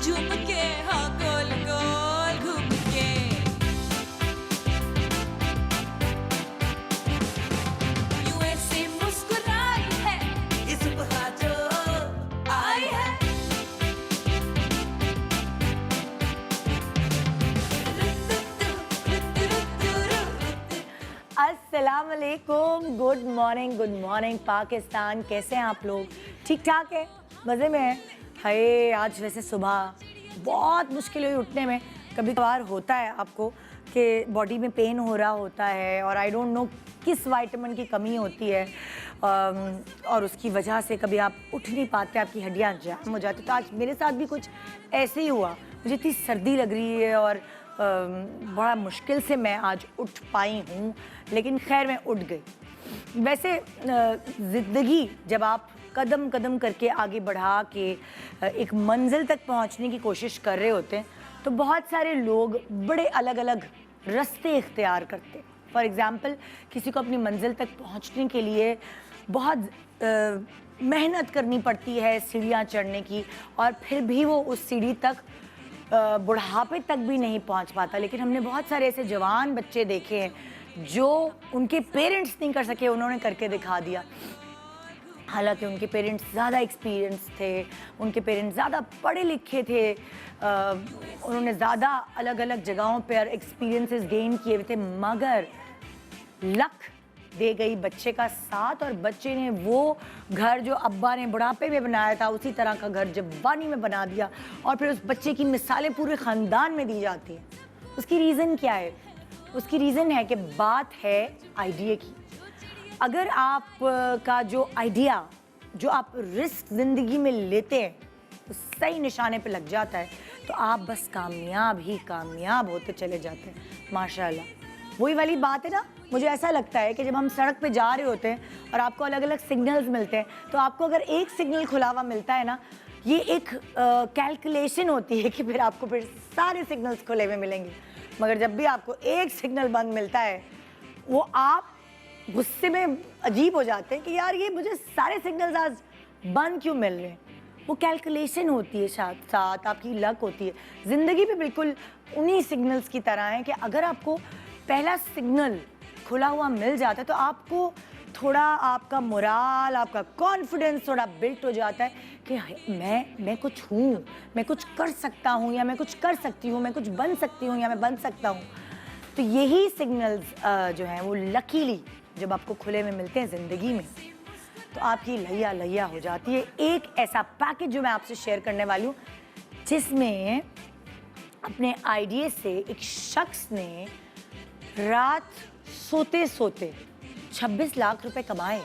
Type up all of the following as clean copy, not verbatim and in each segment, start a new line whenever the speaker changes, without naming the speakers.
झूम के, हाँ गोल गोल घूम के। यूं ऐसे मुस्कुराई है ये सुबह जो आई है।
अस्सलाम वालेकुम, गुड मॉर्निंग पाकिस्तान। कैसे हैं आप लोग? ठीक ठाक है, मज़े में हैं? हाय, आज वैसे सुबह बहुत मुश्किल हुई उठने में। कभी कभार होता है आपको कि बॉडी में पेन हो रहा होता है और आई डोंट नो किस विटामिन की कमी होती है, और उसकी वजह से कभी आप उठ नहीं पाते, आपकी हड्डियाँ जाम हो जाती। तो आज मेरे साथ भी कुछ ऐसे ही हुआ। मुझे इतनी सर्दी लग रही है और बड़ा मुश्किल से मैं आज उठ पाई हूँ, लेकिन खैर मैं उठ गई। वैसे ज़िंदगी जब आप कदम कदम करके आगे बढ़ा के एक मंजिल तक पहुँचने की कोशिश कर रहे होते हैं, तो बहुत सारे लोग बड़े अलग अलग रास्ते इख्तियार करते हैं। फॉर एग्ज़ाम्पल, किसी को अपनी मंजिल तक पहुँचने के लिए बहुत मेहनत करनी पड़ती है, सीढ़ियाँ चढ़ने की, और फिर भी वो उस सीढ़ी तक बुढ़ापे तक भी नहीं पहुंच पाता। लेकिन हमने बहुत सारे ऐसे जवान बच्चे देखे हैं जो उनके पेरेंट्स नहीं कर सके, उन्होंने करके दिखा दिया। हालांकि उनके पेरेंट्स ज़्यादा एक्सपीरियंस थे, उनके पेरेंट्स ज़्यादा पढ़े लिखे थे, उन्होंने ज़्यादा अलग अलग जगहों पर एक्सपीरियंसेस गेन किए हुए थे, मगर लक दे गई बच्चे का साथ, और बच्चे ने वो घर जो अब्बा ने बुढ़ापे में बनाया था उसी तरह का घर जवानी में बना दिया, और फिर उस बच्चे की मिसालें पूरे ख़ानदान में दी जाती हैं। उसकी रीज़न क्या है? उसकी रीज़न है कि बात है आइडिया की। अगर आप का जो आइडिया, जो आप रिस्क ज़िंदगी में लेते हैं, तो सही निशाने पे लग जाता है, तो आप बस कामयाब ही कामयाब होते चले जाते हैं माशाल्लाह। वही वाली बात है ना, मुझे ऐसा लगता है कि जब हम सड़क पे जा रहे होते हैं और आपको अलग अलग सिग्नल्स मिलते हैं, तो आपको अगर एक सिग्नल खुला हुआ मिलता है ना, ये एक कैलकुलेशन होती है कि फिर आपको फिर सारे सिग्नल्स खुले हुए मिलेंगे। मगर जब भी आपको एक सिग्नल बंद मिलता है, वो आप गुस्से में अजीब हो जाते हैं कि यार ये मुझे सारे सिग्नल्स आज बंद क्यों मिल रहे हैं। वो कैलकुलेशन होती है, साथ साथ आपकी लक होती है। ज़िंदगी भी बिल्कुल उन्हीं सिग्नल्स की तरह है कि अगर आपको पहला सिग्नल खुला हुआ मिल जाता है, तो आपको थोड़ा आपका मोराल, आपका कॉन्फिडेंस थोड़ा बिल्ट हो जाता है कि मैं कुछ हूँ, मैं कुछ कर सकता हूँ, या मैं कुछ कर सकती हूँ, मैं कुछ बन सकती हूँ, या मैं बन सकता हूँ। तो यही सिग्नल्स जो हैं वो लकीली जब आपको खुले में मिलते हैं ज़िंदगी में, तो आपकी लैया लैया हो जाती है। एक ऐसा पैकेज जो मैं आपसे शेयर करने वाली हूँ, जिसमें अपने आइडिया से एक शख्स ने रात सोते सोते 26 लाख रुपए कमाए।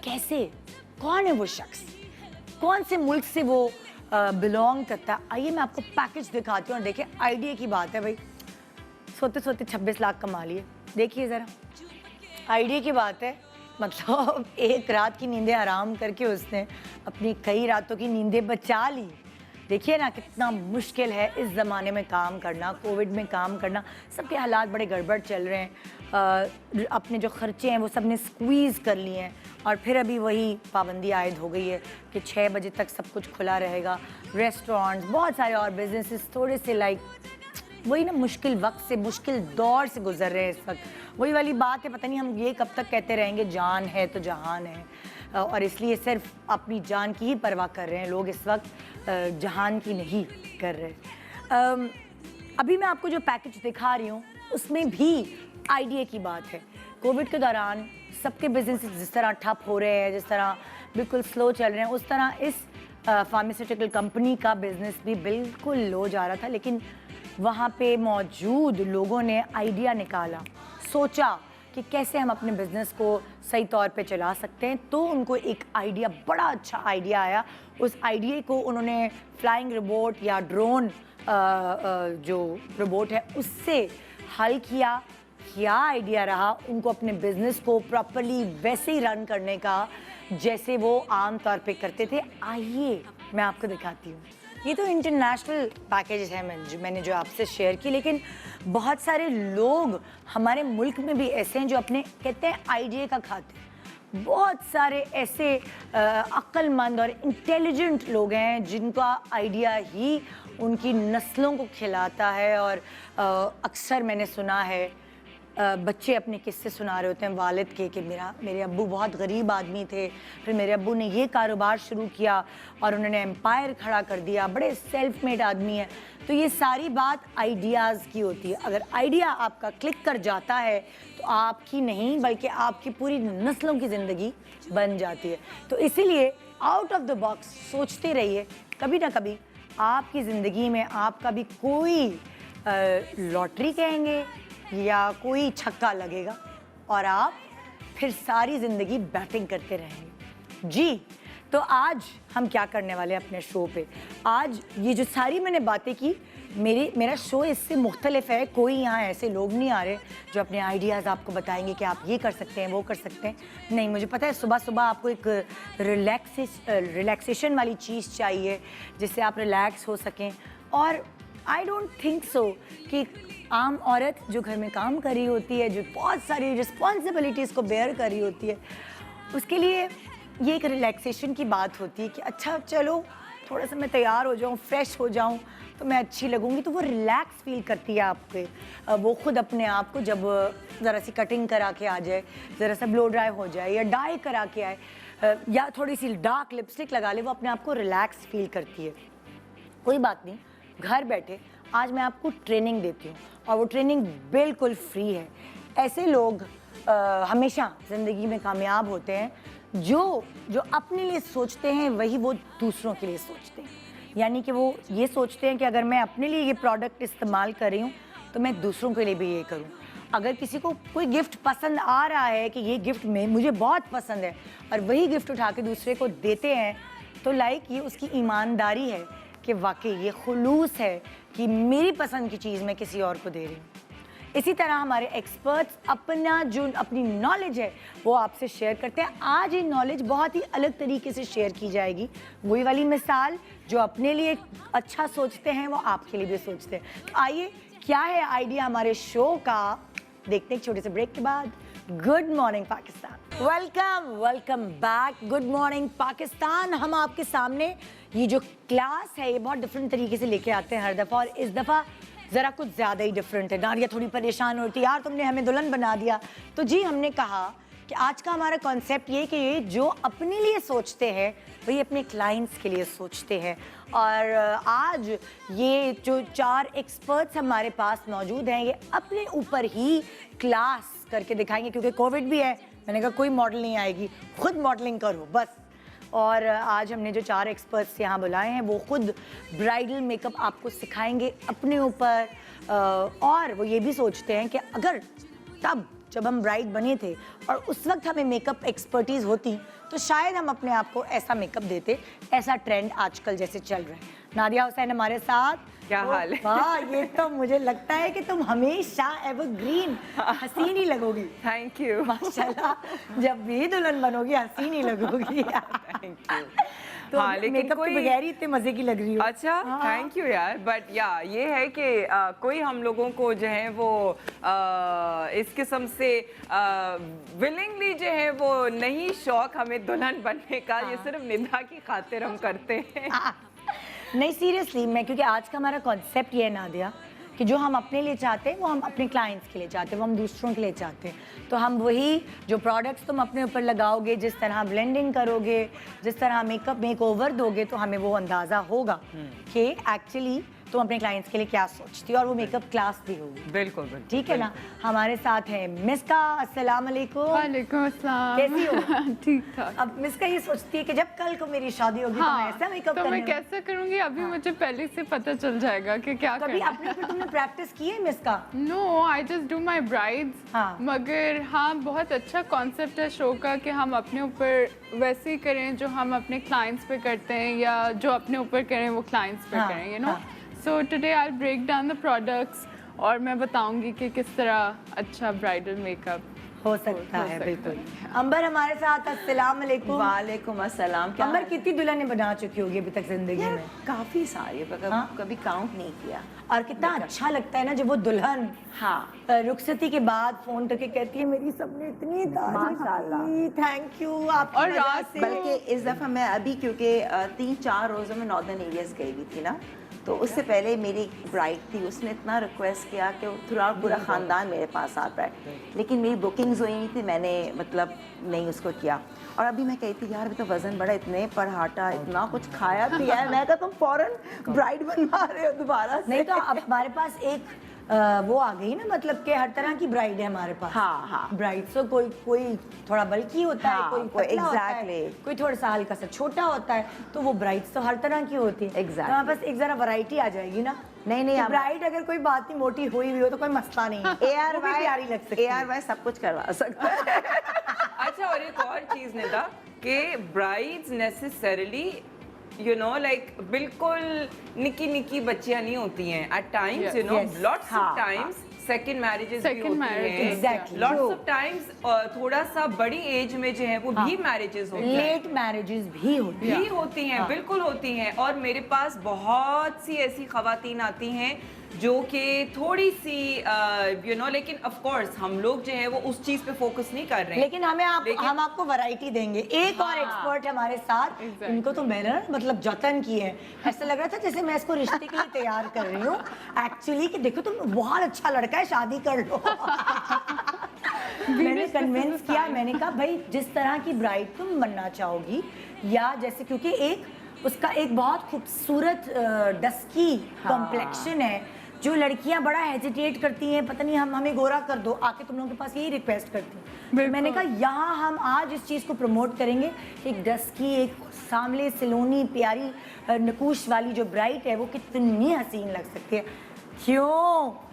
कैसे? कौन है वो शख्स? कौन से मुल्क से वो बिलोंग करता है? आइए मैं आपको पैकेज दिखाती हूँ, और देखिए आइडिया की बात है भाई, सोते सोते 26 लाख कमा लिए। देखिए ज़रा, आइडिया की बात है। मतलब एक रात की नींदें हराम करके उसने अपनी कई रातों की नींदें बचा ली। देखिए ना कितना मुश्किल है इस ज़माने में काम करना, कोविड में काम करना, सबके हालात बड़े गड़बड़ चल रहे हैं। अपने जो खर्चे हैं वो सब ने स्क्वीज़ कर लिए हैं, और फिर अभी वही पाबंदी आयद हो गई है कि 6 बजे तक सब कुछ खुला रहेगा। रेस्टोरेंट्स, बहुत सारे और बिजनेसेस थोड़े से वही ना, मुश्किल वक्त से, मुश्किल दौर से गुजर रहे हैं इस वक्त। वही वाली बात है, पता नहीं हम ये कब तक कहते रहेंगे जान है तो जहान है, और इसलिए सिर्फ अपनी जान की ही परवाह कर रहे हैं लोग इस वक्त, जहान की नहीं कर रहे। अभी मैं आपको जो पैकेज दिखा रही हूँ उसमें भी आइडिया की बात है। कोविड के दौरान सबके बिजनेस जिस तरह ठप हो रहे हैं, जिस तरह बिल्कुल स्लो चल रहे हैं, उस तरह इस फार्मास्यूटिकल कंपनी का बिजनेस भी बिल्कुल लो जा रहा था। लेकिन वहाँ पे मौजूद लोगों ने आइडिया निकाला, सोचा कि कैसे हम अपने बिज़नेस को सही तौर पे चला सकते हैं। तो उनको एक आइडिया, बड़ा अच्छा आइडिया आया। उस आइडिया को उन्होंने फ्लाइंग रोबोट या ड्रोन जो रोबोट है उससे हल किया। क्या आइडिया रहा उनको अपने बिज़नेस को प्रॉपरली वैसे ही रन करने का जैसे वो आम तौर पे करते थे। आइए मैं आपको दिखाती हूँ। ये तो इंटरनेशनल पैकेज है मैंने जो आपसे शेयर की, लेकिन बहुत सारे लोग हमारे मुल्क में भी ऐसे हैं जो अपने कहते हैं आइडिया का खाते हैं। बहुत सारे ऐसे अक्लमंद और इंटेलिजेंट लोग हैं जिनका आइडिया ही उनकी नस्लों को खिलाता है। और अक्सर मैंने सुना है बच्चे अपने किस्से सुना रहे होते हैं वालिद के कि मेरे अब्बू बहुत गरीब आदमी थे, फिर मेरे अब्बू ने ये कारोबार शुरू किया और उन्होंने एम्पायर खड़ा कर दिया, बड़े सेल्फ मेड आदमी है। तो ये सारी बात आइडियाज़ की होती है। अगर आइडिया आपका क्लिक कर जाता है तो आपकी नहीं बल्कि आपकी पूरी नस्लों की ज़िंदगी बन जाती है। तो इसीलिए आउट ऑफ द बॉक्स सोचते रहिए। कभी ना कभी आपकी ज़िंदगी में आपका भी कोई लॉटरी कहेंगे या कोई छक्का लगेगा और आप फिर सारी ज़िंदगी बैटिंग करते रहेंगे। जी, तो आज हम क्या करने वाले हैं अपने शो पे? आज ये जो सारी मैंने बातें की, मेरा शो इससे मुख्तलिफ है। कोई यहाँ ऐसे लोग नहीं आ रहे जो अपने आइडियाज़ आपको बताएंगे कि आप ये कर सकते हैं, वो कर सकते हैं। नहीं, मुझे पता है सुबह सुबह आपको एक रिलैक्सेशन वाली चीज़ चाहिए जिससे आप रिलैक्स हो सकें। और आई डोंट थिंक सो कि आम औरत जो घर में काम कर रही होती है, जो बहुत सारी रिस्पॉन्सिबिलिटीज़ को बेयर कर रही होती है, उसके लिए ये एक रिलैक्सेशन की बात होती है कि अच्छा चलो थोड़ा सा मैं तैयार हो जाऊँ, फ्रेश हो जाऊँ तो मैं अच्छी लगूँगी। तो वो रिलैक्स फील करती है आपके, वो खुद अपने आप को जब ज़रा सी कटिंग करा के आ जाए, ज़रा सा ब्लो ड्राई हो जाए या डाई करा के आए या थोड़ी सी डार्क लिपस्टिक लगा ले, वो अपने आप को रिलैक्स फील करती है। कोई बात नहीं, घर बैठे आज मैं आपको ट्रेनिंग देती हूँ और वो ट्रेनिंग बिल्कुल फ्री है। ऐसे लोग हमेशा ज़िंदगी में कामयाब होते हैं जो अपने लिए सोचते हैं वही वो दूसरों के लिए सोचते हैं। यानी कि वो ये सोचते हैं कि अगर मैं अपने लिए ये प्रोडक्ट इस्तेमाल कर रही हूँ तो मैं दूसरों के लिए भी ये करूँ। अगर किसी को कोई गिफ्ट पसंद आ रहा है कि ये गिफ्ट में मुझे बहुत पसंद है और वही गिफ्ट उठा के दूसरे को देते हैं तो लाइक ये उसकी ईमानदारी है कि वाकई ये खुलूस है कि मेरी पसंद की चीज़ मैं किसी और को दे रही हूँ। इसी तरह हमारे एक्सपर्ट्स अपनी नॉलेज है वो आपसे शेयर करते हैं। आज ये नॉलेज बहुत ही अलग तरीके से शेयर की जाएगी। वही वाली मिसाल जो अपने लिए अच्छा सोचते हैं वो आपके लिए भी सोचते हैं। तो आइए, क्या है आइडिया हमारे शो का, देखते हैं छोटे से ब्रेक के बाद। Good morning Pakistan, welcome back. Good morning Pakistan. हम आपके सामने ये जो क्लास है ये बहुत डिफरेंट तरीके से लेके आते हैं हर दफ़ा, और इस दफ़ा ज़रा कुछ ज़्यादा ही डिफरेंट है। नारिया थोड़ी परेशान होती है, यार तुमने हमें दुल्हन बना दिया। तो जी हमने कहा कि आज का हमारा कॉन्सेप्ट ये कि ये जो अपने लिए सोचते हैं वही अपने क्लाइंट्स के लिए सोचते हैं। और आज ये जो 4 एक्सपर्ट्स हमारे पास मौजूद हैं ये अपने ऊपर ही क्लास करके दिखाएंगे, क्योंकि कोविड भी है। मैंने कहा कोई मॉडल नहीं आएगी, खुद मॉडलिंग करो बस। और आज हमने जो 4 एक्सपर्ट्स यहाँ बुलाए हैं वो खुद ब्राइडल मेकअप आपको सिखाएंगे अपने ऊपर। और वो ये भी सोचते हैं कि अगर तब जब हम ब्राइड बने थे और उस वक्त हमें मेकअप एक्सपर्टीज़ होती तो शायद हम अपने आप को ऐसा मेकअप देते। ऐसा ट्रेंड आजकल जैसे चल रहा है। नादिया हुसैन हमारे साथ।
क्या हाल है?
वाह, ये तो मुझे लगता है कि तुम हमेशा एवरग्रीन हसीन ही लगोगी।
Thank you.
माशाल्लाह, जब भी दुल्हन बनोगी हसीन ही लगोगी।
Thank you.
तो
हाँ, लेकिन
मेकअप
कोई
के बगैर ही इतने मजे की लग रही हो।
अच्छा, थैंक यू यार। बट या ये है कि कोई हम लोगों को जो है वो इस किस्म से विलिंगली जो है वो नहीं शौक हमें दुल्हन बनने का। ये सिर्फ निदा की खातिर हम करते हैं।
नहीं सीरियसली, मैं क्योंकि आज का हमारा कॉन्सेप्ट ये है नादिया कि जो हम अपने लिए चाहते हैं वो हम अपने क्लाइंट्स के लिए चाहते हैं, वो हम दूसरों के लिए चाहते हैं। तो हम वही जो प्रोडक्ट्स तुम अपने ऊपर लगाओगे, जिस तरह ब्लेंडिंग करोगे, जिस तरह मेकअप मेकओवर दोगे, तो हमें वो अंदाज़ा होगा कि एक्चुअली तुम अपने क्लाइंट्स के लिए क्या सोचती हो, और वो मेकअप क्लास भी होगी।
बिल्कुल बिल्कुल,
ठीक है ना। हमारे साथ है मिस्का। अस्सलाम वालेकुम।
वालेकुम अस्सलाम।
कैसी हो?
ठीक ठाक।
अब मिस्का ये सोचती है कि जब कल को मेरी शादी होगी तो मैं ऐसा मेकअप
तो मैं
करने
कैसे करूंगी अभी मुझे पहले से पता चल जाएगा कि क्या
कभी
करना
अपने ऊपर तुमने प्रैक्टिस की है मिस्का?
No, I just do my brides.
हाँ।
मगर हाँ, बहुत अच्छा कॉन्सेप्ट है शो का कि हम अपने ऊपर वैसे ही करें जो हम अपने क्लाइंट्स पे करते हैं, या जो अपने ऊपर करें वो क्लाइंट्स पे
हाँ,
करें, यू नो।
हाँ।
So today I break down the products और मैं बताऊंगी कि किस तरह अच्छा ब्राइडल मेकअप
हो सकता है बिल्कुल। अंबर हमारे साथ, अस्सलाम वालेकुम।
वालेकुम अस्सलाम। क्या
अंबर कितनी दुल्हनें बना चुकी होगी अभी तक जिंदगी
यार,
में?
काफी सारी पर
हाँ?
कभी काउंट नहीं किया।
और कितना अच्छा लगता है ना जब वो दुल्हन
हाँ
रुखसती के बाद फोन करके कहती है मेरी सबने इतनी तारीफ
माशाल्लाह।
की, थैंक यू आपकी
और
वजह
रात
से।
बल्कि इस दफ़ा मैं अभी क्योंकि 3-4 रोज़ों में नॉर्दर्न एरियाज गई हुई थी ना, तो उससे पहले मेरी ब्राइड थी, उसने इतना रिक्वेस्ट किया कि थोड़ा पूरा ख़ानदान मेरे पास आता है, लेकिन मेरी बुकिंग्स हुई नहीं थी, मैंने मतलब नहीं उसको किया। और अभी मैं कही थी यार अभी तो वज़न बढ़ा, इतने पर हाटा, इतना कुछ खाया पिया है, मैं कहा तुम फ़ौरन ब्राइड बनवा रहे हो दोबारा से।
नहीं तो अब हमारे पास एक वो आ गई ना, मतलब कि हर तरह की ब्राइड है हमारे पास।
हाँ, हाँ।
ब्राइड तो कोई थोड़ा बल्की होता है,
हाँ,
कोई
कोई
पतला होता है,
exactly।
कोई थोड़ा सा हल्का सा छोटा होता है, तो वो ब्राइड्स तो हर तरह की होती है।
Exactly।
तो हमारे पास एक जरा वैरायटी आ जाएगी ना।
नहीं, अब-
ब्राइड अगर कोई बात नहीं मोटी हुई हुई हो तो कोई मसला नहीं है, वो भी प्यारी लग सकती है।
ARY सब कुछ करवा सकता है।
अच्छा, और एक और चीज निदा कि brides necessarily you know like बिल्कुल निकी निकी बच्चियां नहीं होती हैं। At times you know
yes।
Lots
हाँ,
ऑफ टाइम्स सेकंड मैरिजेस भी
Second
होती
marriages,
हैं।
exactly।
लॉट्स
जो-
ऑफ टाइम्स थोड़ा सा बड़ी एज में जो है वो भी मैरिजेस होती हैं,
लेट मैरिजेस भी होती
भी
है।
होती हैं,
हाँ।
बिल्कुल होती हैं। और मेरे पास बहुत सी ऐसी खवातीन आती हैं जो कि थोड़ी सी यू नो, लेकिन ऑफ कोर्स हम लोग जो है वो उस चीज पे फोकस नहीं कर रहे हैं।
लेकिन हम आपको वैरायटी देंगे। एक और एक्सपर्ट हमारे साथ,
Exactly।
इनको तो मैंने ना मतलब जतन की है, ऐसा लग रहा था जैसे मैं इसको रिश्ते के लिए तैयार कर रही हूँ एक्चुअली, कि देखो तुम बहुत अच्छा लड़का है, शादी कर लो। मैंने कन्विंस किया, मैंने कहा भाई जिस तरह की ब्राइड तुम बनना चाहोगी, या जैसे क्योंकि उसका एक बहुत खूबसूरत डस्की कॉम्प्लेक्शन है, जो लड़कियां बड़ा हेजिटेट करती हैं, पता नहीं हमें गोरा कर दो, आके तुम लोगों के पास यही रिक्वेस्ट करती हैं। तो मैंने कहा यहाँ हम आज इस चीज़ को प्रमोट करेंगे, एक डस्की, एक सामले सलोनी प्यारी नकूश वाली जो ब्राइट है वो कितनी हसीन लग सकती है। क्यों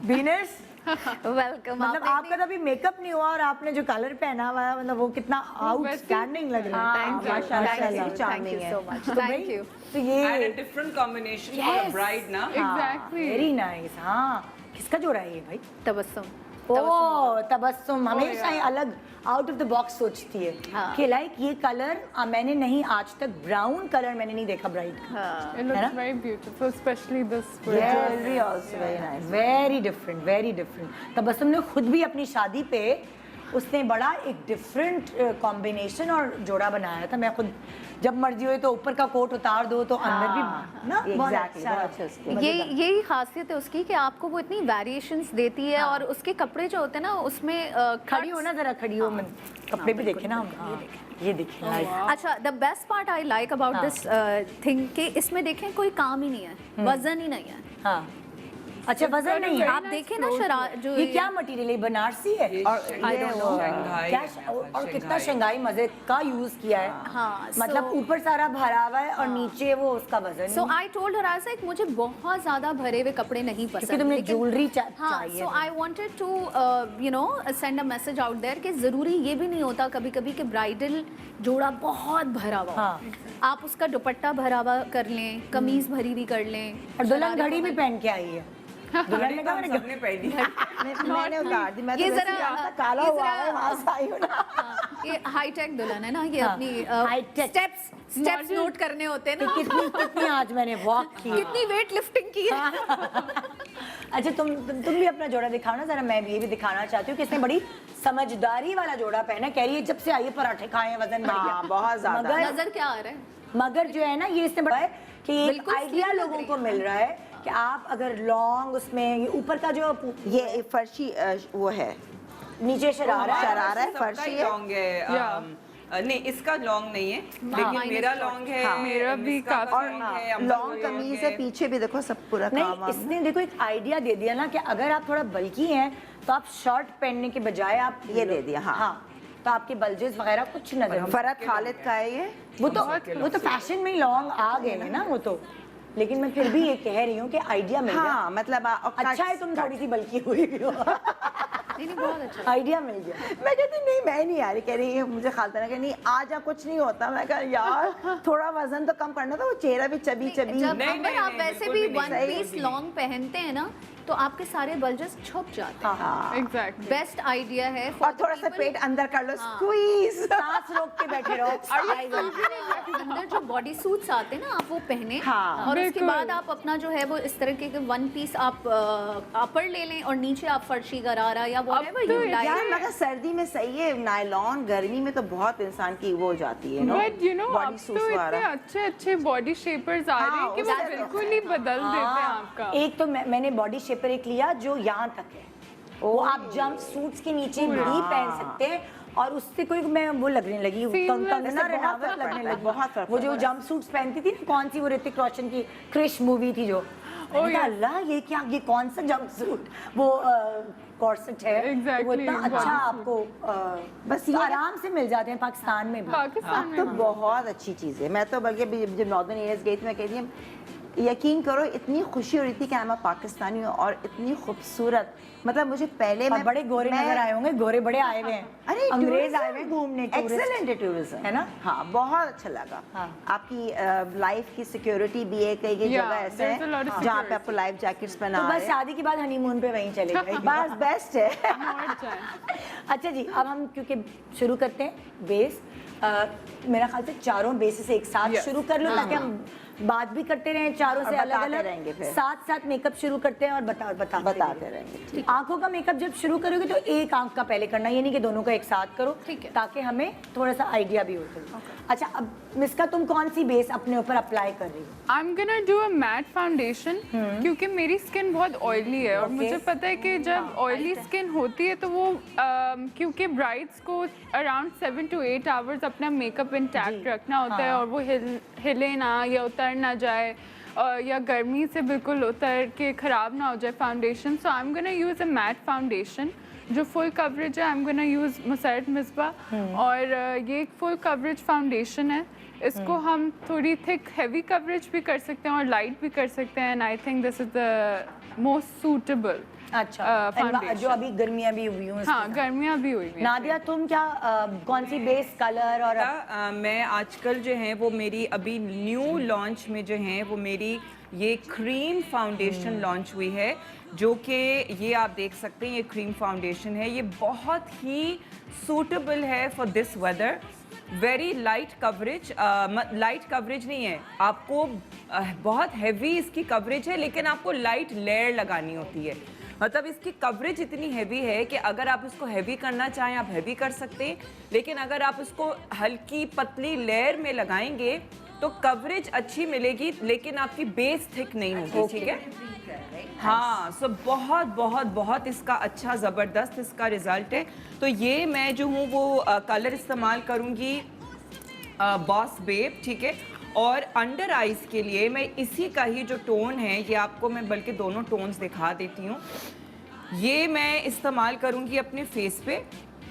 बीनस?
वेलकम।
मतलब आपका तो अभी मेकअप नहीं हुआ और आपने जो कलर पहना हुआ है, मतलब वो कितना आउटस्टैंडिंग लग रहा है।
थैंक यू,
माशाल्लाह,
thank you,
charming
thank you
है।
सो मच,
तो
थैंक
भाई,
यू।
तो
एंड
ये
a different combination for a
Yes।
Bride ना।
एग्जैक्टली।
Very nice. हाँ, किसका जोड़ा है ये भाई?
तबस्सुम।
ओ तबस्सुम हमेशा ही अलग आउट ऑफ द बॉक्स सोचती है
हाँ।
कि लाइक ये कलर मैंने नहीं, आज तक ब्राउन कलर मैंने नहीं देखा ब्राइड का।
हाँ।
It
है ना?
looks very beautiful, especially this with
Jewelry also very nice।
Very different, very different. Tabassum ने खुद भी अपनी शादी पे उसने बड़ा एक डिफरेंट कॉम्बिनेशन और जोड़ा बनाया था। मैं खुद जब मर्जी हुई तो ऊपर का कोट उतार दो तो अंदर भी ना बहुत
Exactly,
अच्छा
बहुत अच्छे उसके।
यही खासियत है उसकी कि आपको वो इतनी वेरिएशंस देती है, और उसके कपड़े जो होते हैं ना उसमें
खड़ी हो ना, जरा खड़ी हो, मैं कपड़े भी देखे ना हम। ये देखें लाइक
अच्छा, the best part I like about this thing कि इसमें देखें कोई काम ही नहीं है, वजन ही नहीं है।
हाँ। अच्छा, वजन नहीं है।
आप देखें ना जो
ये क्या मटेरियल है? बनारसी है?
और
I
ये
don't
वो
know।
शंघाई
क्या
है,
और कितना शंघाई मजे का यूज किया है।
हाँ,
मतलब
so-
ऊपर सारा भरा हुआ है और नीचे वो उसका वजन
सो
नहीं।
आई टोल्ड हर आज एक मुझे बहुत ज्यादा भरे हुए कपड़े नहीं पसंद,
क्योंकि तुमने
लेकिन-
ज्वेलरी
हाँ,
चाहिए।
So I wanted to you know send a message out there कि ज़रूरी ये भी नहीं होता कभी कभी कि ब्राइडल जोड़ा बहुत भरा हुआ हो।
हाँ।
आप उसका दुपट्टा भरा हुआ कर लें, कमीज भरी भी कर लें,
और दुल्हन
शरारे
घड़ी भी
को-
पहन के आई है। दुल्हन ने कहा मैंने
सबने पहनी है।
मैंने उतार दी। मैं तो
ये
वैसे
जरा
ही काला
ये
हुआ
जरा-
है, वहाँ से आई हूँ ना।
हाँ, ये हाईटेक दुल्हन है ना, ये
हाँ,
अपनी
high-tech।
स्टेप्स नोट करने होते हैं
कि
ना।
कितनी आज मैंने वॉक की।
कितनी वेट लिफ्टिंग की है।
अच्छा, तुम भी अपना जोड़ा दिखाओ ना जरा। मैं भी ये भी दिखाना चाहती हूँ कि इसने बड़ी समझदारी वाला जोड़ा पहना। कह रही है जब से आई है पराठे खाए, वजन बढ़ गया।
हाँ, बहुत ज्यादा।
मगर
नजर क्या आ रहा है?
मगर जो है ना, ये इसने बड़ा है कि एक
बिल्कुल
आइडिया
slim लग
लोगों
रही
को
है।
मिल रहा है कि आप अगर लॉन्ग उसमें ये ऊपर का जो
ये फर्शी वो है,
नीचे शरारा है,
शरारा है,
सबका
फर्शी
ही
है।
लॉन्ग है। नहीं, इसका लॉन्ग नहीं है, लेकिन
mine
मेरा
is
लॉन्ग है।
हाँ,
मेरा भी
मिस्का का
काफी
लॉन्ग है, अम्मा का
लॉन्ग कमीज है,
है।
पीछे भी देखो सब पूरा काम
नहीं,
वाम है।
इसने देखो एक आइडिया दे दिया ना कि अगर आप थोड़ा बल्की हैं तो आप शर्ट पहनने के बजाय आप
ये दे दिया, हाँ।
तो आपके बल्जेस वगैरह कुछ नजर नहीं।
फरहत खालिद का है ये।
वो तो फैशन में ही लॉन्ग आ गए हैं ना वो तो। लेकिन मैं फिर भी ये कह रही हूँ कि आइडिया मिल गया।
हाँ, मतलब
अच्छा है तुम थोड़ी सी बल्की हुई हो।
नहीं, बहुत अच्छा।
आइडिया मिल गया।
मैं कहती नहीं, मैं नहीं आ रही। कह रही है मुझे खालता कि नहीं आ जा, कुछ नहीं होता। मैं कहा यार थोड़ा वजन तो कम करना था, वो चेहरा भी चबी चबी।
जब
नहीं,
अगर
नहीं,
आप
नहीं,
वैसे
बिल्कुल
भी
भी
वन
नहीं,
पीस लॉन्ग पहनते हैं ना, तो आपके सारे बल्जेस छुप जाते हैं।
हाँ
एग्जैक्टली।
बेस्ट आइडिया है for
और
the
थोड़ा सा
people-
पेट अंदर कर लो,
हाँ।
स्क्वीज।
सांस रोक के बैठे रहो।
अंदर जो बॉडी सूट्स आते हैं ना, आप वो पहने
हाँ,
और उसके
बिल्कुल।
बाद आप अपना जो है वो इस तरह के वन पीस आप अपर ले लें और नीचे आप फर्शी गरारा या whatever
तो
you like।
यार मगर सर्दी में सही है नायलॉन, गर्मी में तो बहुत इंसान की वो हो जाती है,
बट यू नो
बॉडी
अब तो
सूट्स
इतने
वाला।
अच्छे अच्छे बॉडी शेपर्स आ रहे हैं कि वो
उससे तो
बिल्कुल ही बदल देते हैं आपका।
एक तो मैंने बॉडी शेपर एक लिया जो यहाँ तक है, वो आप जंप सूट्स के नीचे भी पहन सकते हैं और उससे कोई मैं वो लगने लगी
Seamless।
कंगना
इससे बहुत
रनावत
फर्क
लगने
पड़ता है,
लगी।
बहुत फर्क
वो जो
पड़ता है।
जंप सूट्स पहनती थी ना, कौन सी वो ऋतिक रोशन की क्रिश मूवी थी जो, मैंने कहा,
yes।
अल्लाह ये क्या, ये कौन सा जंप सूट, वो कॉर्सेट है।
Exactly,
वो इतना अच्छा
bodysuit।
आपको
बस
तो
ये
आराम से मिल जाते हैं पाकिस्तान में भी।
पाकिस्तान
अब
में
तो
भी।
बहुत अच्छी चीज़ है। मैं तो बल्कि जब नॉर्दर्न एरियाज गई थी, मैं कहती हूँ यकीन करो इतनी खुशी हो रही थी कि मैं पाकिस्तानी हूँ और इतनी खूबसूरत, मतलब मुझे पहले
और बड़े गोरे नजर आए होंगे, गोरे बड़े आए हुए हैं,
अरे
अंग्रेज आए हुए हैं घूमने,
एक्सेलेंट है टूरिज्म,
है ना?
हाँ बहुत अच्छा लगा।
हाँ।
आपकी लाइफ की सिक्योरिटी भी है, कई कई
Yeah,
जगह ऐसे
there's a lot
है
of
जहाँ पे
security।
आपको लाइफ जैकेट्स
तो
पहना
बस
रहे हैं।
शादी के बाद हनीमून पे वहीं चले गए।
बस बेस्ट है।
और जाए।
अच्छा जी, अब हम क्योंकि शुरू करते हैं बेस, मेरा ख्याल से चारों बेसिस एक साथ
Yes।
शुरू कर लो ताकि हम बात भी करते रहें चारों
और
से अलग
बताते
अलग,
रहेंगे फिर।
साथ साथ मेकअप शुरू करते हैं और बताते
रहेंगे।
रहेंगे। आंखों का मेकअप जब शुरू करोगे तो एक आंख का पहले करना, ये नहीं कि दोनों का एक साथ करो,
ठीक है।
ताकि हमें थोड़ा सा आइडिया भी हो जाए। अच्छा, अब मिस्का तुम कौन सी बेस अपने ऊपर अप्लाई कर रही हो?
I'm gonna do a matte foundation क्योंकि मेरी स्किन बहुत ऑयली है और
Okay।
मुझे पता है कि जब ऑयली स्किन होती है तो वो क्योंकि ब्राइड्स को अराउंड 7 to 8 आवर्स अपना मेकअप इंटैक्ट रखना होता है और वो हिले ना या उतर ना जाए या गर्मी से बिल्कुल उतर के ख़राब ना हो जाए foundation. So I am gonna use a matte foundation जो फुल कवरेज है। I am gonna use Musarrat Misbah और ये एक फुल कवरेज फाउंडेशन है। इसको हम थोड़ी थिक हैवी कवरेज भी कर सकते हैं और लाइट भी कर सकते हैं and I think this is the most suitable
अच्छा,
foundation।
जो अभी गर्मियाँ भी हुई हैं
हाँ गर्मियाँ भी हुई हैं।
नादिया, तुम क्या कौन सी बेस कलर और
मैं आजकल जो है वो मेरी अभी न्यू लॉन्च में जो है वो मेरी ये क्रीम फाउंडेशन लॉन्च हुई है, जो कि ये आप देख सकते हैं, ये क्रीम फाउंडेशन है। ये बहुत ही सूटेबल है for this weather. Very light coverage, light coverage नहीं है, आपको बहुत हैवी इसकी कवरेज है, लेकिन आपको लाइट लेयर लगानी होती है। मतलब इसकी कवरेज इतनी हैवी है कि अगर आप इसको हैवी करना चाहें आप हैवी कर सकते हैं, लेकिन अगर आप इसको हल्की पतली लेयर में लगाएंगे तो कवरेज अच्छी मिलेगी, लेकिन आपकी बेस थिक नहीं होगी। ठीक है, हाँ। सो बहुत बहुत बहुत इसका अच्छा ज़बरदस्त इसका रिज़ल्ट है। तो ये मैं जो हूँ वो कलर इस्तेमाल करूँगी बॉस बेब, ठीक है। और अंडर आइज़ के लिए मैं इसी का ही जो टोन है, ये आपको मैं बल्कि दोनों टोन्स दिखा देती हूँ। ये मैं इस्तेमाल करूँगी अपने फेस पे,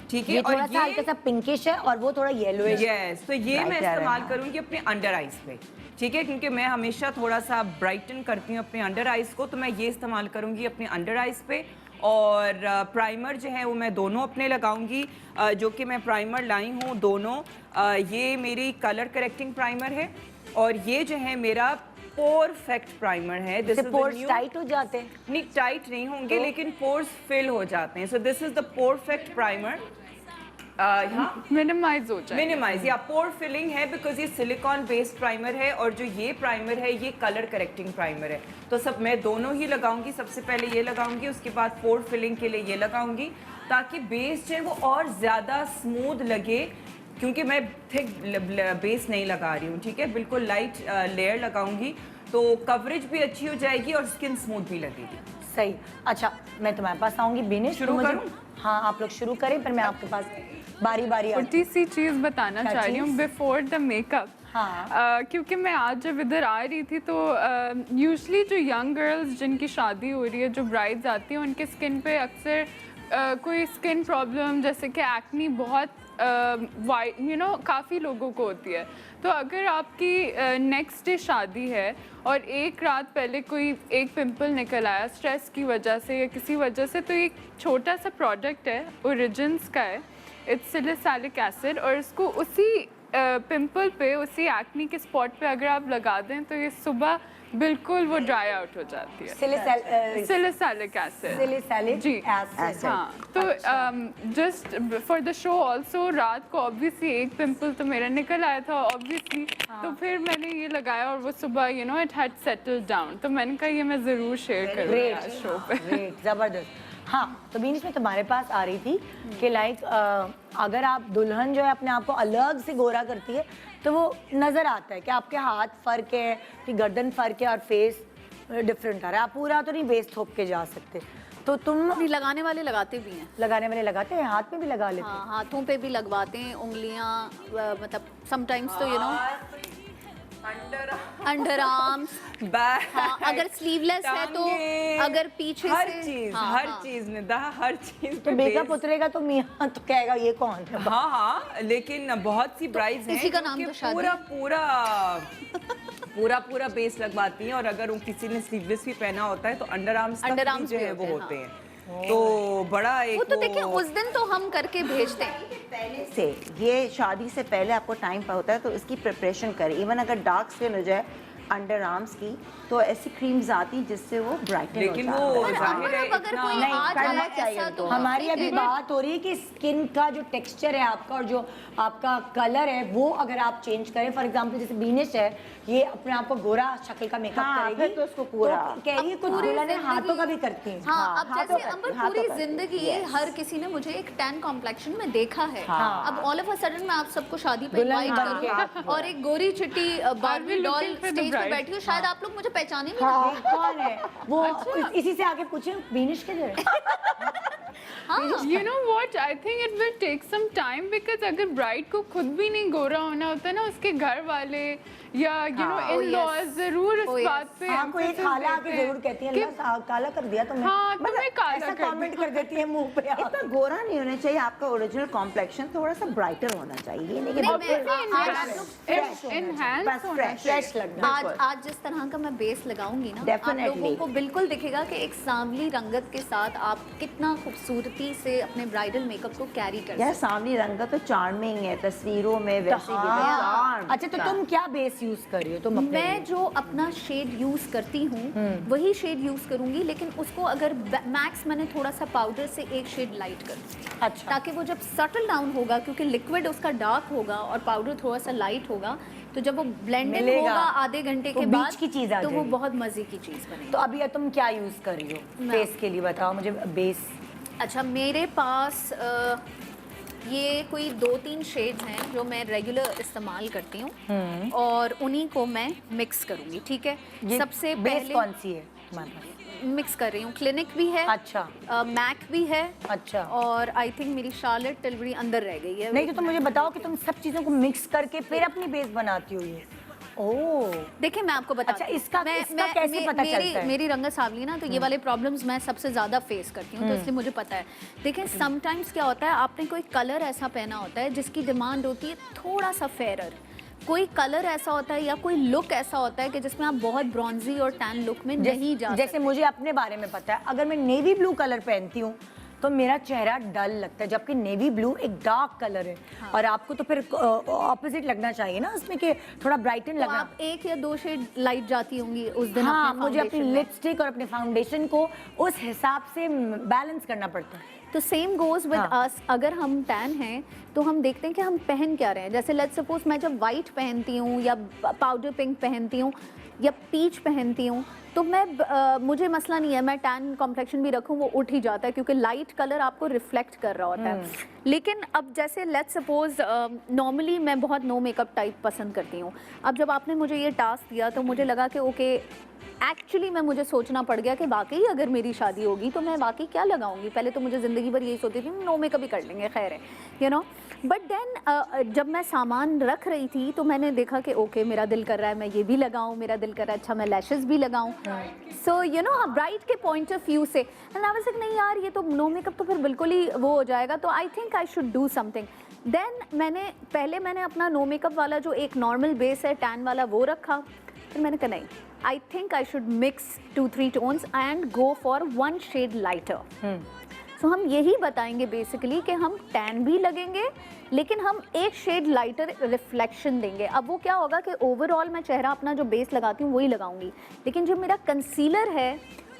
ठीक है।
ये
और
थोड़ा सा हल्का सा पिंकिश है और वो थोड़ा येलोइश।
यस, तो ये मैं
Brighter है,
इस्तेमाल
हाँ।
करूँगी अपने अंडर आइज़ पे, ठीक है, क्योंकि मैं हमेशा थोड़ा सा ब्राइटन करती हूँ अपने अंडर आइज़ को, तो मैं ये इस्तेमाल करूँगी अपने अंडर आइज़ पे। और प्राइमर जो है वो मैं दोनों अपने लगाऊंगी, जो कि मैं प्राइमर लाई हूँ दोनों। ये मेरी कलर करेक्टिंग प्राइमर है और ये जो है मेरा परफेक्ट प्राइमर है। This is the
pores
new,
tight हो जाते हैं।
नहीं टाइट नहीं होंगे, लेकिन पोर्स फिल हो जाते हैं। So this is the perfect primer. यहाँ
मिनिमाइज हो जाए।
मिनिमाइज या पोर फिलिंग है, बिकॉज ये सिलिकॉन बेस्ड प्राइमर है और जो ये प्राइमर है ये कलर करेक्टिंग प्राइमर है। तो सब मैं दोनों ही लगाऊंगी, सबसे पहले ये लगाऊंगी, उसके बाद पोर फिलिंग के लिए ये लगाऊंगी, ताकि बेस जो है वो और ज़्यादा स्मूथ लगे, क्योंकि मैं थिक बेस नहीं लगा रही हूँ, ठीक है। बिल्कुल लाइट लेयर लगाऊंगी तो कवरेज भी अच्छी हो जाएगी और स्किन स्मूथ भी लगेगी।
सही। अच्छा, मैं तुम्हारे पास आऊंगी बिनिश,
शुरू
मुझे-
करूं?
हाँ, आप लोग शुरू करें, पर मैं आपके पास बारी बारी
छोटी सी चीज़ बताना
क्या
चाह रही हूँ
चीज़?
Before the makeup.
हाँ।
क्योंकि मैं आज जब इधर आ रही थी तो यूजली जो यंग गर्ल्स जिनकी शादी हो रही है, जो ब्राइड्स आती हैं, उनके स्किन पे अक्सर कोई स्किन प्रॉब्लम जैसे कि एक्नी बहुत वाइट काफ़ी लोगों को होती है। तो अगर आपकी नेक्स्ट डे शादी है और एक रात पहले कोई एक पिंपल निकल आया स्ट्रेस की वजह से या किसी वजह से, तो एक छोटा सा प्रोडक्ट है, ओरिजिन्स का है, इट्स सैलिसिलिक एसिड, और इसको उसी पिंपल पे, उसी एक्नी के स्पॉट पे अगर आप लगा दें तो ये सुबह बिल्कुल वो ड्राई आउट हो जाती है। Salicylic acid।
Salicylic
जी
acid।
हाँ, तो just for the show also रात को ऑब्वियसली एक पिंपल तो मेरा निकल आया था ऑब्वियसली, तो फिर मैंने ये लगाया और वो सुबह you know it had settled down, तो मैंने कहा ये मैं ज़रूर शेयर करूँगी आज शो पे।
ग्रेट, जबरदस्त। हाँ, तो बीच में तुम्हारे पास आ रही थी कि लाइक अगर आप दुल्हन जो है अपने आप को अलग से गोरा करती है तो वो नज़र आता है कि आपके हाथ फ़र्क है, कि गर्दन फ़र्क है और फेस डिफरेंट आ रहा है। आप पूरा तो नहीं बेस थोप के जा सकते, तो तुम
नहीं, लगाने वाले लगाते भी हैं।
लगाने वाले लगाते हैं, हाथ में भी लगा लेते हैं।
हाँ, हाथों पे भी लगवाते हैं, उंगलियां, मतलब समटाइम्स तो you know under arms.
Back,
हाँ, अगर स्लीवलेस है तो
टांगे,
अगर पीछे
हर
से
चीज,
हाँ,
हर
हाँ।
चीज निदा, हर चीज
तो
पे
मेकअप
base-
उतरेगा तो मियाँ तो कहेगा ये कौन है।
हाँ हाँ, लेकिन बहुत सी ब्राइड्स हैं
इसी का
जो
नाम
कि
तो शादी।
पूरा पूरा बेस लगवाती हैं, और अगर वो किसी ने स्लीवलेस भी पहना होता है तो अंडर आर्म्स
Under
तक
arms
भी जो
भी
है वो
होते
होते हैं। तो बड़ा एक
वो तो देखिए उस दिन तो हम करके भेजते हैं।
पहले से, ये शादी से पहले आपको टाइम होता है तो इसकी प्रिपरेशन करें। इवन अगर डार्क स्किन हो जाए अंडर आर्म्स की, तो ऐसी क्रीम्स आती जिससे वो ब्राइटन हो
लेकिन
जाता
वो
है।
जाहिर है
अगर
इतना
कोई
नहीं,
आ
करना
जाए
चाहिए
ऐसा
उनको।
तो
हमारी अभी
ठीक है।
बात हो रही है कि स्किन का जो टेक्सचर है आपका और जो आपका कलर है वो अगर आप चेंज करें, फॉर एग्जांपल जैसे बीनिश है, ये अपने आप को गोरा शक्ल का मेकअप
हाँ,
करेगी,
फिर तो उसको पूरा।
कह रही है कुछ
पूरी
दुल्हनें
जिंदगी-
हाथों का भी करती हैं।
हाँ,
हाँ,
अब
हाथों
जैसे
का-
अंबर
हाथों
पूरी
का-
जिंदगी
yes।
हर किसी ने मुझे एक टैन कॉम्प्लेक्शन में देखा है।
हाँ।
अब ऑल ऑफ अ सडन मैं आप सबको शादी पे
दुल्हन
इनवाइट
बन के।
करूँ और एक गोरी चिट्टी Barbie
looking
doll
for the
stage पे
bride?
बैठी हो, शायद आप लोग मुझे पहचाने भी ना।
ये कौन है वो? इसी से आगे पूछे बीनिश के जरा।
You know what? I think it will take some time because अगर ब्राइड को खुद भी नहीं गोरा होना होता ना, उसके घर वाले या you know
Oh,
in-laws
yes.
जरूर इस
Oh, yes.
बात पे
हाँ, कोई एक
emphasis
खाला आके
देते हैं
जरूर कहती है
कि-
अल्लाह काला कर दिया तुमने।
हाँ, तुम्हें काला
ऐसा
कर
कमेंट कर देती है मुंह पे।
इतना गोरा नहीं होना चाहिए, आपका ओरिजिनल कॉम्प्लेक्शन थोड़ा सा ब्राइटर होना चाहिए। ये नहीं कि
नहीं,
बहुत
मैं-
fresh
enhance
बस
होना
fresh,
चाहिए।
फ्रेश लगना।
आज जिस तरह का मैं बेस लगाऊंगी ना, आप
Definitely.
लोगों को बिल्कुल दिखेगा कि एक सांवली रंगत के साथ आप कितना खूबसूरती से अपने ब्राइडल मेकअप को कैरी कर
यार
सकते
सामने रंग तो चार्मिंग है, तस्वीरों में वैसे भी
हाँ।
charm
अच्छा, तो तुम क्या बेस यूज कर रही हो तुम
हैं।
अपने
मैं
लिए?
जो अपना शेड यूज करती हूँ वही शेड यूज करूंगी, लेकिन उसको अगर मैक्स मैंने थोड़ा सा पाउडर से एक शेड लाइट कर दी,
अच्छा,
ताकि वो जब सटल डाउन होगा, क्योंकि लिक्विड उसका डार्क होगा और पाउडर थोड़ा सा लाइट होगा, तो जब वो ब्लेंडिंग
मिलेगा,
होगा आधे घंटे
तो
के
बीच
बाद
की चीज़ आ
तो वो
जाएगी।
बहुत मजे की चीज बनेगी।
तो अभी तुम क्या यूज कर रही हो
मैं-
फेस के लिए? बताओ मुझे बेस।
अच्छा, मेरे पास ये कोई 2-3 शेड्स हैं जो मैं रेगुलर इस्तेमाल करती हूँ और उन्हीं को मैं मिक्स करूँगी, ठीक है।
ये
सबसे
बेस
पहले
कौन सी है तुम्हारे पास?
मिक्स कर रही हूँ, क्लिनिक भी है,
अच्छा
मैक भी है,
अच्छा।
और आई थिंक मेरी शार्लेट tilbury अंदर रह गई है।
नहीं तो तुम मुझे बताओ कि तुम सब चीजों को मिक्स करके फिर अपनी बेस बनाती हो ये? ओह,
देखिए मैं आपको बता
अच्छा, इसका कैसे पता चलता है?
मेरी रंगत सांवली ना, तो ये वाले प्रॉब्लम्स मैं सबसे ज़्यादा फेस करती हूँ, तो इसलिए मुझे पता है। देखिए समटाइम्स क्या होता है, आपने कोई कलर ऐसा पहना होता है जिसकी डिमांड होती है थोड़ा सा फेरर, कोई कलर ऐसा होता है या कोई लुक ऐसा होता है कि जिसमें आप बहुत ब्रॉन्जी और टैन लुक में नहीं जा
जैसे मुझे अपने बारे में पता है, अगर मैं नेवी ब्लू कलर पहनती हूँ तो मेरा चेहरा डल लगता है, जबकि नेवी ब्लू एक डार्क कलर है। और आपको तो फिर ऑपोजिट लगना चाहिए ना उसमें, कि थोड़ा ब्राइटन
तो
लगना।
आप 1 या 2 शेड लाइट जाती होंगी उस दिन
हाँ,
अपने
मुझे अपनी
foundation में।
लिपस्टिक और अपने फाउंडेशन को उस हिसाब से बैलेंस करना पड़ता है।
तो सेम गोज विद
हाँ।
अस, अगर हम टैन हैं तो हम देखते हैं कि हम पहन क्या रहे हैं। जैसे लेट्स सपोज मैं जब वाइट पहनती हूँ या पाउडर पिंक पहनती हूँ या पीच पहनती हूँ, तो मैं मुझे मसला नहीं है, मैं टैन कॉम्प्लेक्शन भी रखूँ वो उठ ही जाता है, क्योंकि लाइट कलर आपको रिफ्लेक्ट कर रहा होता है। लेकिन अब जैसे लेट्स सपोज नॉर्मली मैं बहुत नो मेकअप टाइप पसंद करती हूँ। अब जब आपने मुझे ये टास्क दिया तो मुझे लगा कि ओके, एक्चुअली मैं मुझे सोचना पड़ गया कि वाकई अगर मेरी शादी होगी तो मैं वाकई क्या लगाऊंगी। पहले तो मुझे ज़िंदगी भर यही सोचती थी नो मेकअप ही कर लेंगे, खैर है, यू नो। बट देन जब मैं सामान रख रही थी तो मैंने देखा कि ओके, मेरा दिल कर रहा है मैं ये भी लगाऊं, मेरा दिल कर रहा है अच्छा मैं लैशेस भी लगाऊं। सो यू नो, ब्राइट के पॉइंट ऑफ व्यू से एंड आई वाज लाइक नहीं यार, ये तो नो मेकअप तो फिर बिल्कुल ही वो हो जाएगा, तो I think I should do something. Then मैंने अपना नो मेकअप वाला जो एक नॉर्मल बेस है टैन वाला वो रखा, फिर मैंने कहा नहीं, I think I should mix 2-3 tones and go for one shade lighter. सो हम यही बताएंगे बेसिकली कि हम टैन भी लगेंगे लेकिन हम एक शेड लाइटर रिफ्लेक्शन देंगे। अब वो क्या होगा कि ओवरऑल मैं चेहरा अपना जो बेस लगाती हूँ वही लगाऊंगी, लेकिन जो मेरा कंसीलर है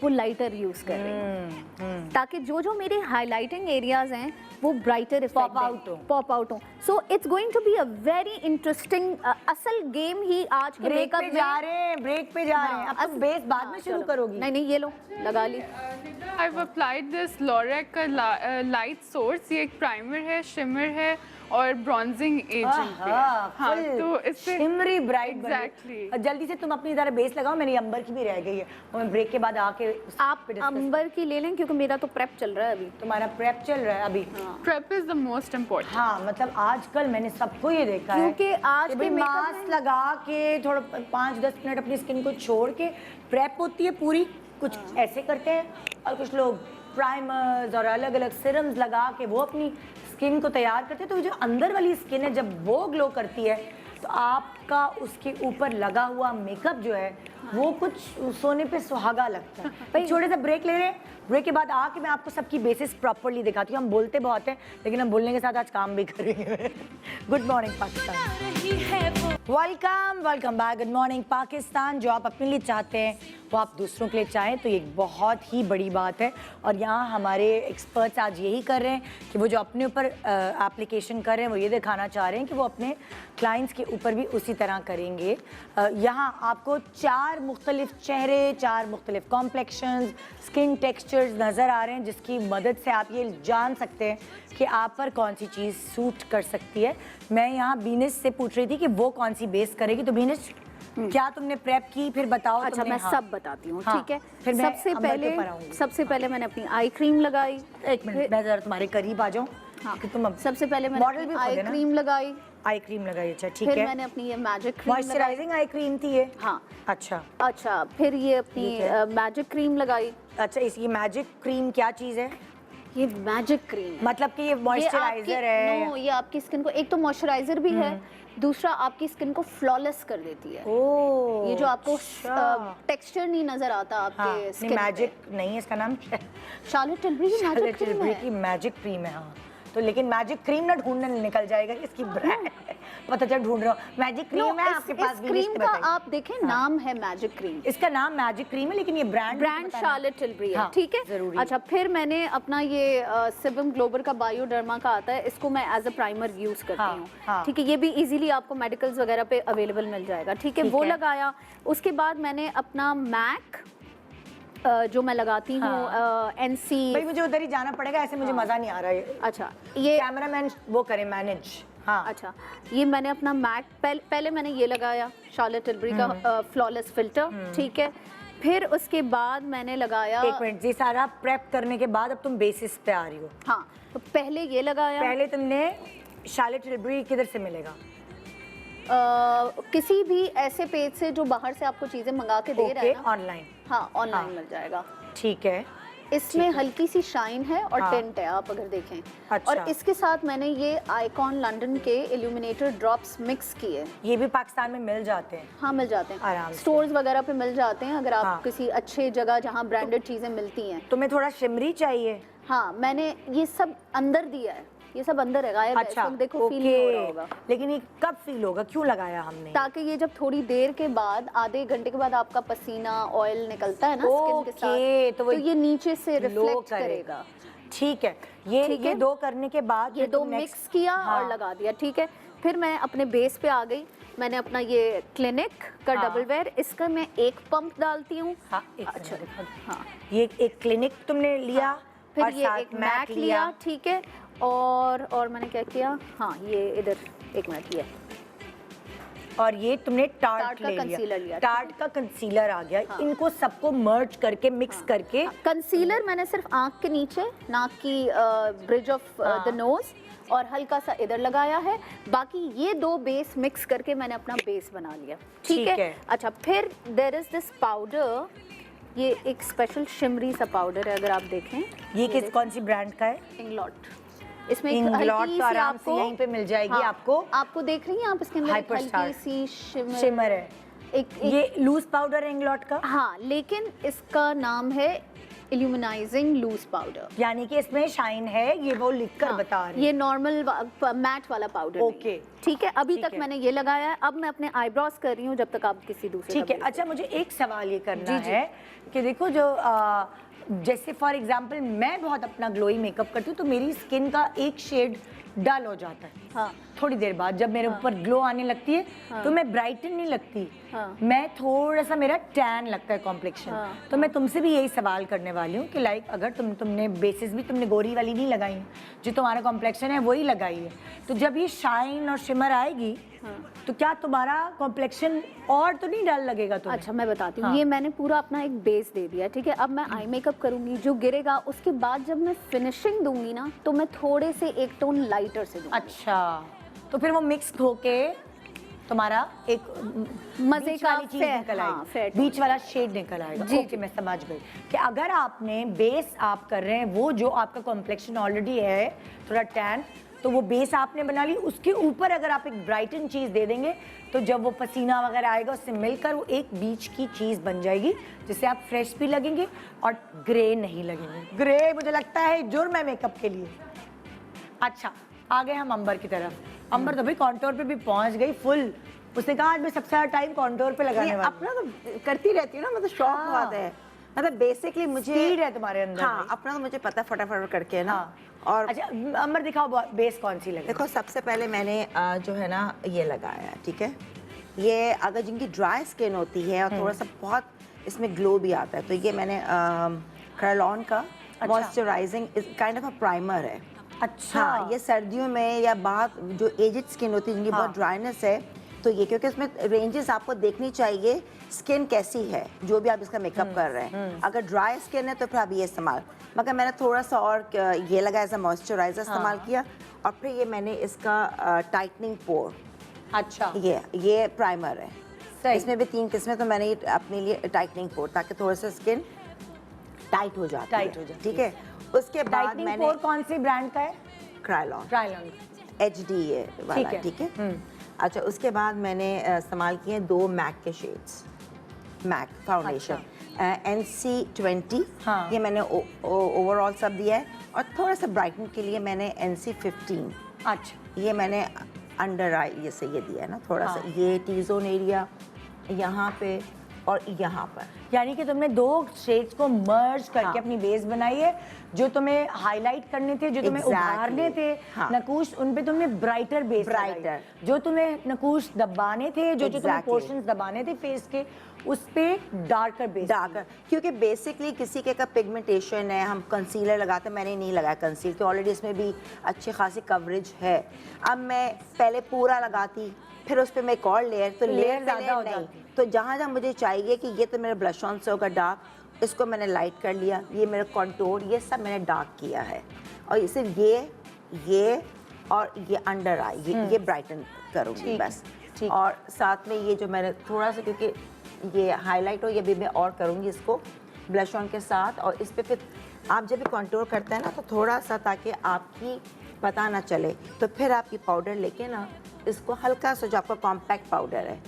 वो लाइटर यूज़ कर रही हूँ ताकि जो जो मेरे हाईलाइटिंग एरियाज हैं वो ब्राइटर
Pop out हो।
पॉप आउट हो। So it's going to be a very interesting असल गेम ही आज के
ब्रेक
मेकअप
पे
में।
जा रहे हैं, ब्रेक पे जा रहे हैं। अब तुम बेस बाद में शुरू
चलो।
करोगी।
नहीं नहीं, ये लो लगा ली।
I've applied this Lorac का लाइट सोर्स, ये एक प्राइमर है, शिमर है और ब्रॉन्जिंग एजेंट भी है। हाँ, तो इससे
शिमरी ब्राइट
Exactly.
जल्दी से तुम अपनी तरह बेस लगाओ, मेरी अंबर की भी रह गई है, और मैं ब्रेक के बाद आके
आप अंबर की ले लें क्योंकि मेरा तो प्रेप चल रहा है अभी।
तुम्हारा प्रेप चल रहा है अभी।
prep is the most important.
हाँ, मतलब आजकल मैंने सबको ये देखा है
क्योंकि आज
कि
के
भाई
makeup
मास्क लगा के थोड़ा 5-10 मिनट अपनी स्किन को छोड़ के प्रेप होती है पूरी, कुछ ऐसे करते हैं और कुछ लोग प्राइमर्स और अलग अलग सिरम्स लगा के वो अपनी स्किन को तैयार करते हैं। तो जो अंदर वाली स्किन है जब वो ग्लो करती है तो आपका उसके ऊपर लगा हुआ मेकअप जो है वो कुछ सोने पे सुहागा लगता है। भाई छोटे सा ब्रेक ले रहे हैं, ब्रेक के बाद आके मैं आपको सबकी बेसिस प्रॉपर्ली दिखाती हूँ। हम बोलते बहुत हैं लेकिन हम बोलने के साथ आज काम भी करेंगे। गुड मॉर्निंग पाकिस्तान,
रही है वो
welcome back. Good morning Pakistan. जो आप अपने लिए चाहते हैं वो आप दूसरों के लिए चाहें तो ये एक बहुत ही बड़ी बात है, और यहाँ हमारे एक्सपर्ट्स आज यही कर रहे हैं कि वो जो अपने ऊपर एप्लीकेशन कर रहे हैं वो ये दिखाना चाह रहे हैं कि वो अपने क्लाइंट्स के ऊपर भी उसी तरह करेंगे। यहाँ आपको 4 मुख्तलिफ चेहरे, 4 मुख्तलिफ कॉम्प्लेक्शंस, स्किन टेक्सचर्स नज़र आ रहे हैं जिसकी मदद से आप ये जान सकते हैं कि आप पर कौन सी चीज़ सूट कर सकती है। मैं यहाँ बीनिस से पूछ रही थी कि वो कौन सी बेस करेगी, तो बीनिस क्या तुमने प्रेप की, फिर बताओ।
अच्छा
तुमने,
मैं
हाँ।
सब बताती हूँ,
हाँ,
ठीक है।
फिर मैं
सबसे
अंबर के ऊपर आऊंगी।
सबसे पहले मैंने अपनी आई क्रीम लगाई।
एक मिनट, मैं जरा तुम्हारे करीब आ जाऊँ।
हाँ,
कि तुम अब
सबसे पहले
मॉडल
मैंने
भी
आई
खुद है ना?
क्रीम लगाई,
आई क्रीम लगाई। अच्छा ठीक
फिर
है।
मैंने अपनी ये मैजिक क्रीम लगाई।
मॉइस्चराइजिंग आई क्रीम थी ये।
हाँ
अच्छा
फिर ये अपनी
ठीक है।
मैजिक क्रीम लगाई।
अच्छा, इस ये मैजिक क्रीम क्या चीज़ है?
ये मैजिक क्रीम है।
मतलब कि ये मॉइस्चराइजर है?
नो, ये आपकी स्किन को एक तो मॉइस्चराइजर भी है, दूसरा आपकी स्किन को फ्लॉलेस कर देती है।
ओह,
ये जो आपको
अच्छा।
टेक्सचर नहीं नजर आता
हाँ,
आपके
नहीं
स्किन
मैजिक नहीं है इसका नाम।
शार्लेट टिल्बरी की मैजिक
शार्लेट
क्रीम
टिल्बरी
है।
की मैजिक क्रीम है। हाँ, तो लेकिन मैजिक क्रीम ना ढूंढने निकल जाएगा इसकी ब्रांड। पता चल ढूंढ रहा हूँ। मैजिक
नो,
क्रीम है आपके पास
इस
भी,
क्रीम
लिस्ट
का
बताइए।
आप देखें नाम है मैजिक क्रीम।
इसका नाम मैजिक क्रीम है लेकिन ये ब्रांड
शार्लेट टिल्बरी है,
हाँ,
ठीक है।
जरूरी।
अच्छा, फिर मैंने अपना ये सिबम ग्लोबल का बायोडर्मा का आता है, इसको मैं एज अ प्राइमर यूज करती
हाँ,
हूँ,
हाँ।
ठीक है। ये भी इजीली आपको मेडिकल्स वगैरह पे अवेलेबल मिल जाएगा, ठीक है।
ठीक
वो
है।
लगाया। उसके बाद मैंने अपना मैक जो मैं लगाती हूँ NC।
भाई मुझे उधर ही जाना पड़ेगा, ऐसे मुझे मजा नहीं आ रहा है।
अच्छा, ये
कैमरामैन वो करे मैनेज। हाँ,
अच्छा, ये मैंने अपना मैक पहले मैंने ये लगाया शार्लेट टिल्बरी का फ्लॉलेस फिल्टर, ठीक है। फिर उसके बाद मैंने लगाया,
एक मिनट, ये सारा प्रेप करने के बाद अब तुम बेसिस पे आ रही हो।
हाँ, तो पहले ये लगाया।
पहले तुमने शार्लेट टिल्बरी किधर से मिलेगा?
किसी भी ऐसे पेज से जो बाहर से आपको चीजें मंगा के दे रहा है ना।
ऑनलाइन।
हाँ, ऑनलाइन
हाँ।
मिल जाएगा।
ठीक है।
इसमें हल्की सी शाइन है और
हाँ।
टिंट है, आप अगर देखें।
अच्छा।
और इसके साथ मैंने ये आइकॉन लंदन के इल्यूमिनेटर ड्रॉप्स मिक्स किए।
ये भी पाकिस्तान में मिल जाते हैं?
हाँ, मिल जाते हैं,
आराम से।
स्टोर्स वगैरह पे मिल जाते हैं अगर आप
हाँ।
किसी अच्छे जगह जहाँ ब्रांडेड चीजें मिलती हैं।
तुम्हें थोड़ा शिमरी चाहिए?
हाँ, मैंने ये सब अंदर दिया है, ये सब अंदर है, गायब है। इस
अच्छा,
वक्त देखो फील नहीं हो रहा होगा।
लेकिन ये कब फील होगा, क्यों लगाया हमने?
ताकि ये जब थोड़ी देर के बाद, आधे घंटे के बाद आपका पसीना ऑयल निकलता है ना स्किन के साथ,
तो
तो ये नीचे से
ग्लो
रिफ्लेक्ट करेगा।
ठीक है। ये
ठीक
ये
है।
दो करने के बाद
ये
फिर
दो
तुम
मिक्स
next-
किया
हाँ।
और लगा दिया, ठीक है। फिर मैं अपने बेस पे आ गई। मैंने अपना ये क्लिनिक का
हाँ।
डबल वेयर, इसका मैं एक पंप डालती हूँ।
हाँ, एक
अच्छा,
सेकंड।
हाँ।
ये एक क्लिनिक तुमने लिया,
फिर
और
ये
साथ
एक मैक लिया, ठीक है। और मैंने क्या किया, हाँ, ये इधर एक मिनट, ये
और ये तुमने टार्ट
टार्ट का
ले
कंसीलर लिया,
टार्ट का कंसीलर आ गया।
हाँ।
इनको सबको मर्ज करके मिक्स करके
कंसीलर मैंने सिर्फ आँख के नीचे, नाक की ब्रिज ऑफ द नोज, और हल्का सा इधर लगाया है। बाकी ये दो बेस मिक्स करके मैंने अपना बेस बना लिया, ठीक है। अच्छा, फिर देयर इज दिस पाउडर, ये एक स्पेशल शिमरी सा पाउडर है, अगर आप देखें।
ये किस कौन सी ब्रांड का है?
इंग्लॉट। इसमें एक
इंग्लॉट
हल्की
तो
सी
आराम से
आपको,
यहीं पे मिल जाएगी।
हाँ,
आपको
आपको देख रही हैं आप, इसके अंदर एक
हाइपरस्टार
हल्की सी
शिमर है।
एक
ये लूज पाउडर है इंग्लॉट का।
हाँ, लेकिन इसका नाम है इल्यूमिनाइजिंग लूज पाउडर।
यानी कि इसमें शाइन है, ये वो लिखकर बता रहे हैं।
ये नॉर्मल मैट वाला पाउडर
ओके।
ठीक है, अभी
ठीक
तक
है।
मैंने ये लगाया है, अब मैं अपने आईब्रोज कर रही हूँ जब तक आप किसी दूसरे
ठीक है।
का
अच्छा, मुझे एक सवाल ये करना
जी, जी।
है कि देखो जो जैसे फॉर एग्जांपल मैं बहुत अपना ग्लोई मेकअप करती हूँ तो मेरी स्किन का एक शेड डल हो जाता है।
हाँ।
थोड़ी देर बाद जब मेरे ऊपर ग्लो आने लगती है तो मैं ब्राइटन नहीं लगती।
हाँ।
मैं थोड़ा सा मेरा टैन लगता है कॉम्प्लेक्शन।
हाँ।
तो मैं तुमसे भी यही सवाल करने वाली हूँ कि लाइक अगर तुमने बेसिस भी तुमने गोरी वाली नहीं लगाई है, जो तुम्हारा कॉम्प्लेक्शन है वही लगाई है, तो जब ये शाइन और शिमर आएगी तो क्या तुम्हारा कॉम्प्लेक्शन और तो नहीं डल लगेगा तुम्हें?
अच्छा, मैं बताती हूँ।
हाँ।
ये मैंने पूरा अपना एक बेस दे दिया, ठीक है। अब मैं आई मेकअप करूंगी, जो गिरेगा उसके बाद जब मैं फिनिशिंग दूंगी ना तो मैं थोड़े से एक टोन लाइटर से दूंगी।
अच्छा, तो फिर वो मिक्स होके तुम्हारा एक
मजे
बीच
का
वाली चीज
fair,
निकल
हाँ,
आएगी,
fair tone।
बीच वाला शेड निकल आएगा।
जी,
ओके, मैं समझ गई कि अगर आपने बेस आप कर रहे हैं वो जो आपका कॉम्प्लेक्शन ऑलरेडी है थोड़ा टैन, तो वो बेस आपने बना ली, उसके ऊपर अगर आप एक ब्राइटन चीज दे देंगे तो जब वो पसीना वगैरह आएगा उससे मिलकर वो एक बीच की चीज बन जाएगी जिससे आप फ्रेश भी लगेंगे और ग्रे नहीं लगेंगे। ग्रे मुझे लगता है जुर्म है मेकअप के लिए। अच्छा, आ गए हम अंबर की तरफ। अंबर तो भाई कॉन्टोर पे भी पहुंच गई फुल। उसने कहा आज मैं सबसे ज्यादा टाइम कॉन्टोर पे लगाने वाली
अपना तो करती रहती हूँ ना, मतलब शौक
हाँ।
बहुत है, मतलब बेसिकली मुझे
Speed है तुम्हारे अंदर
हाँ,
भाई।
अपना तो मुझे पता है फटाफट करके है ना।
हाँ।
और
अच्छा, अंबर दिखाओ बेस कौन सी लगी?
देखो, सबसे पहले मैंने जो है ना ये लगाया, ठीक है। ये अगर जिनकी ड्राई स्किन होती है और थोड़ा सा बहुत इसमें ग्लो भी आता है, तो ये मैंने क्रेलॉन का moisturising kind of a primer है।
अच्छा।
हाँ, ये सर्दियों में या बहुत जो एजिड स्किन होती है जिनकी बहुत ड्राइनेस है, तो ये क्योंकि इसमें रेंजेस आपको देखनी चाहिए स्किन कैसी है जो भी आप इसका मेकअप कर रहे हैं। अगर ड्राई स्किन है तो फिर आप ये इस्तेमाल, मगर मैंने थोड़ा सा और ये लगाया एज अ मॉइस्चराइजर इस्तेमाल किया, और फिर ये मैंने इसका टाइटनिंग पोर,
अच्छा,
ये प्राइमर है।
सही।
इसमें भी 3 किस्में, तो मैंने ये अपने लिए टाइटनिंग पोर, ताकि थोड़ा सा स्किन टाइट हो जाती
टाइट हो जाती
ठीक है। उसके बाद
टाइटनिंग
मैंने
पोर कौन सी ब्रांड का है?
क्रायलॉन
ट्रायलॉन।
HD ये वाला, ठीक है। अच्छा, उसके बाद मैंने इस्तेमाल किए 2 मैक के शेड्स, मैक फाउंडेशन NC20।
हाँ।
ये मैंने ओवरऑल सब दिया है, और थोड़ा सा ब्राइटन के लिए मैंने NC15।
अच्छा,
ये मैंने अंडर आई ये से ये दिया है ना, थोड़ा सा ये टी जोन एरिया यहाँ पे और यहाँ पर।
यानी कि तुमने 2 शेड्स को मर्ज करके
हाँ।
अपनी बेस बनाई है। जो तुम्हें हाईलाइट करने थे, जो तुम्हें
Exactly.
उभारने थे
हाँ।
नकूश, उन पे तुमने ब्राइटर बेस लगाई।
Brighter।
जो तुम्हें नकूश दबाने थे, जो तुम्हें
Exactly।
पोर्शंस दबाने थे फेस के, उस पे डार्कर बेस।
डार्कर, क्योंकि बेसिकली किसी के का पिगमेंटेशन है, हम कंसीलर लगाते, मैंने नहीं लगाया कंसील, कि ऑलरेडी इसमें भी अच्छी खासी कवरेज है। अब मैं पहले पूरा लगाती, फिर उस पर मैं एक और लेयर, तो
layer
लेयर
ज़्यादा हो
नहीं,
जाती।
तो जहाँ जहाँ मुझे चाहिए कि ये तो मेरा ब्लश ऑन से होगा डार्क, इसको मैंने लाइट कर लिया, ये मेरा कॉन्टोर, ये सब मैंने डार्क किया है, और सिर्फ ये और ये अंडर आई, ये ब्राइटन करूँगी
ठीक,
बस।
ठीक।
और साथ में ये जो मैंने थोड़ा सा, क्योंकि ये हाईलाइट हो, ये भी मैं और करूँगी इसको ब्लश ऑन के साथ, और इस पे फिर आप जब भी कंटूर करते हैं ना, तो थोड़ा सा, ताकि आपकी पता ना चले, तो फिर आपकी पाउडर लेके ना इसको हल्का सा, जो आपका कॉम्पैक्ट पाउडर है,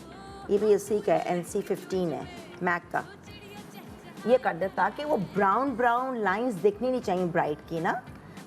ये भी इसी का है, NC15 है मैक का, ये कर दे, ताकि वो ब्राउन लाइंस दिखनी नहीं चाहिए ब्राइट की ना,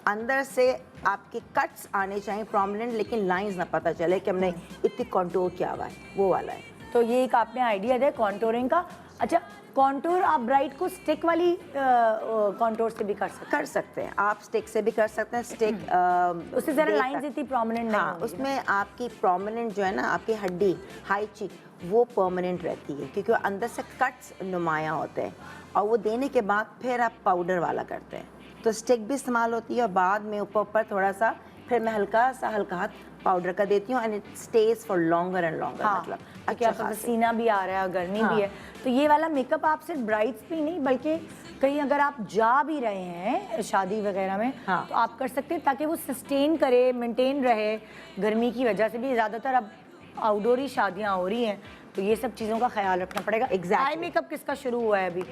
अंदर से आपके कट्स आने चाहिए प्रोमिनेंट, लेकिन लाइंस ना पता चले कि हमने इतनी कंटूर किया हुआ है, वो वाला है।
तो ये एक आपने आइडिया दिया कॉन्टोरिंग का। अच्छा, कॉन्टोर आप ब्राइट को स्टिक वाली कॉन्टोर से भी कर सकते
हैं, आप स्टिक से भी कर सकते हैं। स्टिक
उससे ज़रा लाइंस इतनी प्रोमिनेंट नहीं
हाँ,
होंगी
उसमें आपकी प्रोमिनेंट जो है ना, आपकी हड्डी हाई चीक, वो परमानेंट रहती है, क्योंकि वो अंदर से कट्स नुमाया होते हैं, और वो देने के बाद फिर आप पाउडर वाला करते हैं, तो स्टिक भी इस्तेमाल होती है, और बाद में ऊपर थोड़ा सा फिर मैं हल्का हाथ पाउडर का देती हूँ, and it stage for longer and longer.
हाँ,
मतलब
क्योंकि आपका पसीना भी आ रहा है, गर्मी भी है, तो ये वाला मेकअप आप सिर्फ ब्राइड्स पे ही नहीं, बल्कि कहीं अगर आप जा भी रहे हैं शादी वगैरह में,
हाँ।
तो आप कर सकते हैं, ताकि वो सस्टेन करे, मेंटेन रहे। गर्मी की वजह से भी ज़्यादातर अब आउटडोर ही शादियाँ हो रही हैं, तो ये सब चीज़ों का ख्याल रखना पड़ेगा।
Exactly।
आई मेकअप किसका शुरू हुआ है अभी?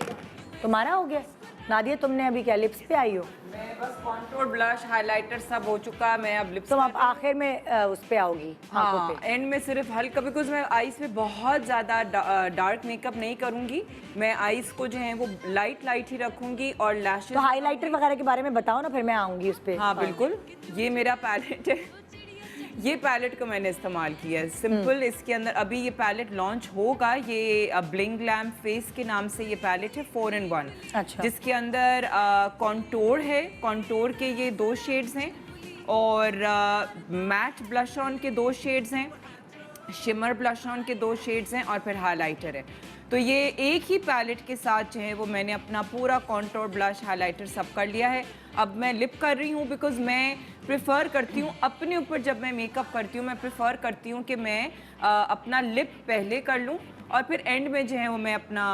तुम्हारा हो गया? नादिया तुमने अभी क्या लिप्स पे आई हो?
मैं बस कॉन्टोर, ब्लश, हाइलाइटर सब हो चुका, मैं अब लिप्स
तुम अब आखिर में उस पे आओगी आंखों
हाँ,
पे।
एंड में सिर्फ हल्का, बिकॉज मैं आईज में बहुत ज़्यादा डार्क मेकअप नहीं करूँगी, मैं आईज को जो है वो लाइट लाइट ही रखूँगी और लैशेस।
तो हाइलाइटर वगैरह के बारे में बताओ ना, फिर मैं आऊंगी उस पे।
हाँ बिल्कुल, ये मेरा पैलेट है, ये पैलेट को मैंने इस्तेमाल किया है सिंपल। इसके अंदर अभी ये पैलेट लॉन्च होगा, ये ब्लिंग ग्लैम फेस के नाम से ये पैलेट है 4-in-1।
अच्छा।
जिसके अंदर कॉन्टोर है, कॉन्टोर के ये 2 शेड्स हैं और मैट ब्लश ऑन के 2 शेड्स हैं, शिमर ब्लश ऑन के 2 शेड्स हैं और फिर हाइलाइटर है। तो ये एक ही पैलेट के साथ जो है वो मैंने अपना पूरा कॉन्टोर, ब्लश, हाइलाइटर सब कर लिया है। अब मैं लिप कर रही हूँ बिकॉज मैं प्रेफर करती हूँ अपने ऊपर, जब मैं मेकअप करती हूँ मैं प्रेफर करती हूँ कि मैं अपना लिप पहले कर लूँ और फिर एंड में जो है वो मैं अपना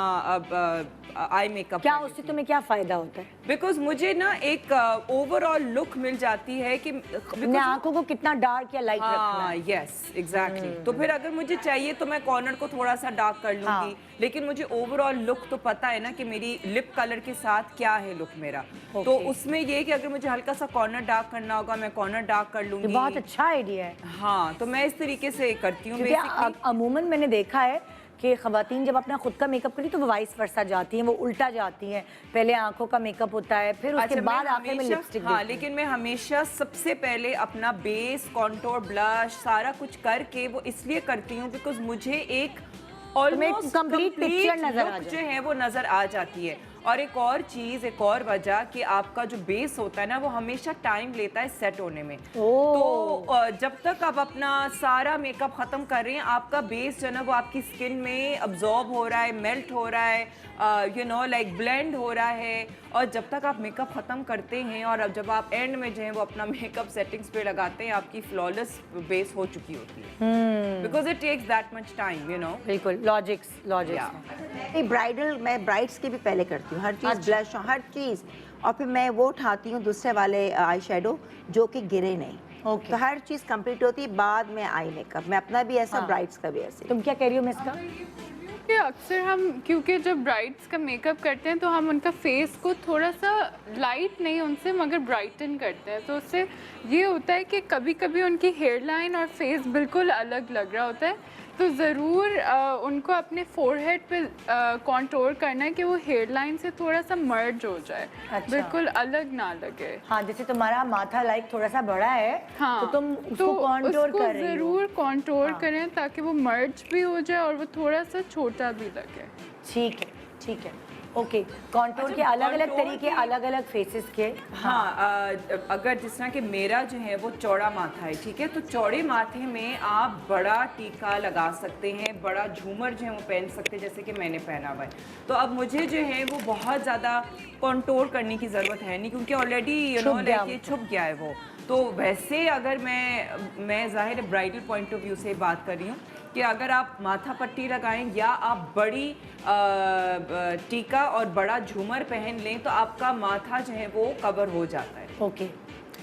आई मेकअप।
क्या उससे तुम्हें क्या फायदा होता है?
बिकॉज मुझे ना एक ओवरऑल लुक मिल जाती है कि
अपने आंखों को कितना डार्क या लाइट रखना
हाँ
है।
Yes exactly. तो फिर अगर मुझे चाहिए तो मैं कॉर्नर को थोड़ा सा डार्क कर लूंगी,
हाँ।
लेकिन मुझे ओवरऑल लुक तो पता है ना कि मेरी लिप कलर के साथ क्या है लुक मेरा। तो उसमें ये है कि अगर मुझे हल्का सा कॉर्नर डार्क करना होगा मैं कॉर्नर डार्क कर
ये
लूंगी।
बहुत अच्छा आइडिया है,
हाँ, तो मैं इस तरीके से करती हूँ
क्योंकि
बेसिकली।
अमूमन मैंने देखा है कि ख़वातीन जब अपना खुद का मेकअप करती तो वो वाइस वर्सा जाती हैं, वो उल्टा जाती हैं। पहले आंखों का मेकअप होता है, फिर उसके
अच्छा,
बाद
मैं
आखिर में
हमेशा-
लिपस्टिक।
हाँ, लेकिन मैं हमेशा सबसे पहले अपना बेस, कॉन्टोर, ब्लश सारा कुछ करके वो इसलिए करती हूँ बिकॉज मुझे एक ऑलमोस्ट
complete picture नजर आ
लुक जो है वो नजर आ जाती है। और एक और चीज़, एक और वजह कि आपका जो बेस होता है ना वो हमेशा टाइम लेता है सेट होने में। तो जब तक आप अपना सारा मेकअप ख़त्म कर रहे हैं आपका बेस जो है ना वो आपकी स्किन में अब्जॉर्ब हो रहा है, मेल्ट हो रहा है, यू नो लाइक ब्लेंड हो रहा है। और जब तक आप मेकअप ख़त्म करते हैं और अब जब आप एंड में जो है वो अपना मेकअप सेटिंग्स पे लगाते हैं आपकी फ्लॉलेस बेस हो चुकी होती है, because it takes that much time, you know.
बिल्कुल लॉजिक्स
ये ब्राइडल मैं ब्राइड्स के भी पहले करती हूँ, हर चीज़ ब्लश हर चीज़, और फिर मैं वो उठाती हूँ दूसरे वाले आई शेडो जो कि गिरे नहीं।
Okay.
तो हर चीज़ कंप्लीट होती है, बाद में आई मेकअप। मैं अपना भी ऐसा, ब्राइड्स का भी ऐसे।
तुम क्या कह रही हो मिस का?
कि अक्सर हम क्योंकि जब ब्राइड्स का मेकअप करते हैं तो हम उनका फेस को थोड़ा सा लाइट नहीं उनसे मगर ब्राइटन करते हैं, तो उससे ये होता है कि कभी कभी उनकी हेयर लाइन और फेस बिल्कुल अलग लग रहा होता है। तो ज़रूर उनको अपने फोरहेड पे कॉन्टोर करना है कि वो हेयर लाइन से थोड़ा सा मर्ज हो जाए,
अच्छा।
बिल्कुल अलग ना लगे।
हाँ, जैसे तुम्हारा माथा लाइक थोड़ा सा बड़ा है,
हाँ,
तो तुम उसको कॉन्टोर
उसको
कर रही हो।
ज़रूर कॉन्टोर करें ताकि वो मर्ज भी हो जाए और वो थोड़ा सा छोटा भी लगे।
ठीक है, ठीक है, ओके। कॉन्टोर के अलग अलग
contour
तरीके,
के-
अलग अलग फेसेस के।
हाँ, अगर जिस तरह कि मेरा जो है वो चौड़ा माथा है, ठीक है, तो चौड़े माथे में आप बड़ा टीका लगा सकते हैं, बड़ा झूमर जो है वो पहन सकते हैं जैसे कि मैंने पहना हुआ है। तो अब मुझे जो है वो बहुत ज़्यादा कॉन्टोर करने की ज़रूरत है नहीं क्योंकि ऑलरेडी यू नो लाइक ये छुप गया है वो। तो वैसे अगर मैं ज़ाहिर है ब्राइडल पॉइंट ऑफ व्यू से बात कर रही हूँ कि अगर आप माथा पट्टी लगाएं या आप बड़ी टीका और बड़ा झूमर पहन लें तो आपका माथा जो है वो कवर हो जाता है।
ओके,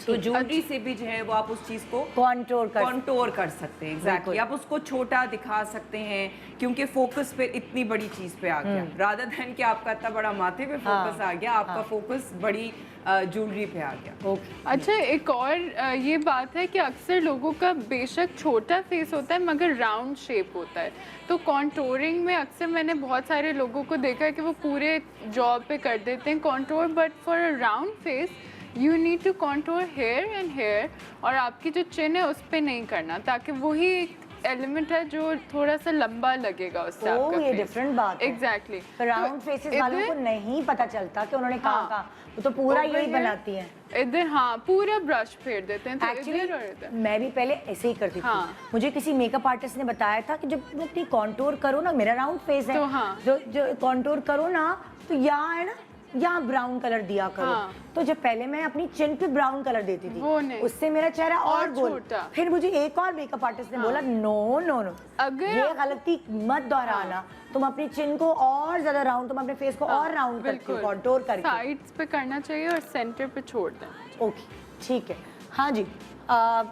तो ज्वेलरी से भी जो है वो आप उस चीज़ को
कॉन्टोर कर
कॉन्टोर कर सकते हैं। एग्जैक्टली, आप उसको छोटा दिखा सकते हैं क्योंकि फोकस पे इतनी बड़ी चीज़ पे आ गया, रादर देन कि आपका इतना बड़ा माथे पे फोकस आ गया, आपका फोकस बड़ी ज्वेलरी पे आ गया।
ओके।
अच्छा, एक और ये बात है कि अक्सर लोगों का बेशक छोटा फेस होता है मगर राउंड शेप होता है, तो कॉन्टोरिंग में अक्सर मैंने बहुत सारे लोगों को देखा है कि वो पूरे जॉब पे कर देते हैं contour, but for a round face you need to contour here and here, और आपकी जो चिन है उस पर नहीं करना ताकि वही एक एलिमेंट है जो थोड़ा सा लंबा लगेगा उससे आपका
ये
face।
डिफरेंट बात है।
एग्जैक्टली।
पर राउंड फेसेस वालों को नहीं पता चलता कि उन्होंने कहाँ
हाँ।
कहाँ, वो तो पूरा
Over
यही
here,
बनाती हैं।
इधर हाँ पूरा ब्रश फेर देते हैं, तो
एक्चुअली
इधर और इधर।
मैं भी पहले ऐसे ही करती थी।
हाँ।
मुझे किसी मेकअप आर्टिस्ट ने बताया था कि जब तुम अपनी कॉन्टोर करो ना, मेरा राउंड फेस है,
तो हाँ।
जो कॉन्टोर करो ना तो यहाँ है ना, यहाँ ब्राउन कलर दिया करो।
हाँ।
तो जब पहले मैं अपनी चिन पे ब्राउन कलर देती थी,
वो नहीं।
उससे मेरा चेहरा और गोल।
छोटा।
फिर मुझे एक और मेकअप आर्टिस्ट ने बोला नो नो नो,
अगर
ये गलती मत दोहराना, तुम अपनी चिन को और ज्यादा राउंड, तुम अपने फेस को और राउंड करके कॉन्टोर करके।
साइड्स पे करना चाहिए और सेंटर पे छोड़ दें।
ओके, ठीक है। हाँ जी,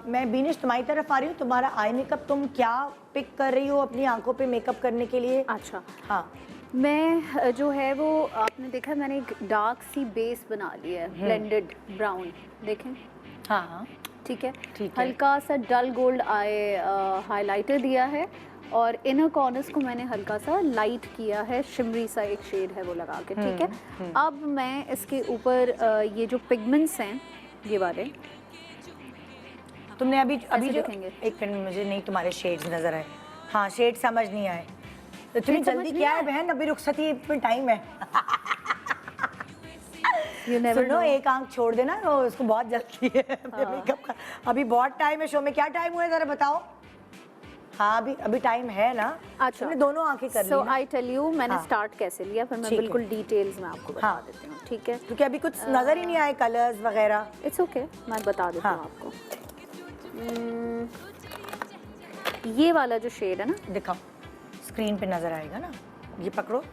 मैं बीनिश तुम्हारी तरफ आ रही हूँ। तुम्हारा आई मेकअप तुम क्या पिक कर रही हो अपनी आंखों पे मेकअप करने के लिए?
अच्छा,
हाँ,
मैं जो है वो आपने देखा मैंने एक डार्क सी बेस बना लिया है, ब्लेंडेड ब्राउन, देखें,
हाँ हाँ
ठीक है।
ठीक है।
हल्का सा डल गोल्ड आई हाइलाइटर दिया है और इनर कॉर्नर्स को मैंने हल्का सा लाइट किया है, शिमरी सा एक शेड है वो लगा के, ठीक है। अब मैं इसके ऊपर ये जो पिगमेंट्स हैं ये वाले,
तुमने अभी जो
दिखेंगे।
एक मिनट, मुझे नहीं तुम्हारे शेड्स नजर आए। हाँ, शेड समझ नहीं आए। तो तुम्हें
Shade समझ
जल्दी
नहीं
क्या है
आए?
बहन, अभी रुखसती में टाइम है।
You never
सुनो,
know.
एक आंख छोड़ देना, वो उसको बहुत जल्दी है मेकअप का। अभी बहुत टाइम है शो में। क्या टाइम हुआ है जरा बताओ। हाँ, अभी टाइम है ना।
अच्छा,
तुमने दोनों आंखें कर ली
सो
ना?
आई टेल यू मैंने
हाँ।
स्टार्ट कैसे लिया, फिर मैं
ठीक है।
बिल्कुल डिटेल्स में आपको बता
हाँ।
देती हूँ, ठीक है।
क्योंकि अभी कुछ नजर ही नहीं आए कलर्स वगैरह।
इट्स ओके, मैं बता देती हूँ
हाँ।
आपको। ये वाला जो शेड है ना,
दिखाओ, स्क्रीन पे नजर आएगा ना। ये पकड़ो,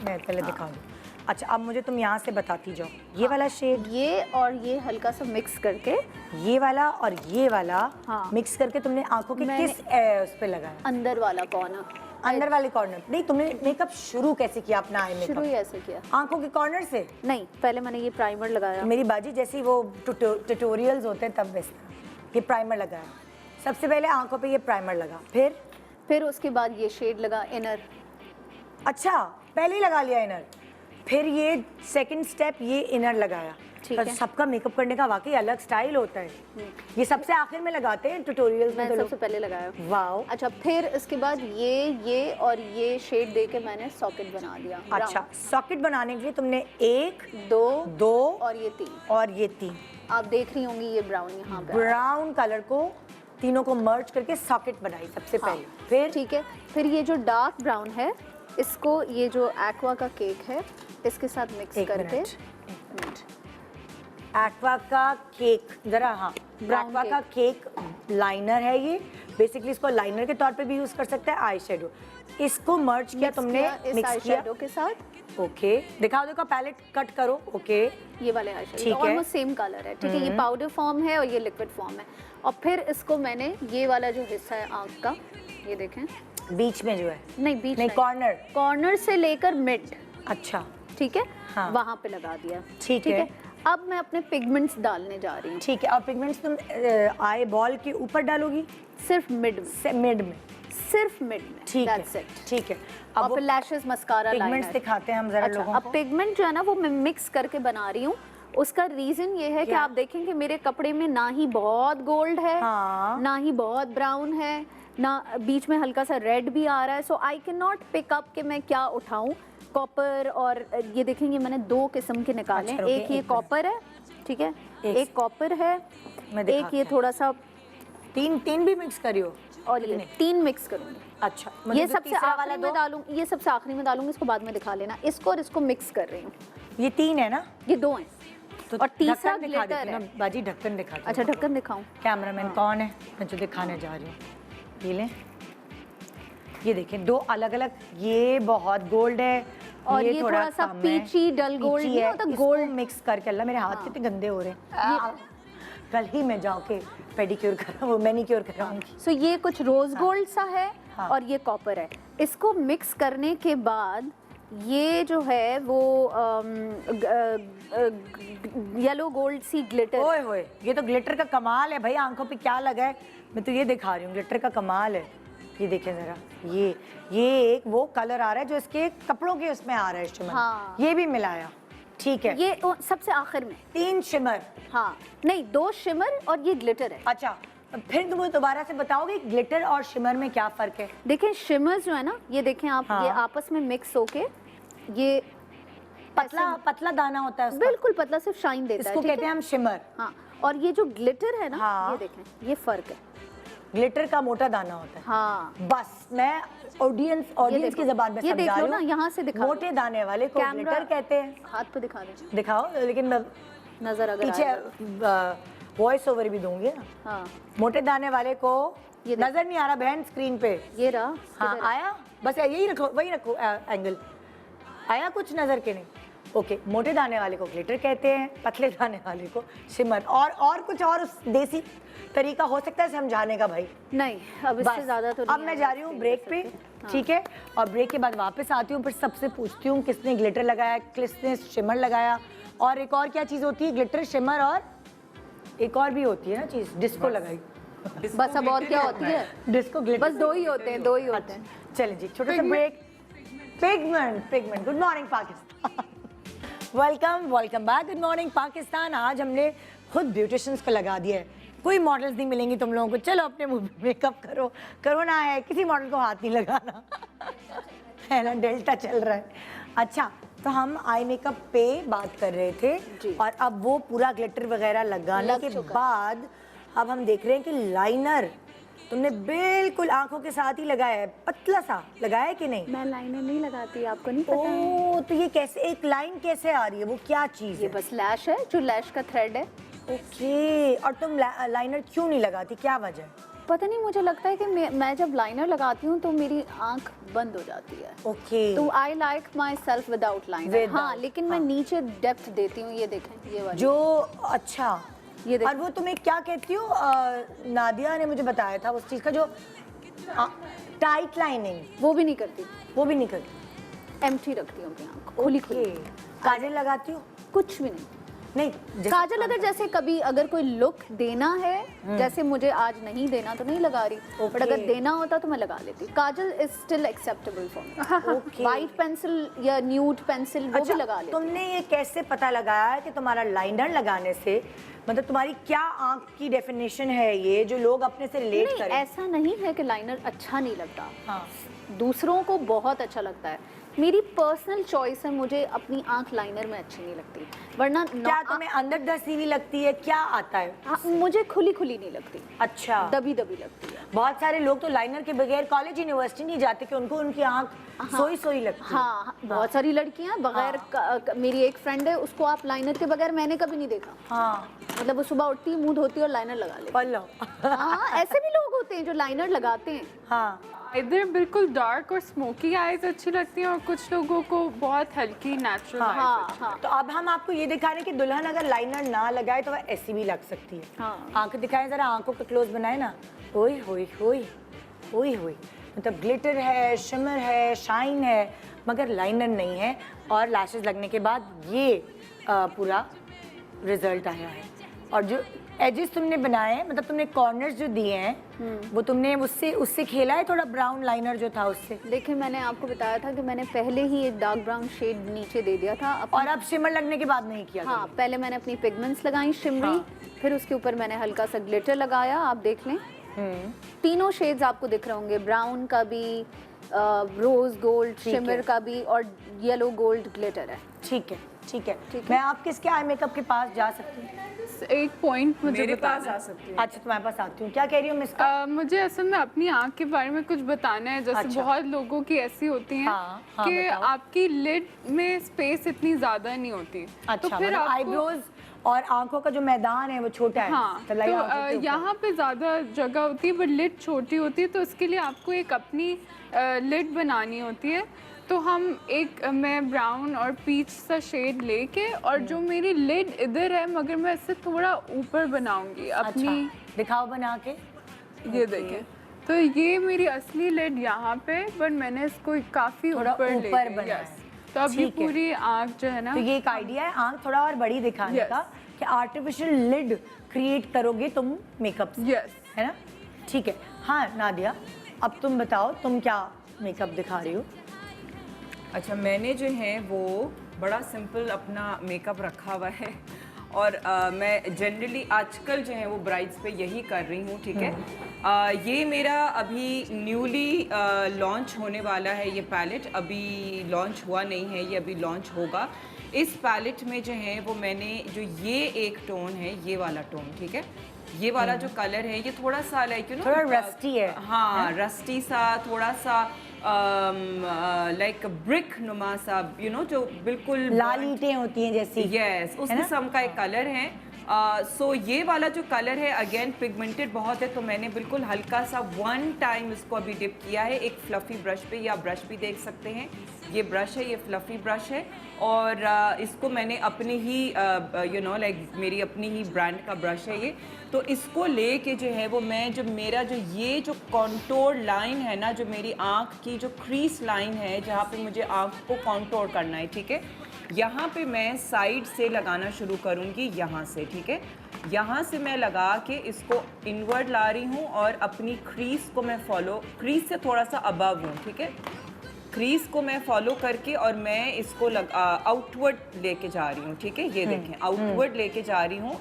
मैं पहले दिखा दूँ। अच्छा, अब मुझे तुम यहाँ से बताती जाओ। ये वाला शेड,
ये और ये हल्का सा मिक्स करके
ये वाला और ये वाला
हाँ।
मिक्स करके तुमने आंखों के
मैंने-
किस उस पे लगाया?
अंदर वाला कॉर्नर,
अंदर वाले कॉर्नर। नहीं, तुमने मेकअप शुरू कैसे किया अपना आई
शुरू ही
मेकअप?
ऐसे किया।
आंखों के कॉर्नर से?
नहीं, पहले मैंने ये प्राइमर लगाया,
मेरी बाजी जैसी वो ट्यूटोरियल्स होते हैं तब वैसे ये प्राइमर लगाया। सबसे पहले आंखों पे ये प्राइमर लगा,
फिर उसके बाद ये शेड लगा इनर।
अच्छा, पहले ही लगा लिया इनर, फिर ये सेकंड स्टेप ये इनर लगाया।
ठीक
पर
है।
सबका मेकअप करने का वाकई अलग स्टाइल होता है। ये सबसे आखिर में लगाते हैं ट्यूटोरियल्स में
मैंने
तो
सबसे पहले लगाया।
वाओ।
अच्छा, फिर इसके बाद ये और ये शेड दे के मैंने सॉकेट बना दिया।
अच्छा, सॉकेट बनाने के लिए तुमने एक,
brown, दो
दो
और ये तीन।
और ये तीन
आप देख रही होंगी ये ब्राउन यहाँ पे।
ब्राउन कलर को तीनों को मर्ज करके सॉकेट बनाई सबसे
हाँ,
पहले। फिर
ठीक है। फिर ये जो डार्क ब्राउन है इसको ये जो एक्वा का केक है इसके साथ मिक्स
एक
करके
मिनट। एक्वा का केक जरा, हाँ,
Brown
एक्वा का केक लाइनर है ये। बेसिकली इसको लाइनर के तौर पे भी यूज कर सकते हैं, आई शेडो। इसको मर्ज किया तुमने,
इस
मिक्स
आई
किया।
शेडो के साथ।
ओके, दिखाओ देखो, पैलेट कट करो। ओके,
ये वाले आई
ठीक
शेडो
है।
ऑलमोस्ट सेम कलर है, ठीक है। ये पाउडर फॉर्म है और ये लिक्विड फॉर्म है। और फिर इसको मैंने ये वाला जो हिस्सा है आँख का, ये देखें,
बीच में जो है,
नहीं बीच
नहीं, कॉर्नर।
कॉर्नर से लेकर मिड,
अच्छा,
ठीक है,
हाँ।
वहां पे लगा दिया।
ठीक है।
अब मैं अपने पिगमेंट्स डालने जा रही हूँ,
ठीक है। और पिगमेंट्स तुम आई बॉल के ऊपर डालोगी?
सिर्फ मिड में,
मिड में?
सिर्फ मिड में।
ठीक है,
That's it.
ठीक है।
और फिर लैशेस, मस्कारा,
पिगमेंट्स
लाइनर।
दिखाते हैं हम जरा
अच्छा,
लोगों
अब
को।
पिगमेंट जो है ना वो मैं मिक्स करके बना रही हूँ। उसका रीजन ये है कि
क्या?
आप देखेंगे मेरे कपड़े में ना ही बहुत गोल्ड है,
हाँ।
ना ही बहुत ब्राउन है, ना बीच में हल्का सा रेड भी आ रहा है। So I can not pick up कि मैं क्या उठाऊं। कॉपर और ये देखेंगे मैंने दो किस्म के निकाले हैं।
अच्छा,
एक ये
एक
कॉपर है, ठीक है,
एक-
एक कॉपर है,
मैं
एक
दिखाती
ये
हूँ।
थोड़ा सा,
तीन भी मिक्स करियो?
और ये तीन मिक्स करूंगी।
अच्छा, मुझे
ये
जो
सबसे
तीसरा
आखिरी में डालूं, ये सबसे आखिरी में डालूंगी, इसको बाद में दिखा लेना। इसको और इसको मिक्स कर रही हूँ।
ये तीन है ना?
ये दो हैं
तो
और तीसरा
ढक्कन दिखा
ग्लिटर
देती
है।
ना बाजी, ढक्कन दिखा दो।
अच्छा, ढक्कन दिखाऊं?
कैमरामैन कौन है मैं जो दिखाने जा रही हूँ? ये लें, ये देखें, दो अलग अलग। ये बहुत गोल्ड है
और ये थोड़ा सा
कम है,
पीची डल गोल्ड
पीची
नहीं
है।
होता,
इसको
गोल्ड।
मिक्स करके, अल्लाह मेरे हाथ कितने गंदे हो रहे हैं। कल ही मैं जाके पेडिक्योर करा, वो मैनिक्योर कराऊंगी।
सो ये कुछ रोज गोल्ड सा है
हाँ।
और ये कॉपर है। इसको मिक्स करने के बाद ये जो है वो येलो गोल्ड सी ग्लिटर।
ओए होए, ये तो ग्लिटर का कमाल है भाई। आंखों पे क्या लगा है, मैं तो ये दिखा रही हूँ, ग्लिटर का कमाल है। ये देखें जरा, ये एक वो कलर आ रहा है जो इसके कपड़ों के उसमें आ रहा है, शिमर।
हाँ।
ये भी मिलाया, ठीक है।
ये सबसे आखिर में,
तीन शिमर।
हाँ, नहीं, दो शिमर और ये ग्लिटर है।
अच्छा, फिर तुम मुझे दोबारा से बताओगे ग्लिटर और शिमर में क्या फर्क है?
देखें शिमर जो है ना, ये देखें आप,
हाँ।
ये आपस में मिक्स होके ये
पतला दाना होता है उसका।
बिल्कुल पतला, सिर्फ शाइन देता है,
इसको
ठीक
कहते हैं हम शिमर।
हाँ। और ये जो ग्लिटर है ना,
हाँ।
ये देखें, ये फर्क है।
ग्लिटर का मोटा दाना होता है।
हाँ,
बस मैं ऑडियंस
देखो,
की जबान में
ये
समझा
देख लो
रही
ना,
हूँ।
यहाँ से दिखा दो।
मोटे दाने वाले को
कैमरा-
ग्लिटर कहते हैं।
हाथ पे दिखा दे,
दिखाओ, लेकिन मैं
नजर अगर
पीछे
आए।
वॉइस ओवर भी दूंगी ना।
हाँ,
मोटे दाने वाले को
ये देखो।
नजर नहीं आ रहा बहन स्क्रीन पे।
ये रहा।
हाँ,
किधर है?
आया, बस यही रखो, वही रखो एंगल। आया कुछ नजर के नहीं? ओके, मोटे दाने वाले को ग्लिटर कहते हैं, पतले दाने वाले को शिमर। और कुछ और उस देसी तरीका हो सकता है समझाने का भाई?
नहीं, अब इससे
बस,
ज़्यादा तो
अब
नहीं
मैं
आगे
जा रही हूँ
explain
ब्रेक
कर
पे,
सकते। हाँ।
ठीक है, और ब्रेक के बाद वापस आती हूँ, फिर सबसे पूछती हूँ किसने ग्लिटर लगाया, किसने शिमर लगाया, और एक और क्या चीज़ होती है, ग्लिटर, शिमर, और एक और भी होती है ना चीज़, डिस्को लगाई।
बस अब और क्या होती है?
डिस्को ग्लिटर,
बस दो ही होते हैं, दो ही होते हैं।
चलें जी, छोटा सा break. Pigment, good morning Pakistan. Welcome back, good morning Pakistan. आज हमने खुद ब्यूटिशियंस को लगा दिया है, कोई मॉडल्स नहीं मिलेंगी तुम लोगों को, चलो अपने मुंह पे मेकअप करो ना, है किसी मॉडल को हाथ नहीं लगाना है ना, डेल्टा चल रहा है। अच्छा, तो हम आई मेकअप पे बात कर रहे थे
जी।
और अब वो पूरा ग्लिटर वगैरह लगाने
लग
के
चुका।
बाद अब हम देख रहे हैं कि लाइनर तुमने बिल्कुल आंखों के साथ ही लगाया है, पतला सा लगाया है कि नहीं?
मैं लाइनर नहीं लगाती, आपको नहीं पता है?
ओ, तो ये कैसे एक लाइन कैसे आ रही है, वो क्या चीज़
ये
है?
बस लैश है, जो लैश का थ्रेड है।
ओके, और तुम लाइनर क्यों नहीं लगाती, क्या वजह है?
पता नहीं, मुझे लगता है कि मैं जब लाइनर लगाती हूँ तो मेरी आंख बंद हो जाती है।
ओके,
तो I like my self without liner.
Without,
हाँ, लेकिन मैं नीचे डेप्थ देती हूँ, ये देखें, ये वाली।
जो अच्छा,
ये देखो।
और वो तुम्हें क्या कहती हो, नादिया ने मुझे बताया था उस चीज़ का, जो टाइट लाइनिंग,
वो भी नहीं करती,
वो भी नहीं करती।
एम्प्टी रखती हूँ अपनी आंख खुली खुली।
ओके, काजल लगाती हो?
कुछ भी नहीं।
नहीं, जैसे
काजल अगर जैसे कभी अगर कोई लुक देना है, जैसे मुझे आज नहीं देना तो नहीं लगा रही, बट
Okay.
अगर देना होता तो मैं लगा लेती। Kajal is still acceptable for me.
Okay.
White pencil या न्यूड पेंसिल वो भी लगा लेती।
तुमने ये कैसे पता लगाया कि तुम्हारा लाइनर लगाने से, मतलब तुम्हारी क्या आंख की डेफिनेशन है ये जो लोग अपने से रिलेट
नहीं,
करें?
ऐसा नहीं है कि लाइनर अच्छा नहीं लगता,
हाँ,
दूसरों को बहुत अच्छा लगता है। मेरी पर्सनल चॉइस है, मुझे अपनी आंख लाइनर में अच्छी नहीं लगती, वरना
क्या तुम्हें अंदर धसी हुई लगती है, क्या आता है?
मुझे खुली खुली नहीं लगती,
अच्छा,
दबी दबी लगती है।
बहुत सारे लोग तो लाइनर के बगैर कॉलेज यूनिवर्सिटी नहीं जाते कि उनको उनकी आंख सोई लगती है।
हाँ, बहुत सारी लड़कियां बगैर मेरी एक फ्रेंड है, उसको आप लाइनर के बगैर मैंने कभी नहीं देखा।
हाँ,
मतलब वो सुबह उठती है, मुंह धोती है और लाइनर लगा लेती
पढ़ लो।
है। हाँ, ऐसे भी लोग होते हैं जो लाइनर लगाते हैं।
हाँ,
इधर बिल्कुल डार्क और स्मोकी आईज अच्छी लगती हैं और कुछ लोगों को बहुत हल्की नेचुरल आईज
हाँ हाँ
तो अब हम आपको ये दिखा रहे हैं कि दुल्हन अगर लाइनर ना लगाए तो वह ऐसी भी लग सकती है।
हाँ।
आंख दिखाएं जरा, आंखों को क्लोज बनाए ना। ओए होए होए ओए होए, मतलब ग्लिटर है, शिमर है, शाइन है, मगर लाइनर नहीं है। और लैशेस लगने के बाद ये पूरा रिजल्ट आया है। और जो एजेस तुमने बनाए हैं, मतलब तुमने कॉर्नर्स जो दिए हैं वो तुमने उससे खेला है, थोड़ा ब्राउन लाइनर जो था उससे?
देखिए, मैंने आपको बताया था कि मैंने पहले ही एक डार्क ब्राउन शेड नीचे दे दिया था
और अब शिमर लगने के बाद नहीं किया?
हाँ, पहले मैंने अपनी पिगमेंट्स लगाई शिमरी,
हाँ।
फिर उसके ऊपर मैंने हल्का सा ग्लिटर लगाया। आप देख लें, तीनों शेड्स आपको दिख रहे होंगे, ब्राउन का भी, रोज गोल्ड
ठीक है।
शिमर का भी, और येलो गोल्ड ग्लिटर है।
ठीक है, ठीक है,
ठीक है।
मैं आप किसके आई मेकअप के पास जा सकती हूँ?
एक पॉइंट मुझे
मेरे पास
बताना
आ सकती है।
अच्छा, तुम्हारे पास आती हूँ। क्या कह रही हो मिस?
मुझे असल में अपनी आंख के बारे में कुछ बताना है। जैसे
अच्छा।
बहुत लोगों की ऐसी होती हैं
हाँ, हाँ,
कि
बताओ।
आपकी लिड में स्पेस इतनी ज्यादा नहीं होती।
अच्छा,
तो फिर
मतलब
आपको
आईब्रोज और आंखों का जो मैदान है वो छोटा है।
हाँ, तो
तलाई आंखों के ऊपर।
यहाँ पे ज़्यादा जगह होती है बट लिड छोटी होती है, तो इसके लिए आपको एक अपनी लिड बनानी होती है। तो मैं ब्राउन और पीच सा शेड लेके, और जो मेरी लिड इधर है मगर मैं इससे थोड़ा ऊपर बनाऊंगी अपनी।
अच्छा, दिखाओ बना के।
ये देखें, तो ये मेरी असली लिड यहाँ पे, बट मैंने इसको काफ़ी
थोड़ा
ऊपर ले
ऊपर
लिया।
बनाया
Yes.
है।
तो अब ये
ठीक है।
पूरी आँख जो है ना,
तो ये एक आइडिया है आंख थोड़ा और बड़ी दिखाने
Yes.
का, कि आर्टिफिशियल लिड क्रिएट करोगे तुम मेकअप से,
यस
है ना? ठीक है। हाँ नादिया, अब तुम बताओ तुम क्या मेकअप दिखा रही हो?
अच्छा, मैंने जो है वो बड़ा सिंपल अपना मेकअप रखा हुआ है और मैं जनरली आजकल जो है वो ब्राइड्स पे यही कर रही हूँ, ठीक है। ये मेरा अभी न्यूली लॉन्च होने वाला है, ये पैलेट अभी लॉन्च हुआ नहीं है, ये अभी लॉन्च होगा। इस पैलेट में जो है वो मैंने जो ये एक टोन है, ये वाला टोन, ठीक है, ये वाला जो कलर है ये थोड़ा सा लाइक
थोड़ा रस्टी है।
हाँ, रस्टी सा, थोड़ा सा लाइक ब्रिक नुमा सा, जो बिल्कुल
लाल ईंटें होती हैं जैसी।
यस, उस किस्म का एक कलर है। सो ये वाला जो कलर है अगेन पिगमेंटेड बहुत है, तो मैंने बिल्कुल हल्का सा 1 टाइम इसको अभी डिप किया है एक फ्लफ़ी ब्रश पे, या ब्रश भी देख सकते हैं, ये ब्रश है, ये फ्लफ़ी ब्रश है, और इसको मैंने अपनी ही यू नो लाइक मेरी अपनी ही ब्रांड का ब्रश है ये, तो इसको लेके जो है वो मैं जो मेरा जो ये जो कॉन्टोर लाइन है ना, जो मेरी आँख की जो क्रीज लाइन है जहाँ पे मुझे आँख को कॉन्टोर करना है, ठीक है, यहाँ पे मैं साइड से लगाना शुरू करूँगी, यहाँ से, ठीक है, यहाँ से मैं लगा के इसको इनवर्ड ला रही हूँ और अपनी क्रीज को मैं फॉलो, क्रीज से थोड़ा सा अबव हूँ, ठीक है, क्रीज को मैं फॉलो करके और मैं इसको आउटवर्ड लेके जा रही हूँ, ठीक है, ये देखें आउटवर्ड लेके जा रही हूँ।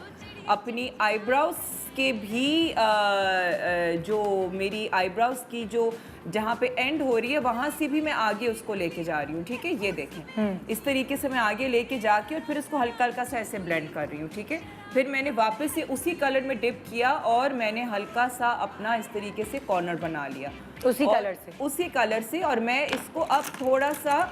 अपनी आईब्राउज के भी जो मेरी आईब्राउज की जो जहाँ पे एंड हो रही है वहाँ से भी मैं आगे उसको लेके जा रही हूँ, ठीक है, ये देखें इस तरीके से मैं आगे लेके जाके और फिर इसको हल्का हल्का सा ऐसे ब्लेंड कर रही हूँ, ठीक है। फिर मैंने वापस से उसी कलर में डिप किया और मैंने हल्का सा अपना इस तरीके से कॉर्नर बना लिया उसी कलर से, और मैं इसको अब थोड़ा सा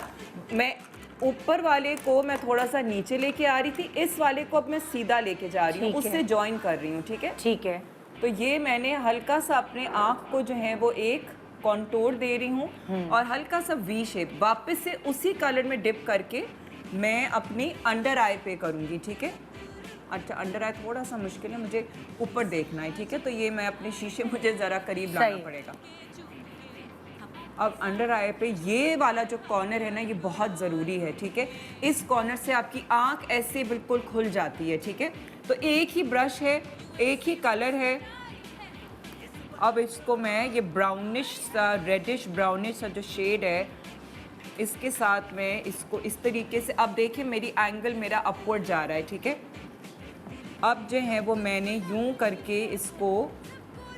मैं ऊपर वाले को मैं थोड़ा सा नीचे लेके आ रही थी, इस वाले को अब मैं सीधा लेके जा रही हूँ, उससे जॉइन कर रही हूँ, ठीक है,
ठीक है।
तो ये मैंने हल्का सा अपने आँख को जो है वो एक कॉन्टोर दे रही हूँ और हल्का सा वी शेप वापस से उसी कलर में डिप करके मैं अपनी अंडर आई पे करूँगी, ठीक है। अच्छा, अंडर आई थोड़ा सा मुश्किल है, मुझे ऊपर देखना है, ठीक है, तो ये मैं अपने शीशे मुझे ज़रा करीब लाना पड़ेगा। अब अंडर आई पे ये वाला जो कॉर्नर है ना, ये बहुत ज़रूरी है, ठीक है, इस कॉर्नर से आपकी आँख ऐसे बिल्कुल खुल जाती है, ठीक है। तो एक ही ब्रश है, एक ही कलर है। अब इसको मैं ये ब्राउनिश सा रेडिश ब्राउनिश सा जो शेड है इसके साथ मैं इसको इस तरीके से, अब देखिए मेरी एंगल मेरा अपवर्ड जा रहा है, ठीक है। अब जो है वो मैंने यूं करके इसको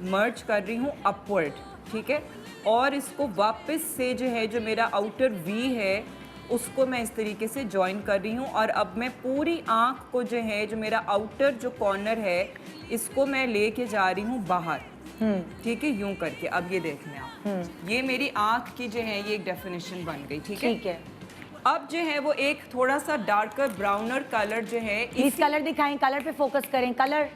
मर्ज कर रही हूँ अपवर्ड, ठीक है, और इसको वापस से जो है जो मेरा आउटर वी है उसको मैं इस तरीके से जॉइन कर रही हूँ, और अब मैं पूरी आँख को जो है जो मेरा आउटर जो कॉर्नर है इसको मैं लेके जा रही हूँ बाहर, ठीक है, यूं करके। अब ये देख लें आप, ये मेरी आँख की जो है ये एक डेफिनेशन बन गई, ठीक है,
ठीक है।
अब जो है वो एक थोड़ा सा डार्कर ब्राउनर कलर जो है,
इस कलर दिखाएं, कलर पे फोकस करें, कलर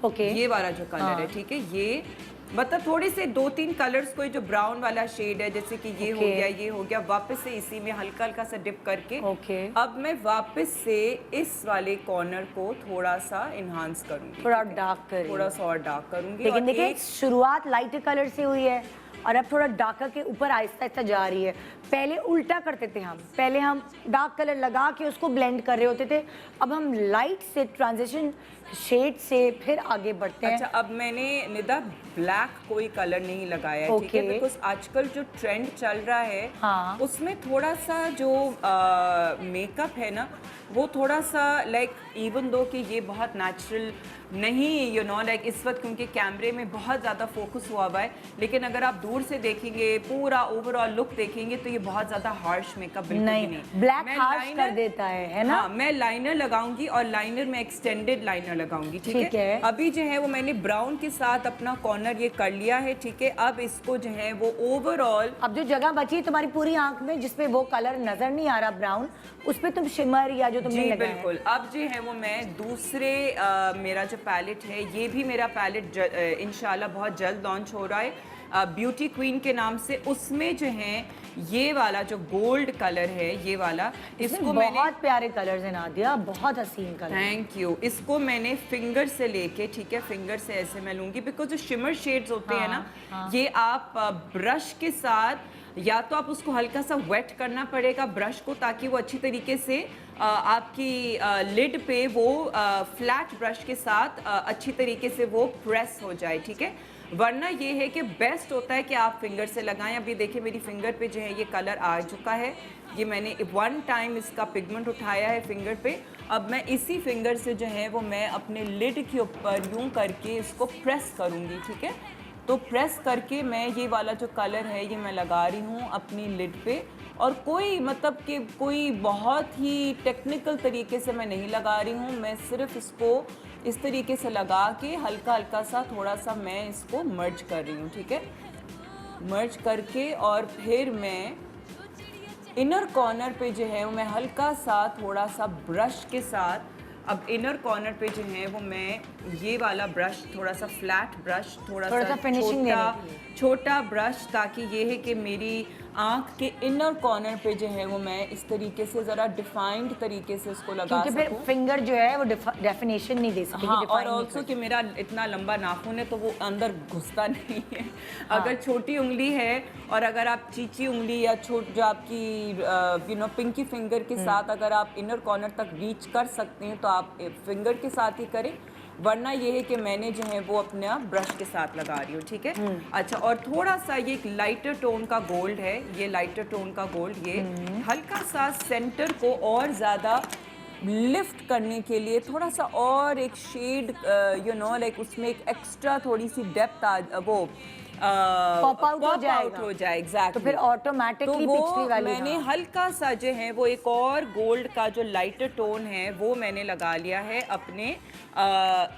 ओके,
ये वाला जो कलर है, ठीक है, ये मतलब थोड़े से 2-3 कलर्स को जो ब्राउन वाला शेड है, जैसे कि ये हो गया, ये हो गया, वापस से इसी में हल्का हल्का सा डिप करके अब मैं वापस से इस वाले कॉर्नर को थोड़ा सा इन्हांस करूंगी,
थोड़ा डार्क करें,
थोड़ा सा और डार्क करूंगी।
लेकिन
और
देखिए शुरुआत लाइट कलर से हुई है और अब थोड़ा डार्कर के ऊपर आहिस्ता आहिस्ता जा रही है। पहले उल्टा करते थे हम, पहले हम डार्क कलर लगा के उसको ब्लेंड कर रहे होते थे, अब हम लाइट से ट्रांजिशन शेड से फिर आगे बढ़ते हैं।
अच्छा, अब मैंने निदा ब्लैक कोई कलर नहीं लगाया है, ठीक है, बिकॉज आजकल जो ट्रेंड चल रहा है उसमें थोड़ा सा जो मेकअप है ना वो थोड़ा सा लाइक इवन दो कि ये बहुत नेचुरल नहीं, यू नो लाइक इस वक्त क्योंकि कैमरे में बहुत ज़्यादा फोकस हुआ हुआ है, लेकिन अगर आप दूर से देखेंगे पूरा ओवरऑल लुक देखेंगे तो ये बहुत ज़्यादा हार्श मेकअप बिल्कुल नहीं,
ब्लैक हार्श कर देता है ना।
हाँ, मैं लाइनर लगाऊंगी और लाइनर में एक्सटेंडेड लाइनर लगाऊंगी, ठीक है। अभी जो है वो मैंने ब्राउन के साथ अपना कॉर्नर ये कर लिया है, ठीक है। अब इसको जो है वो ओवरऑल,
अब जो जगह बची है तुम्हारी पूरी आंख में जिसपे वो कलर नजर नहीं आ रहा ब्राउन, उस पे तुम शिमर या जो तुमने लगाया
बिल्कुल। अब जो है वो मैं दूसरे मेरा जो पैलेट है, ये भी मेरा पैलेट इंशाल्लाह बहुत जल्द लॉन्च हो रहा है ब्यूटी क्वीन के नाम से। उसमें जो है ये वाला जो गोल्ड कलर है, ये वाला, इसको मैंने
बहुत प्यारे कलर्स हैं नादिया, बहुत हसीन कलर।
Thank you. इसको मैंने फिंगर से लेके, ठीक है, फिंगर से ऐसे मैं लूंगी बिकॉज जो शिमर शेड्स होते हैं ना, ये आप ब्रश के साथ या तो आप उसको हल्का सा वेट करना पड़ेगा ब्रश को, ताकि वो अच्छी तरीके से आपकी लिड पे वो फ्लैट ब्रश के साथ अच्छी तरीके से वो प्रेस हो जाए, ठीक है। वरना ये है कि बेस्ट होता है कि आप फिंगर से लगाएं। अभी देखिए मेरी फिंगर पे जो है ये कलर आ चुका है, ये मैंने 1 टाइम इसका पिगमेंट उठाया है फिंगर पे। अब मैं इसी फिंगर से जो है वो मैं अपने लिड के ऊपर यूं करके इसको प्रेस करूँगी, ठीक है। तो प्रेस करके मैं ये वाला जो कलर है ये मैं लगा रही हूँ अपनी लिड पे, और कोई मतलब कि कोई बहुत ही टेक्निकल तरीके से मैं नहीं लगा रही हूँ, मैं सिर्फ इसको इस तरीके से लगा के हल्का हल्का सा थोड़ा सा मैं इसको मर्ज कर रही हूँ, ठीक है। मर्ज करके और फिर मैं इनर कॉर्नर पे जो है मैं हल्का सा थोड़ा सा ब्रश के साथ अब इनर कॉर्नर पे जो है वो मैं ये वाला ब्रश, थोड़ा सा फ्लैट ब्रश, थोड़ा सा
finishing देने
छोटा
के लिए।
छोटा ब्रश, ताकि ये है कि मेरी आँख के इनर कॉर्नर पे जो है वो मैं इस तरीके से ज़रा डिफाइंड तरीके से उसको लगा
क्योंकि फिर
सकूँ।
फिंगर जो है वो डेफिनेशन नहीं दे सकेगी,
हाँ, और
define नहीं
ऑल्सो
कर
कि मेरा इतना लंबा नाखून है तो वो अंदर घुसता नहीं है। अगर छोटी उंगली है और अगर आप चीची उंगली या जो आपकी पिंकी फिंगर के साथ अगर आप इनर कॉर्नर तक रीच कर सकते हैं तो आप फिंगर के साथ ही करें, वरना ये है कि मैंने जो है वो अपना ब्रश के साथ लगा रही हूँ, ठीक है। अच्छा, और थोड़ा सा ये एक लाइटर टोन का गोल्ड है, ये लाइटर टोन का गोल्ड, ये हल्का सा सेंटर को और ज़्यादा लिफ्ट करने के लिए थोड़ा सा और एक शेड लाइक उसमें एक एक्स्ट्रा थोड़ी सी डेप्थ वो
Pop out हो जाएगा।
हो जाए, एग्जैक्ट।
तो फिर ऑटोमेटिकली पिछली वाली
मैंने
हाँ।
हल्का सा जो है वो एक और गोल्ड का जो लाइटर टोन है वो मैंने लगा लिया है अपने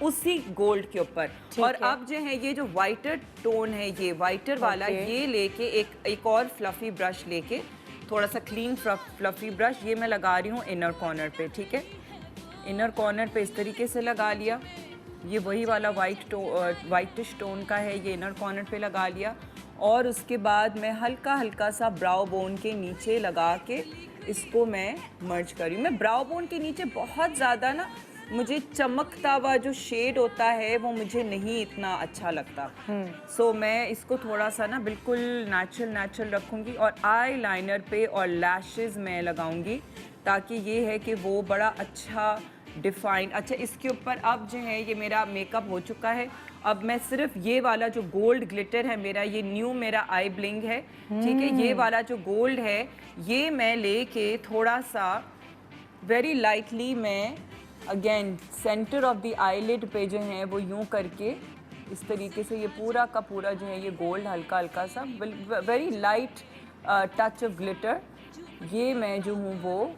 उसी गोल्ड के ऊपर। और
है।
अब जो है ये जो वाइटर टोन है, ये वाइटर वाला, ये लेके एक और फ्लफी ब्रश लेके, थोड़ा सा क्लीन फ्लफी ब्रश, ये मैं लगा रही हूँ इनर कॉर्नर पे, ठीक है। इनर कॉर्नर पे इस तरीके से लगा लिया। ये वही वाला वाइटिश टोन का है, ये इनर कॉर्नर पे लगा लिया। और उसके बाद मैं हल्का हल्का सा ब्राउ बोन के नीचे लगा के इसको मैं मर्ज करी। मैं ब्राउ बोन के नीचे बहुत ज़्यादा ना, मुझे चमकता हुआ जो शेड होता है वो मुझे नहीं इतना अच्छा लगता। सो मैं इसको थोड़ा सा ना बिल्कुल नेचुरल रखूँगी और आई लाइनर पे और लैशेज़ मैं लगाऊँगी, ताकि ये है कि वो बड़ा अच्छा डिफाइन। अच्छा, इसके ऊपर अब जो है ये मेरा मेकअप हो चुका है। अब मैं सिर्फ ये वाला जो गोल्ड ग्लिटर है मेरा, ये न्यू मेरा आई ब्लिंग है, ठीक है। ये वाला जो गोल्ड है ये मैं लेके थोड़ा सा वेरी लाइटली मैं again centre of the eyelid पे जो है वो यूं करके इस तरीके से ये पूरा का पूरा जो है ये गोल्ड हल्का हल्का सा very light touch of glitter ये मैं जो हूँ वो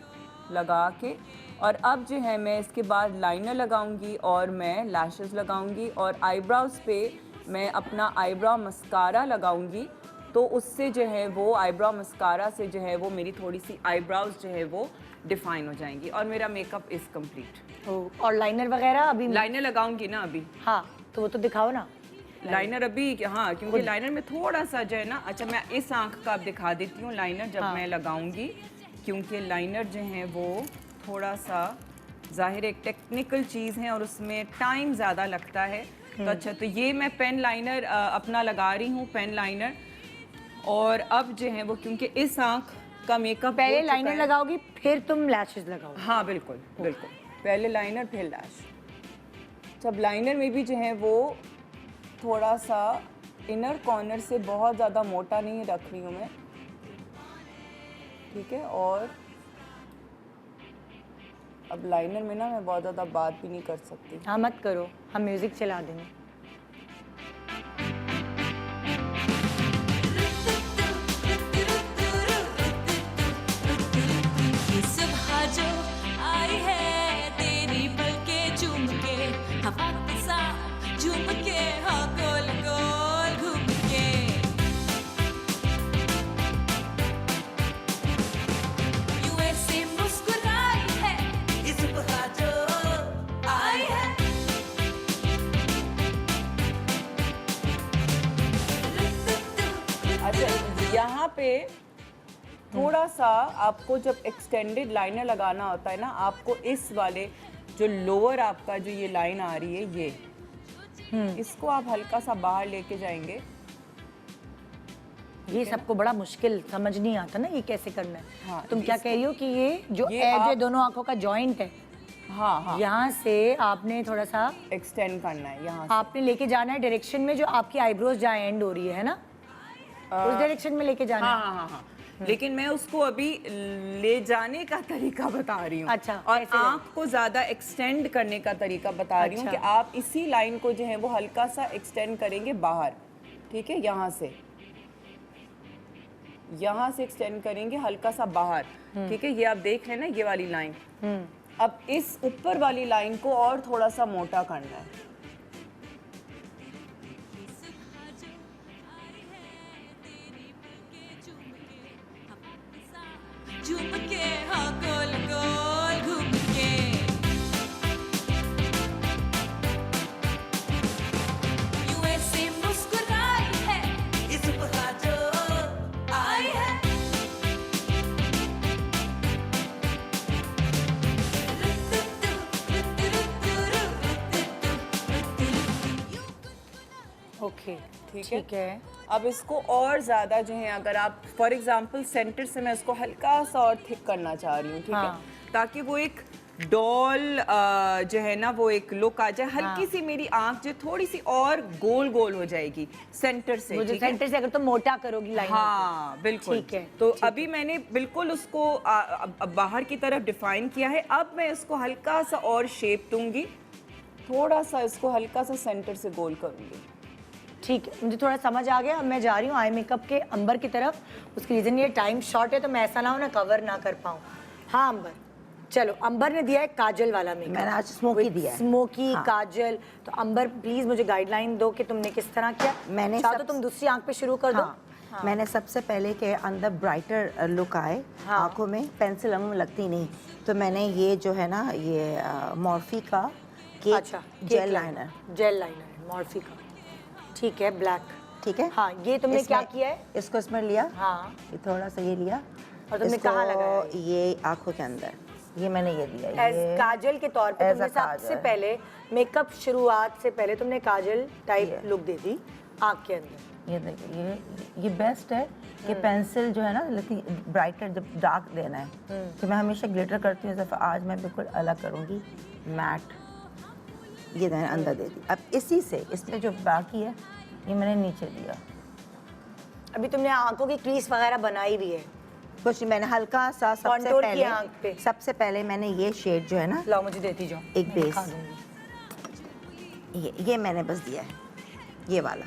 लगा के, और अब जो है मैं इसके बाद लाइनर लगाऊंगी और मैं लैशेस लगाऊंगी और आईब्राउज़ पे मैं अपना आईब्राउ मस्कारा लगाऊंगी। तो उससे जो है वो आईब्राउ मस्कारा से जो है वो मेरी थोड़ी सी आईब्राउज़ जो है वो डिफाइन हो जाएंगी और मेरा मेकअप इज़ कंप्लीट।
और लाइनर वगैरह अभी
लाइनर लगाऊंगी ना अभी।
हाँ, तो वो तो दिखाओ ना
लाइनर अभी, हाँ, क्योंकि लाइनर में थोड़ा सा जो है ना, अच्छा मैं इस आँख का अब दिखा देती हूँ लाइनर जब मैं लगाऊंगी, क्योंकि लाइनर जो है वो थोड़ा सा ज़ाहिर एक टेक्निकल चीज़ है और उसमें टाइम ज़्यादा लगता है। तो अच्छा, तो ये मैं पेन लाइनर अपना लगा रही हूँ, पेन लाइनर। और अब जो है वो क्योंकि इस आँख का मेकअप
पहले लाइनर लगाओगी फिर तुम लैशेस लगाओगी?
हाँ बिल्कुल बिल्कुल, पहले लाइनर फिर लैश। जब लाइनर में भी जो है वो थोड़ा सा इनर कॉर्नर से बहुत ज़्यादा मोटा नहीं रख रही हूँ मैं, ठीक है। और अब लाइनर में ना मैं बहुत ज़्यादा बात भी नहीं कर सकती।
हाँ मत करो, हम म्यूजिक चला देंगे।
ये सुबह जो आई है तेरी पलकें चूम के, हवा के साथ झूम के, हाँ गोल गोल घूम के। यूं ऐसे मुस्कुराई है ये सुबह जो आई है।
अच्छा, यहाँ पे थोड़ा सा आपको जब एक्सटेंडेड लाइनर लगाना होता है ना, आपको इस वाले जो लोअर आपका जो ये लाइन आ रही है ये इसको आप हल्का सा बाहर लेके जाएंगे।
ये सबको बड़ा मुश्किल समझ नहीं आता ना ये कैसे करना है।
हाँ,
तुम क्या कह रही हो कि ये जो
ये
एज है
आप-
दोनों आंखों का जॉइंट है,
हाँ हाँ,
यहाँ से आपने थोड़ा सा
एक्सटेंड करना है यहाँ से।
आपने लेके जाना है डायरेक्शन में जो आपकी आईब्रोज जहाँ एंड हो रही है ना, उस डायरेक्शन में लेके जाना
हाँ
है।
हाँ हाँ हाँ, लेकिन मैं उसको अभी ले जाने का तरीका बता रही हूँ।
अच्छा,
और
कैसे ले-
आँख को ज्यादा एक्सटेंड करने का तरीका बता रही हूँ
अच्छा।
कि आप इसी लाइन को जो है वो हल्का सा एक्सटेंड करेंगे बाहर, ठीक है। यहाँ से एक्सटेंड करेंगे हल्का सा बाहर, ठीक है। ये आप देख रहे हैं ना ये वाली लाइन। अब इस ऊपर वाली लाइन को और थोड़ा सा मोटा करना है।
झूम के, हाँ गोल गोल घूम के।
ओके
ठीक है। अब इसको और ज़्यादा जो है, अगर आप फॉर एग्जांपल सेंटर से मैं इसको हल्का सा और थिक करना चाह रही हूँ, ठीक
हाँ।
है, ताकि वो एक डॉल जो है ना वो एक लुक आ जाए, हल्की सी मेरी आंख जो थोड़ी सी और गोल गोल हो जाएगी सेंटर से,
मुझे
ठीक है?
सेंटर से अगर तुम मोटा करोगी लाइन
हाँ बिल्कुल।
ठीक है,
तो
ठीक
अभी मैंने बिल्कुल उसको अब बाहर की तरफ डिफाइन किया है। अब मैं इसको हल्का सा और शेप दूंगी, थोड़ा सा इसको हल्का सा सेंटर से गोल करूंगी।
ठीक है, मुझे थोड़ा समझ आ गया। अब मैं जा रही हूँ आई मेकअप के अंबर की तरफ। उसकी रीज़न ये टाइम शॉर्ट है, तो मैं ऐसा ना हो ना कवर ना कर पाऊँ। हाँ अंबर, चलो अंबर ने दिया है काजल वाला मेकअप।
मैंने आज स्मोकी दिया है।
स्मोकी
हाँ।
काजल। तो अंबर प्लीज मुझे गाइडलाइन दो कि तुमने किस तरह किया।
मैंने
चाहो तो तुम दूसरी आंख पे शुरू कर दो।
हाँ। मैंने सबसे पहले के अंदर ब्राइटर लुक आए,
हाँ।
आंखों में पेंसिल लगती नहीं, तो मैंने ये जो है ना ये मॉर्फी का
अच्छा,
jail liner,
jail liner Morphy का, ठीक है, ब्लैक।
ठीक है।
हाँ, ये तुमने क्या
इसमें-
किया है?
इसको इसमें लिया,
हाँ,
ये थोड़ा सा ये लिया
और तुमने
इसको
कहाँ लगाया?
ये आंखों के अंदर, ये मैंने ये दिया,
एज
ये
काजल के तौर पे
as
तुमने
a
सबसे
काजल।
पहले मेकअप शुरुआत से पहले तुमने काजल टाइप
ये।
लुक दे दी आंख के अंदर।
ये देखिए, ये बेस्ट है कि पेंसिल जो है ना ब्राइटर जब डार्क देना है, तो मैं हमेशा ग्लिटर करती हूँ, आज मैं बिल्कुल अलग करूँगी, मैट ये मैंने अंदर दे दी। अब इसी से इसमें जो बाकी है ये मैंने नीचे दिया।
अभी तुमने आंखों की क्रीज वगैरह बनाई भी है।
कुछ नहीं, मैंने हल्का सा
Contour किया आँख पे।
सबसे पहले मैंने ये शेड जो है ना,
लाओ मुझे देती जाओ,
एक
मैं
बेस।
दिखा दूंगी।
ये मैंने बस दिया है, ये वाला,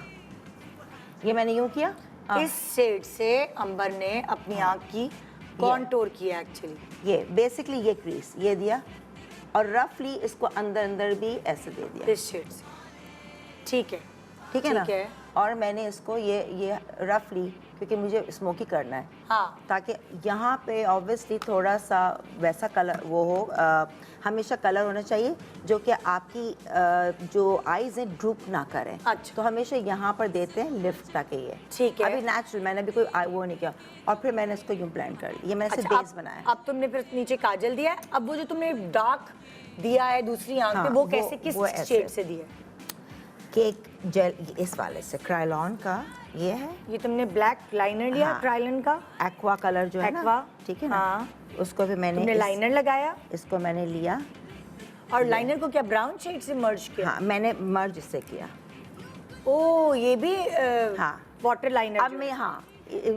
ये मैंने यूँ किया।
इस शेड से अंबर ने अपनी आंख की कॉन्टोर किया एक्चुअली।
ये बेसिकली ये क्रीज ये दिया, और रफली इसको अंदर अंदर भी ऐसे दे दिया,
इस शेड से, ठीक है।
ठीक है ना।
ठीक है।
और मैंने इसको ये रफली, क्योंकि मुझे स्मोकी करना है,
हाँ,
ताकि यहाँ पे ऑब्वियसली थोड़ा सा वैसा कलर वो हो, हमेशा कलर होना चाहिए जो कि आपकी जो आईज हैं ड्रूप ना करें।
अच्छा।
तो हमेशा यहाँ पर देते हैं लिफ्ट, ताकि ये
ठीक है।
अभी नेचुरल, मैंने अभी कोई वो नहीं किया, और फिर मैंने इसको यूँ ब्लेंड कर लिया, ये मैंने
अच्छा,
सिर्फ बेस बनाया।
अब तुमने फिर नीचे काजल दिया है। अब वो जो तुमने डार्क दिया है दूसरी आंख
हाँ,
पे, वो कैसे, किस
वो ऐसे।
शेड से दिया है?
केक जेल इस वाले से, क्रायलॉन का ये है,
ये तुमने ब्लैक लाइनर लिया,
हाँ।
ट्राइलन का
एक्वा कलर जो है
एक्वा,
ना, ठीक है ना।
हाँ।
उसको भी मैंने
तुमने लाइनर लगाया,
इसको मैंने लिया,
और लाइनर को क्या ब्राउन शेड से मर्ज किया?
हाँ मैंने मर्ज इससे किया।
ओ, ये भी
हाँ।
वाटर लाइनर
अब मैं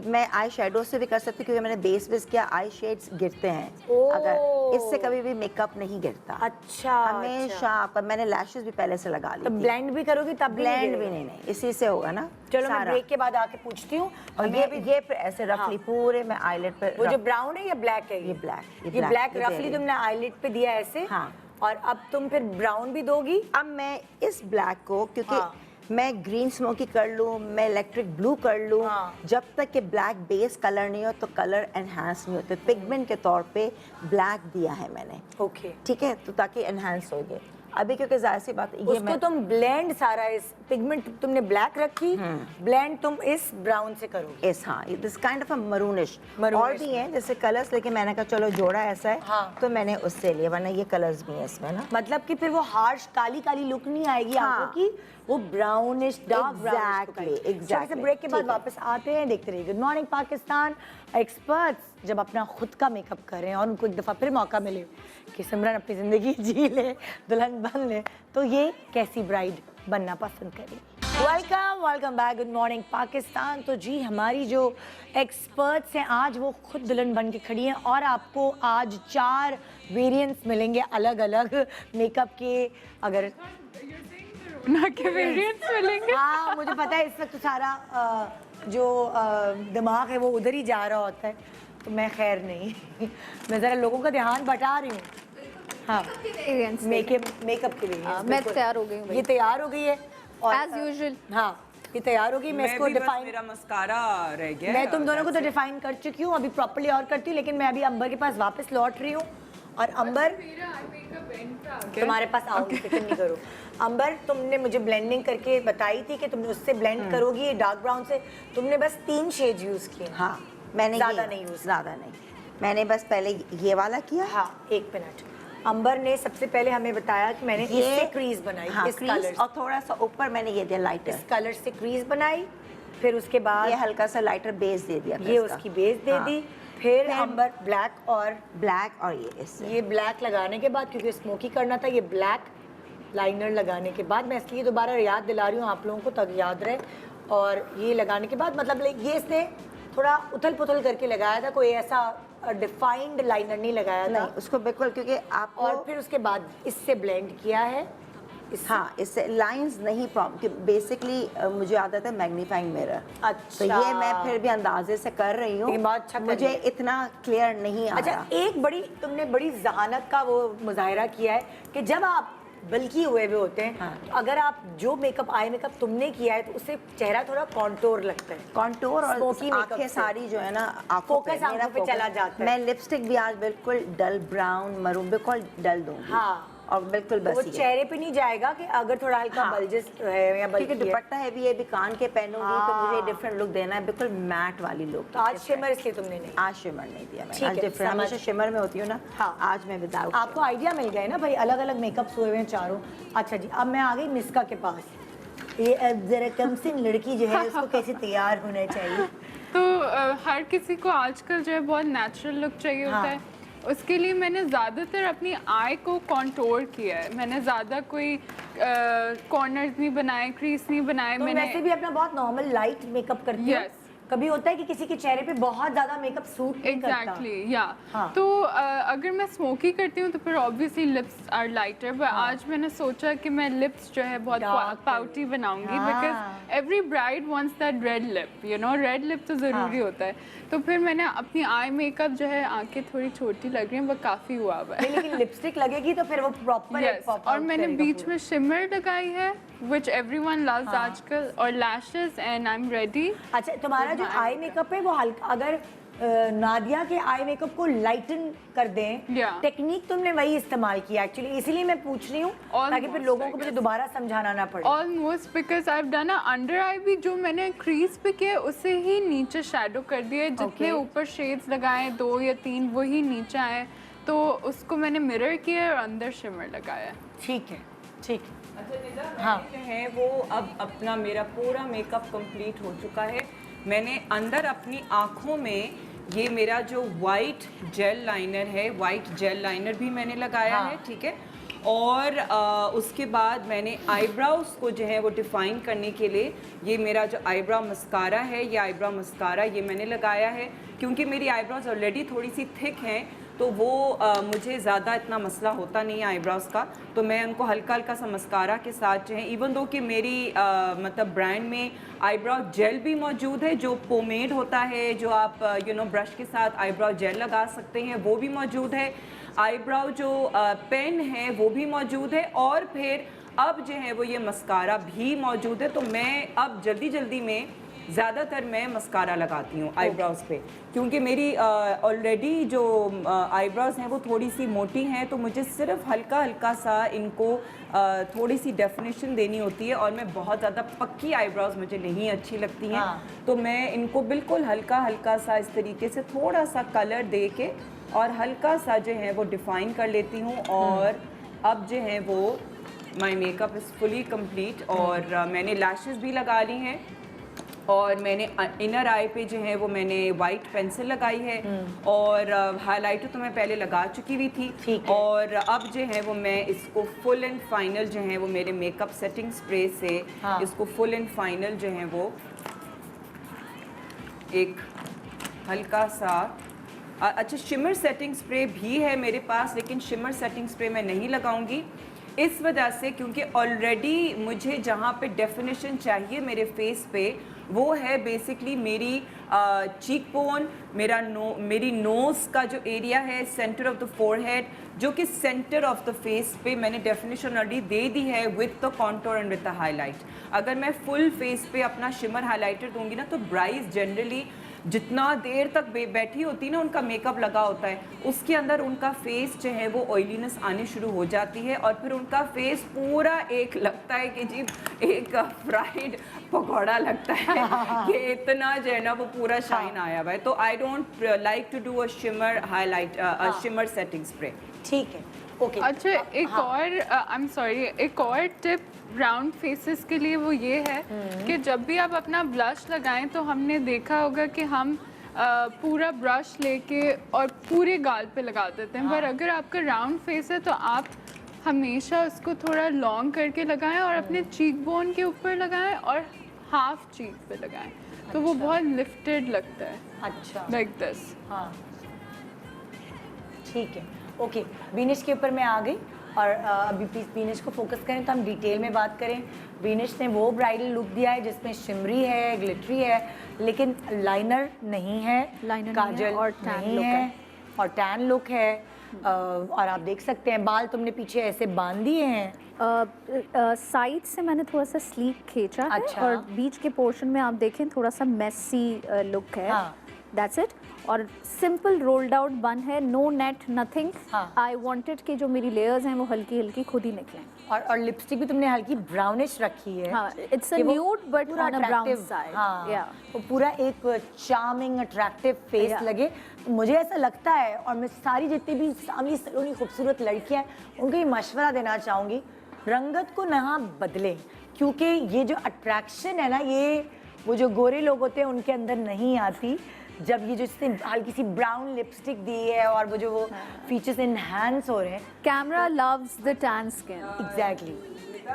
मैं आई शेडो से भी कर सकती हूँ, क्योंकि मैंने बेस किया, आई शेड्स गिरते हैं,
ओह।
अगर इससे कभी भी मेकअप नहीं गिरता।
अच्छा,
हमेशा आपका, मैंने लैशेस भी पहले से लगा ली
तो
थी।
ब्लेंड भी करोगी तब भी
ब्लेंड भी
गिरेगा?
नहीं, इसी से होगा ना।
चलो मैं
सारा।
ब्रेक के बाद आके पूछती हूँ।
और
हमें
ये
अभी
ये फिर ऐसे रफली पूरे मैं आईलेट पे
वो जो ब्राउन है या ब्लैक है?
ये black,
ये
ये
ब्लैक
black, ये
रफली
दे
तुमने आईलिड पे दिया ऐसे।
हाँ।
और अब तुम फिर ब्राउन भी दोगी?
अब मैं इस ब्लैक को, क्योंकि
हाँ।
मैं ग्रीन स्मोकी कर लूँ, मैं इलेक्ट्रिक ब्लू कर लूँ,
हाँ।
जब तक कि ब्लैक बेस कलर नहीं हो तो कलर एनहांस नहीं होते। पिगमेंट के तौर पे ब्लैक दिया है मैंने,
ओके।
ठीक है, तो ताकि एनहांस हो गए। अभी क्योंकि जाहिर सी बात ये
उसको तुम ब्लेंड सारा, इस पिगमेंट तुमने ब्लैक रखी, ब्लेंड तुम इस ब्राउन से करोगे।
इस हाँ this kind of a maroonish.
Maroonish।
और भी हैं जैसे कलर्स, लेकिन मैंने कहा चलो जोड़ा ऐसा है,
हाँ।
तो मैंने उससे लिया, वरना ये कलर्स भी हैं इसमें ना।
मतलब कि फिर वो हार्श काली काली लुक नहीं आएगी
हाँ।
आंखों की, वो ब्राउनिश डार्क ब्राउनिश
Exactly,
छोटे से
exactly।
ब्रेक के बाद
ठीक है।
वापस आते हैं, देखते रहिए गुड मॉर्निंग पाकिस्तान। एक्सपर्ट्स जब अपना खुद का मेकअप करें और उनको एक दफ़ा फिर मौका मिले कि सिमरन अपनी ज़िंदगी जी ले, दुल्हन बन ले, तो ये कैसी ब्राइड बनना पसंद करेगी। Welcome back, good morning Pakistan. तो जी हमारी जो एक्सपर्ट्स हैं आज वो खुद दुल्हन बन के खड़ी हैं, और आपको आज 4 वेरिएंट्स मिलेंगे अलग अलग मेकअप के। अगर
ना के वेरिएंट्स मिलेंगे।
हाँ, मुझे पता है इस वक्त सारा जो दिमाग है वो उधर ही जा रहा होता है, तो मैं खैर नहीं मैं ज़रा लोगों का ध्यान बटा रही हूँ। हाँ,
Variants
मेकअप के लिए
मैं
बिल्कुल।
तैयार हो गई हूँ भाई।
ये तैयार हो गई है, और
As usual।
हाँ ये तैयार हो गई। मैं इसको
भी बस
डिफाइन,
मेरा मस्कारा रह गया
मैं
है,
तुम दोनों को तो
that's it।
डिफाइन कर चुकी हूँ, अभी प्रॉपर्ली और करती हूँ, लेकिन मैं अभी अंबर के पास वापस लौट रही हूँ। और अंबर तुम्हारे पास आऊंगी, फिक्र नहीं करो। अंबर, तुमने मुझे ब्लेंडिंग करके बताई थी कि तुमने उससे ब्लेंड करोगी, ये डार्क ब्राउन से। तुमने बस 3 शेड यूज किए।
हाँ मैंने
ज़्यादा नहीं यूज।
ज़्यादा नहीं, मैंने बस पहले ये वाला किया।
हाँ, 1 मिनट। अंबर ने सबसे पहले हमें बताया कि मैंने इससे क्रीज बनाई,
हाँ,
इस
क्रीज
कलर
और थोड़ा सा ऊपर मैंने ये दिया लाइटर,
इस कलर से क्रीज बनाई, फिर उसके बाद
ये हल्का सा लाइटर बेस दे दिया,
ये उसकी बेस दे दी, फिर अंबर ब्लैक और
ब्लैक और ये इससे
ये ब्लैक लगाने के बाद, क्योंकि स्मोकी करना था, ये ब्लैक लाइनर लगाने के बाद, मैं इसलिए दोबारा याद दिला रही हूँ आप लोगों को ताकि याद रहे, और ये लगाने के बाद मतलब ये इसने थोड़ा उथल पुथल करके लगाया था, कोई ऐसा डिफाइंड लाइनर नहीं लगाया था।
नहीं उसको बिल्कुल, क्योंकि आप
और फिर उसके बाद इससे ब्लेंड किया है,
हाँ इससे लाइंस नहीं बेसिकली मुझे आदत है मैग्नीफाइंग मिरर,
अच्छा,
तो ये मैं फिर भी अंदाजे से कर रही हूँ,
लेकिन बहुत अच्छा कर
मुझे
लिया।
इतना क्लियर नहीं आ
अच्छा
रहा।
एक तुमने बड़ी जहानत का वो मुजाहिरा किया है कि जब आप बल्कि हुए होते हैं, तो अगर आप जो आई मेकअप तुमने किया है तो उससे चेहरा थोड़ा कॉन्टोर लगता है,
कॉन्टोर और
Smoky makeup
आंखें
से।
सारी जो है ना आंखों
Focus
मेरा
आंखों पे
focus-
चला जाता है।
मैं लिपस्टिक भी आज बिल्कुल डल ब्राउन मरून बिल्कुल डल दूंगी,
हाँ।
और बिल्कुल
तो
बस
वो
ये।
चेहरे पे नहीं जाएगा कि अगर थोड़ा हल्का
हाँ।
बल्जेस है या
क्योंकि
बल्कि है।
दुपट्टा है भी, ये भी कान के पहनूंगी तो
हाँ।
मुझे डिफरेंट लुक देना है, बिल्कुल मैट वाली लुक।
तो आज शिमर इसलिए तुमने नहीं,
आज शिमर नहीं दिया
ठीक
मैंने, आज
है,
डिफरेंट,
समझ-
हमेशा शिमर में होती हूँ ना,
हाँ।
आज मैं विदाउट।
आपको आइडिया मिल गया है ना भाई, अलग अलग मेकअप्स हुए हुए हैं चारों। अच्छा जी, अब मैं आ गई मिस्का के पास। ये अब जरा कम सिन लड़की जो है उसको कैसे तैयार होना चाहिए?
तो हर किसी को आजकल जो है बहुत नेचुरल लुक चाहिए होता है, उसके लिए मैंने ज़्यादातर अपनी आई को कॉन्टोर किया है, मैंने ज़्यादा कोई कॉर्नर्स नहीं बनाए, क्रीज नहीं बनाए
तो
मैंने।
वैसे भी अपना बहुत नॉर्मल लाइट मेकअप करती है।
Yes.
कभी होता है कि किसी के चेहरे पे बहुत ज्यादा मेकअप सूट नहीं करता।
एग्जैक्टली या
हाँ।
तो अगर मैं स्मोकी करती हूँ तो फिर obviously lips are lighter, but आज मैंने सोचा कि मैं लिप्स जो है बहुत
Dark
पाउटी बनाऊंगी,
हाँ।
Because every bride wants that red lip, you know, red lip तो ज़रूरी होता है। तो फिर मैंने अपनी आई मेकअप जो है, आंखें थोड़ी छोटी लग रही हैं, वो काफ़ी हुआ हुआ है।
नहीं, लेकिन लिपस्टिक लगेगी तो फिर वो प्रॉपर
Yes, और मैंने बीच में शिमर लगाई है which everyone loves आजकल, और lashes, and I am ready.
अच्छा, तुम्हारा जो आई मेकअप है वो हल्का, अगर नादिया के आई मेकअप को लाइटन कर दें,
Yeah.
टेक्निक तुमने वही इस्तेमाल किया एक्चुअली, इसीलिए मैं पूछ रही हूँ ताकि फिर
Almost,
लोगों
I
को मुझे
guess.
दोबारा समझाना ना पड़े।
Almost, because I done a under eye भी, जो मैंने क्रीज पे किया उससे ही नीचे शेडो कर दिया, जितने
Okay.
ऊपर शेड्स लगाए 2 या 3 वही नीचे आए, तो उसको मैंने मिरर किया और अंदर शिमर लगाया।
ठीक है, ठीक है।
अच्छा निदा,
हाँ।
मैंने जो है वो अब अपना मेरा पूरा मेकअप कंप्लीट हो चुका है। मैंने अंदर अपनी आँखों में ये मेरा जो वाइट जेल लाइनर है, वाइट जेल लाइनर भी मैंने लगाया
हाँ।
है, ठीक है। और उसके बाद मैंने आईब्राउज को जो है वो डिफ़ाइन करने के लिए ये मेरा जो आईब्राउ मस्कारा है, ये आईब्राउ मस्कारा ये मैंने लगाया है, क्योंकि मेरी आईब्राउज ऑलरेडी थोड़ी सी थिक हैं, तो वो मुझे ज़्यादा इतना मसला होता नहीं है आईब्राउज का, तो मैं उनको हल्का हल्का सा मस्कारा के साथ जो है, इवन दो कि मेरी मतलब ब्रांड में आईब्राउ जेल भी मौजूद है, जो पोमेड होता है, जो आप यू नो ब्रश के साथ आईब्राउ जेल लगा सकते हैं, वो भी मौजूद है। आईब्राउ जो पेन है वो भी मौजूद है, और फिर अब जो है वो ये मस्कारा भी मौजूद है। तो मैं अब जल्दी जल्दी में ज़्यादातर मैं मस्कारा लगाती हूँ आईब्राउज पे, क्योंकि मेरी ऑलरेडी जो आईब्राउज हैं वो थोड़ी सी मोटी हैं, तो मुझे सिर्फ हल्का हल्का सा इनको थोड़ी सी डेफिनेशन देनी होती है, और मैं बहुत ज़्यादा पक्की आईब्राउज मुझे नहीं अच्छी लगती हैं।
हाँ।
तो मैं इनको बिल्कुल हल्का हल्का सा इस तरीके से थोड़ा सा कलर दे के और हल्का सा जो है वो डिफ़ाइन कर लेती हूँ। और अब जो है वो my makeup is fully complete, और मैंने लैशेस भी लगा ली हैं, और मैंने इनर आई पे जो है वो मैंने वाइट पेंसिल लगाई है, और हाइलाइटर तो मैं पहले लगा चुकी हुई थी।
ठीक है।
और अब जो है वो मैं इसको फुल एंड फाइनल जो है वो मेरे मेकअप सेटिंग स्प्रे से इसको फुल एंड फाइनल जो है वो एक हल्का सा अच्छा शिमर सेटिंग स्प्रे भी है मेरे पास, लेकिन शिमर सेटिंग स्प्रे मैं नहीं लगाऊंगी इस वजह से, क्योंकि ऑलरेडी मुझे जहाँ पे डेफिनेशन चाहिए मेरे फेस पे वो है बेसिकली मेरी चीक बोन, मेरी नोज़ का जो एरिया है, सेंटर ऑफ द फोरहेड, जो कि सेंटर ऑफ द फेस पे मैंने डेफिनेशन ऑलरेडी दे दी है with the contour and with the highlight. अगर मैं फुल फेस पे अपना शिमर हाईलाइटर दूंगी ना, तो ब्राइड्स जनरली जितना देर तक बैठी होती है ना, उनका मेकअप लगा होता है, उसके अंदर उनका फेस जो है वो ऑयलीनेस आनी शुरू हो जाती है, और फिर उनका फेस पूरा एक लगता है कि जी एक फ्राइड पकौड़ा लगता है कि इतना जो है ना वो पूरा शाइन आया हुआ है। तो I don't like to do a shimmer highlight shimmer setting spray.
ठीक है, ओके
अच्छा एक और आई एम सॉरी, एक और टिप राउंड फेसेस के लिए वो ये है कि जब भी आप अपना ब्लश लगाएं तो हमने देखा होगा कि हम पूरा ब्रश लेके और पूरे गाल पे लगा देते हैं, पर अगर आपका राउंड फेस है तो आप हमेशा उसको थोड़ा लॉन्ग करके लगाएं और अपने चीक बोन के ऊपर लगाएं और हाफ चीक पे लगाएं, तो वो बहुत लिफ्टेड लगता है,
अच्छा
लाइक दिस।
हाँ ठीक है, ओके। बीनिश के ऊपर मैं आ गई और अभी प्लीज़ बीनिश को फोकस करें तो हम डिटेल में बात करें। बीनिश ने वो ब्राइडल लुक दिया है जिसमें शिमरी है, ग्लिटरी है, लेकिन लाइनर नहीं है,
लाइनर
काजल
और टैन
नहीं
लुक
है
है
और टैन लुक है। और आप देख सकते हैं बाल तुमने पीछे ऐसे बांध दिए हैं।
साइड से मैंने थोड़ा सा स्लीक खींचा है
अच्छा।
और बीच के पोर्शन में आप देखें थोड़ा सा मेसी लुक है,
हाँ।
That's it. और सिंपल रोल्ड आउट बन है, नो नेट नथिंग।
हाँ।
आई वांटेड कि जो मेरी लेयर्स हैं वो हल्की हल्की खुद ही निकलें।
और लिपस्टिक भी तुमने हल्की ब्राउनिश रखी है।
हाँ, it's a
कि वो
nude but
पूरा
on a brown
attractive,
side.
हाँ,
Yeah.
वो पूरा एक चार्मिंग अट्रैक्टिव फेस
Yeah.
लगे। मुझे ऐसा लगता है और मैं सारी जितनी भी सामने सलोनी खूबसूरत लड़कियां हैं उनको ये मशवरा देना चाहूँगी, रंगत को ना बदलें, क्योंकि ये जो अट्रैक्शन है ना, ये वो जो गोरे लोग होते हैं उनके अंदर नहीं आती। जब ये जो इसने हल्की सी ब्राउन लिपस्टिक दी है और वो जो वो फीचर्स इनहैंस हो रहे हैं।
Camera loves the tan skin.
Exactly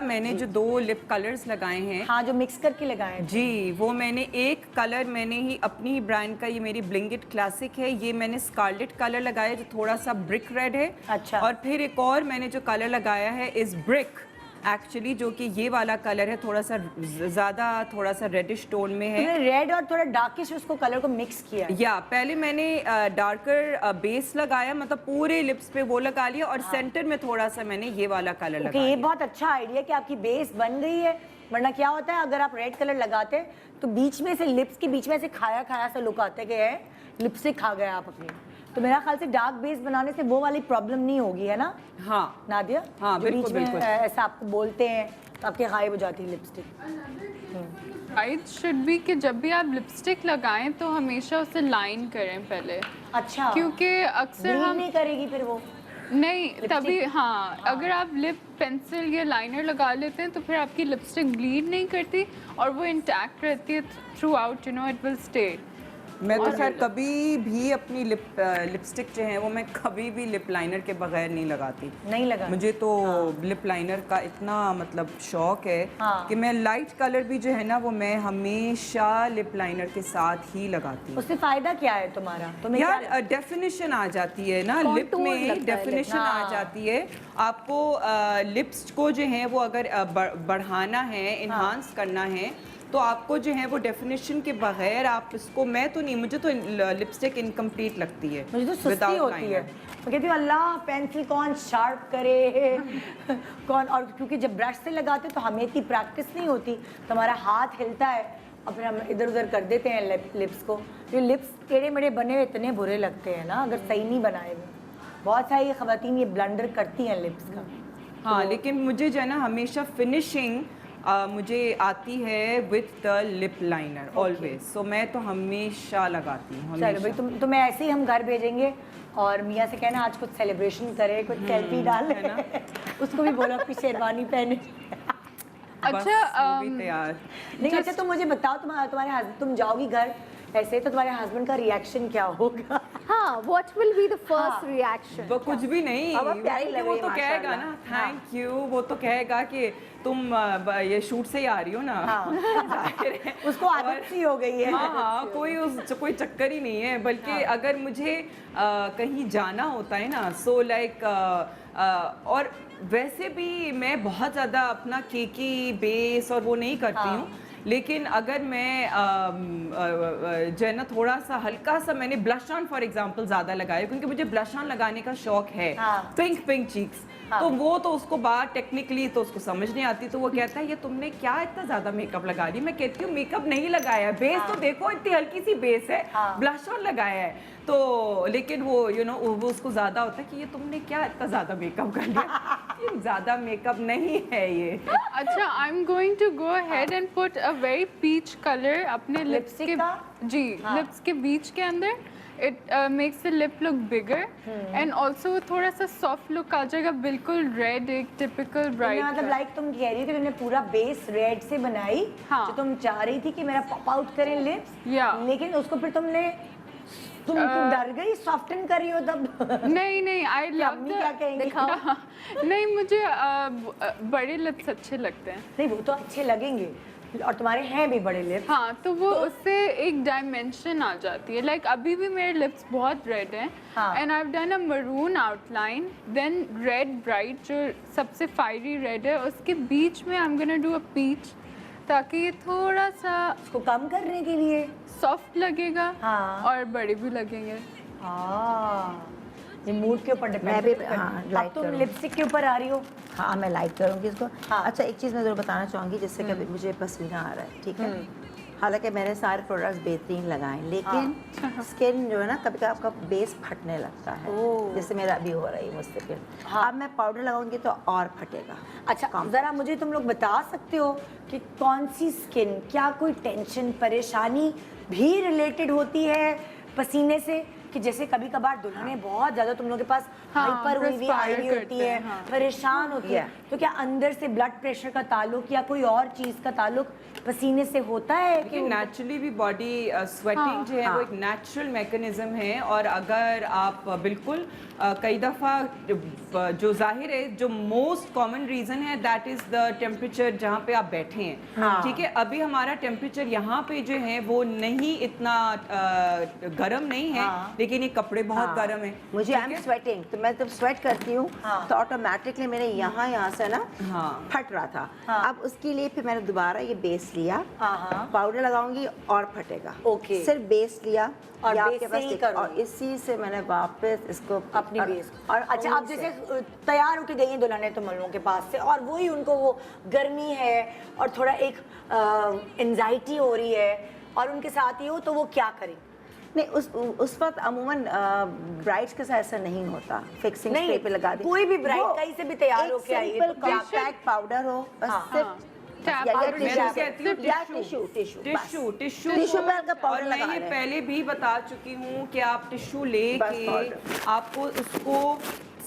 मैंने जो 2 लिप कलर्स लगाए हैं,
हाँ, जो मिक्स करके लगाए हैं।
जी, वो मैंने एक कलर मैंने ही अपनी ही ब्रांड का, ये मेरी ब्लिंगिट क्लासिक है, ये मैंने स्कारलेट कलर लगाया जो थोड़ा सा ब्रिक रेड है।
अच्छा।
और फिर एक और मैंने जो कलर लगाया है इस ब्रिक एक्चुअली, जो कि ये वाला कलर है, थोड़ा सा ज़्यादा थोड़ा सा रेडिश टोन में है।
तुमने रेड और थोड़ा डार्किश उसको कलर को मिक्स किया है।
या पहले मैंने डार्कर बेस लगाया, मतलब पूरे लिप्स पे वो लगा लिया और सेंटर में थोड़ा सा मैंने ये वाला कलर
ओके,
लगाया।
ये बहुत अच्छा आइडिया कि आपकी बेस बन गई है। वरना क्या होता है, अगर आप रेड कलर लगाते हैं तो बीच में से लिप्स के बीच में से खाया खाया सा लुक आता है कि है लिपस्टिक खा गए आप अपनी। तो मेरा ख्याल से डार्क बेस बनाने से वो वाली प्रॉब्लम नहीं होगी, है ना
हाँ
नादिया?
हाँ,
जो
बिल्कुल,
बीच में
बिल्कुल।
ऐसा आपको बोलते हैं तो आपके गायब हो जाती है लिपस्टिक।
राइट शुड बी कि जब भी आप लिपस्टिक लगाएं तो हमेशा उसे लाइन करें पहले,
अच्छा,
क्योंकि अक्सर
Bleed
हम
नहीं करेगी फिर वो।
नहीं तभी हाँ, अगर आप लिप पेंसिल या लाइनर लगा लेते हैं तो फिर आपकी लिपस्टिक ब्लीड नहीं करती और वो इंटैक्ट रहती है through out, you know, it will stay.
मैं तो खैर कभी भी अपनी लिपस्टिक जो है वो मैं कभी भी लिप लाइनर के बगैर नहीं लगाती।
नहीं लगा
मुझे तो लिप लाइनर का इतना मतलब शौक है
हाँ।
कि मैं लाइट कलर भी जो है ना वो मैं हमेशा लिप लाइनर के साथ ही लगाती हूँ।
उससे फायदा क्या है तुम्हारा? तुम्हें क्या
यार डेफिनेशन आ जाती है ना लिप
Contour
में,
लगता है
डेफिनेशन
lip,
आ
हाँ।
जाती है। आपको लिप्स को जो है वो अगर बढ़ाना है, इन्हांस करना है, तो आपको जो है वो डेफिनेशन के बगैर आप इसको, मैं तो नहीं, मुझे तो लिपस्टिक इनकम्प्लीट लगती है,
मुझे तो सुस्ती
without
होती है।
liner।
मैं कहती हूँ अल्लाह पेंसिल कौन शार्प करे कौन, और क्योंकि जब ब्रश से लगाते तो हमें इतनी प्रैक्टिस नहीं होती, तो हमारा हाथ हिलता है और फिर हम इधर उधर कर देते हैं लिप्स को। जो लिप्स टेढ़े मेढ़े बने हुए इतने बुरे लगते हैं ना अगर सही नहीं बनाए हुए। बहुत सारी खवातीन ये ब्लंडर करती हैं लिप्स का।
हाँ, लेकिन मुझे जो है ना हमेशा फिनिशिंग मुझे आती है with the lip liner always, so मैं तो हमेशा लगाती हूँ।
चलो भाई, तुम्हें ऐसे ही हम घर भेजेंगे और मियाँ से कहना आज कुछ सेलिब्रेशन करे, कुछ सेल्फी डाले उसको भी बोलो अपनी शेरवानी पहने।
अच्छा
तैयार।
नहीं, अच्छा तुम मुझे बताओ, तुम्हारे हस्बैंड, तुम जाओगी घर ऐसे तो तुम्हारे हस्बैंड का रिएक्शन क्या होगा?
हाँ, what will be the first reaction?
वो कुछ भी नहीं,
अब आप प्यारी लग
वो
रही
तो
है,
कहेगा
माशाल्लाह।
ना थैंक यू, वो तो कहेगा कि तुम ये शूट से ही आ रही हो ना। जाहिर है।
उसको आदत
और-
सी हो गई है।
हाँ, कोई चक्कर ही नहीं है, बल्कि अगर मुझे कहीं जाना होता है ना, सो लाइक और वैसे भी मैं बहुत ज़्यादा अपना केकी बेस और वो नहीं करती हूँ, लेकिन अगर मैं जो है ना थोड़ा सा हल्का सा, मैंने ब्लश ऑन फॉर एग्जांपल ज़्यादा लगाया क्योंकि मुझे ब्लश ऑन लगाने का शौक है। पिंक चीक्स, तो वो तो उसको बात टेक्निकली तो उसको समझ नहीं आती, तो वो कहता है ये तुमने क्या इतना ज़्यादा मेकअप लगा दी। मैं कहती हूँ मेकअप नहीं लगाया है, बेस तो देखो इतनी हल्की सी बेस है, ब्लश ऑन लगाया है। तो लेकिन वो यू नो वो उसको ज़्यादा होता है कि ये तुमने क्या इतना ज़्यादा मेकअप कर लिया। ये ज़्यादा मेकअप नहीं है ये।
अच्छा, I am going to go ahead and put a very peach colour अपने लिप्स
लिपस्टिक
के
का?
जी लिप्स के बीच के अंदर, it makes the lip look bigger and also थोड़ा सा सॉफ्ट लुक आ जाएगा, बिल्कुल रेड एक टिपिकल ब्राइट।
मतलब लाइक तुम कह रही थी तुमने पूरा बेस रेड से बनाई,
हाँ।
जो तुम चाह रही थी कि मेरा पॉप आउट करें लिप्स,
Yeah.
लेकिन उसको फिर तुम डर गई सॉफ्टन कर रही हो तब।
नहीं आई
कि
लव
अम्मी क्या कहेंगी?
नहीं मुझे बड़े लिप्स अच्छे लगते हैं।
नहीं वो तो अच्छे लगेंगे और तुम्हारे हैं भी बड़े लिप्स।
हाँ तो वो उससे एक डायमेंशन आ जाती है। लाइक अभी भी मेरे लिप्स बहुत रेड हैं and I have done a maroon outline, then red bright जो सबसे फायरी रेड है, उसके बीच में I am gonna do a peach, ताकि ये थोड़ा सा
उसको कम करने के लिए।
सॉफ्ट लगेगा
हाँ।
और बड़े भी लगेंगे।
ये मूड के ऊपर
मैं भी
डिपेंड।
हाँ
अब
लाइट
तुम
करूँगी।
लिपस्टिक के ऊपर आ रही हो।
हाँ मैं लाइट करूँगी इसको।
हाँ।
अच्छा एक चीज़ मैं ज़रूर बताना चाहूँगी जिससे कि मुझे पसीना आ रहा है, ठीक है। हालांकि मैंने सारे प्रोडक्ट्स बेहतरीन लगाए, लेकिन स्किन जो है ना कभी कभी आपका बेस फटने लगता है, जैसे मेरा अभी हो रही है मुझसे फिर। अब मैं पाउडर लगाऊंगी तो और फटेगा।
अच्छा ज़रा मुझे तुम लोग बता सकते हो कि कौन सी स्किन, क्या कोई टेंशन परेशानी भी रिलेटेड होती है पसीने से, कि जैसे कभी कभार दुल्हनें बहुत ज़्यादा तुम लोगों के पास
हाँ,
हाइपर हुई हुई आई हुई
perspire
होती
करते
है,
हैं, हाँ।
परेशान होती है, तो क्या अंदर से ब्लड प्रेशर का ताल्लुक या कोई और चीज़ का ताल्लुक पसीने से होता है कि
नेचुरली भी बॉडी स्वेटिंग जो है वो एक नेचुरल मैकेनिज्म है। और अगर आप बिल्कुल कई दफ़ा जो जाहिर है जो मोस्ट कॉमन रीज़न है दैट इज़ द टेम्परेचर जहाँ पे आप बैठे हैं, ठीक है। अभी हमारा टेम्परेचर यहाँ पे जो है वो नहीं इतना गर्म नहीं है, लेकिन ये कपड़े बहुत गर्म है।
मुझे आई एम स्वेटिंग, तो मैं जब स्वेट करती हूँ तो ऑटोमेटिकली मेरे यहाँ से ना फट रहा था। अब उसके लिए फिर मैंने दोबारा ये बेस लिया, पाउडर लगाऊंगी और फटेगा।
ओके।
सिर्फ बेस लिया
और
या
बेस
आपके
से
पास
ही
एक-
करो।
और इसी से मैंने वापस इसको
अपनी बेस। और अच्छा आप जैसे तैयार होके गई हैं दुल्हनें तो मल्लों के पास से, और वही उनको वो गर्मी है और थोड़ा एक एंजाइटी हो रही है और उनके साथ ही हो, तो वो क्या करें?
नहीं उस वक्त अमूमन ब्राइड्स के साथ ऐसा नहीं होता, फिक्सिंग
नहीं,
स्प्रे पे लगा दी।
कोई भी bride
वो
कहीं से भी तैयार होके आई है
सिंपल
तो क्या-
कॉम्पैक्ट पाउडर हो बस, सिर्फ
टैप
या
पाउडर
टिश्यू
मैं तो
से-
कहती हूँ
या
टिश्यू
टिश्यू
टिश्यू
पे हल्का पाउडर
और मैं
लगा
ये
रहे हैं।
पहले भी बता चुकी हूँ कि आप टिश्यू
बस
लेके
powder।
आपको उसको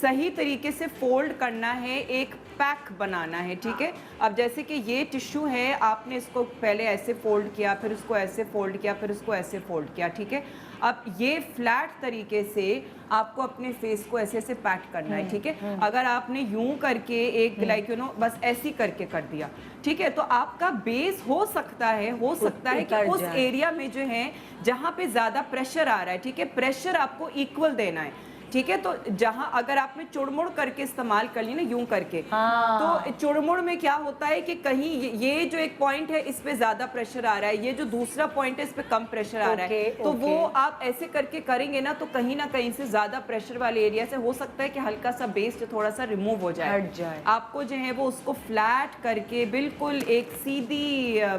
सही तरीके से फोल्ड करना है, एक पैक बनाना है, ठीक है। अब जैसे कि ये टिश्यू है, आपने इसको पहले ऐसे फोल्ड किया, फिर उसको ऐसे फोल्ड किया, फिर उसको ऐसे फोल्ड किया, ठीक है। अब ये फ्लैट तरीके से आपको अपने फेस को ऐसे ऐसे पैक करना है, ठीक है। अगर आपने यूं करके एक लाइक बस ऐसी करके कर दिया, ठीक है, तो आपका बेस हो सकता है कि उस एरिया में जो है जहाँ पे ज़्यादा प्रेशर आ रहा है, ठीक है, प्रेशर आपको इक्वल देना है, ठीक है। तो जहां अगर आपने चुड़मुड़ करके इस्तेमाल कर ली ना यूं करके, तो चुड़मुड़ में क्या होता है कि कहीं ये जो एक पॉइंट है इस पे ज्यादा प्रेशर आ रहा है, ये जो दूसरा पॉइंट है इस पे कम प्रेशर आ रहा है, तो वो आप ऐसे करके करेंगे ना तो कहीं ना कहीं से ज्यादा प्रेशर वाले एरिया से हो सकता है कि हल्का सा बेस थोड़ा सा रिमूव हो जाए,
हट जाए।
आपको जो है वो उसको फ्लैट करके बिल्कुल एक सीधी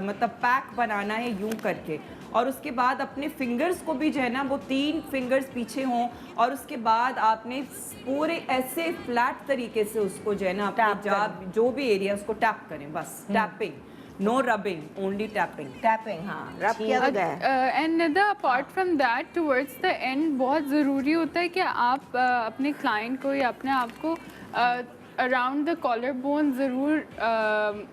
मतलब पैक बनाना है यूं करके। और उसके बाद अपने फिंगर्स को भी जो है ना वो 3 फिंगर्स पीछे हों, और उसके बाद आपने पूरे ऐसे फ्लैट तरीके से उसको जो है ना अपने जो भी एरिया उसको टैप करें, बस tapping, no rubbing, only tapping.
Tapping, हाँ रब किया तो गया।
And Nida apart from that towards the end बहुत ज़रूरी होता है कि आप अपने क्लाइंट को या अपने आप को अराउंड द कॉलर बोन ज़रूर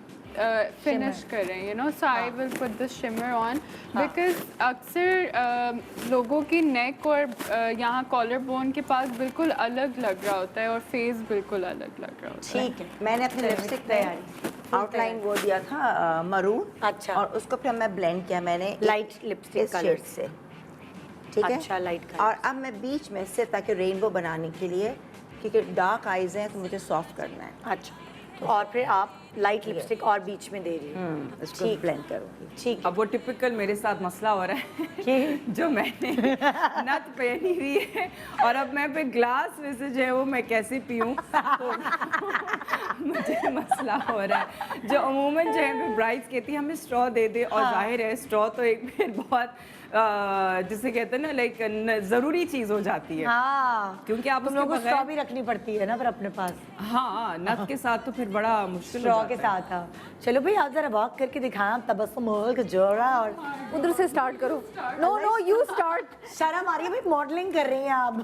फिनिश करें, so I will put the shimmer on, because अक्सर लोगों की नेक और यहाँ कॉलर बोन के पास बिल्कुल अलग लग रहा होता है और फेस बिल्कुल अलग लग रहा होता है।
ठीक है,
मैंने अपनी लिपस्टिक तैयारी आउटलाइन वो दिया था मरून,
अच्छा।
और उसको फिर मैं ब्लेंड किया मैंने
लाइट लिपस्टिक
इस
कलर
शेड से, ठीक है।
अच्छा, लाइट कलर।
और अब मैं बीच में से ताकि रेनबो बनाने के लिए, क्योंकि डार्क आइज हैं तो मुझे सॉफ्ट करना है।
अच्छा, और फिर आप लाइट लिपस्टिक और बीच में दे रही हो।
इसको
ठीक।
ब्लेंड करूँगी।
ठीक
अब वो टिपिकल मेरे साथ मसला हो रहा है
कि
जो मैंने नथ पहनी हुई है और अब मैं पे ग्लास में से जो है वो मैं कैसे पीऊँ, तो मुझे मसला हो रहा है। जो अमूमन जो है ब्राइड्स कहती है हमें स्ट्रॉ दे दे, और जाहिर है स्ट्रॉ तो एक फिर बहुत जिसे कहते हैं ना लाइक ज़रूरी चीज़ हो जाती है,
हाँ,
क्योंकि आप
तुम
उसके
लोगों को
बगैर
स्ट्रॉ भी रखनी पड़ती है ना फिर अपने पास,
हाँ नथ के साथ तो फिर बड़ा मुश्किल हो
स्ट्रॉ के
जाता है।
साथ। हाँ, चलो भाई आप जरा वॉक करके दिखाएं तबस्सुम का जोड़ा और
उधर से स्टार्ट करो. No you start.
शर्म आ रही है भाई, मॉडलिंग कर रही हैं आप.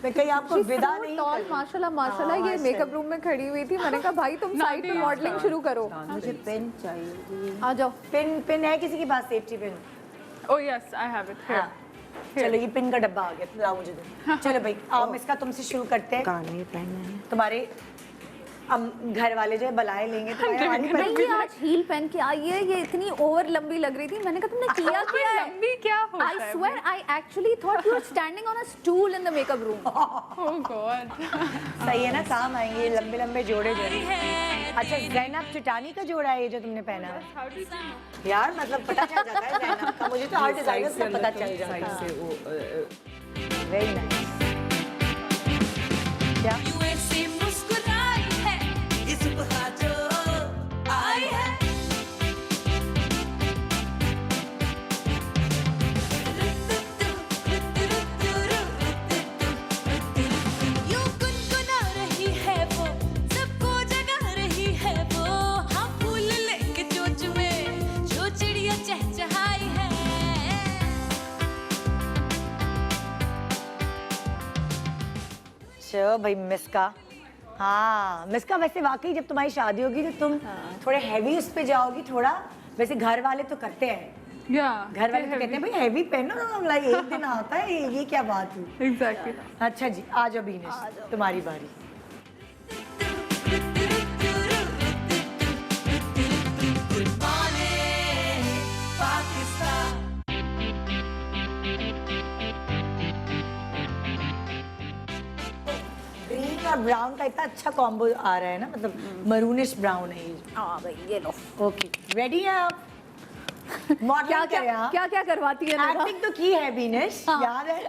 मैं कहीं आपको विदा नहीं
टॉल
कर
माशाल्लाह ये मेकअप रूम में खड़ी हुई थी. मैंने कहा भाई तुम साइड पे मॉडलिंग शुरू करो.
मुझे पेन चाहिए.
आ जाओ.
पिन है किसी के पास, safety pin?
Oh yes, I have it here.
हाँ. चलो ये पिन का डब्बा आ गया, लाओ मुझे दो. चलो भाई हम इसका तुमसे शुरू करते हैं.
काने पहनना है.
तुम्हारे घर वाले जो है बलाए लेंगे तुम्हारे
नहीं ये आज हील पहन के आई है. ये इतनी ओवर लंबी लग रही थी. मैंने कहा तुमने किया क्या है?
लंबी क्या होता
I
है?
swear I actually thought you were standing on a stool in the makeup room.
Oh God.
सही है ना, काम आएंगे लंबे लंबे जोड़े जोड़े. अच्छा ज़ैनब चिटानी का जोड़ा है ये जो तुमने पहना है?
How did you know?
यार मतलब पता चल जाता है ज़ैनब का. मुझे तो हर डिजाइनर से पता चल जाता है. Very nice. क्या
यूएसए मुस्कुराई है इस बहार जो आई है. यूं गुनगुना रही है वो, सबको जगा रही है वो. हाँ फूल लेके चोंच में जो चिड़िया चहचहाई है.
चलो भाई मिस्का. हाँ मिस्का, वैसे वाकई जब तुम्हारी शादी होगी तो तुम थोड़े हैवी उस पे जाओगी थोड़ा. वैसे घर वाले तो करते हैं,
Yeah.
घर वाले तो कहते हैं भाई हैवी पहनो ना. लाइक एक दिन आता है, ये क्या बात हुई.
Exactly.
अच्छा जी आ जाओ बीनेश, तुम्हारी बारी.
Good morning, Pakistan.
ग्रीन और ब्राउन का इतना अच्छा कॉम्बो आ रहा है ना, मतलब मरूनिश ब्राउन है ये.
हाँ भाई ये लो.
ओके रेडी हैं आप? मॉडलिंग करें आप?
क्या करवाती है मेरा?
एक्टिंग तो की है बीनेश, याद है.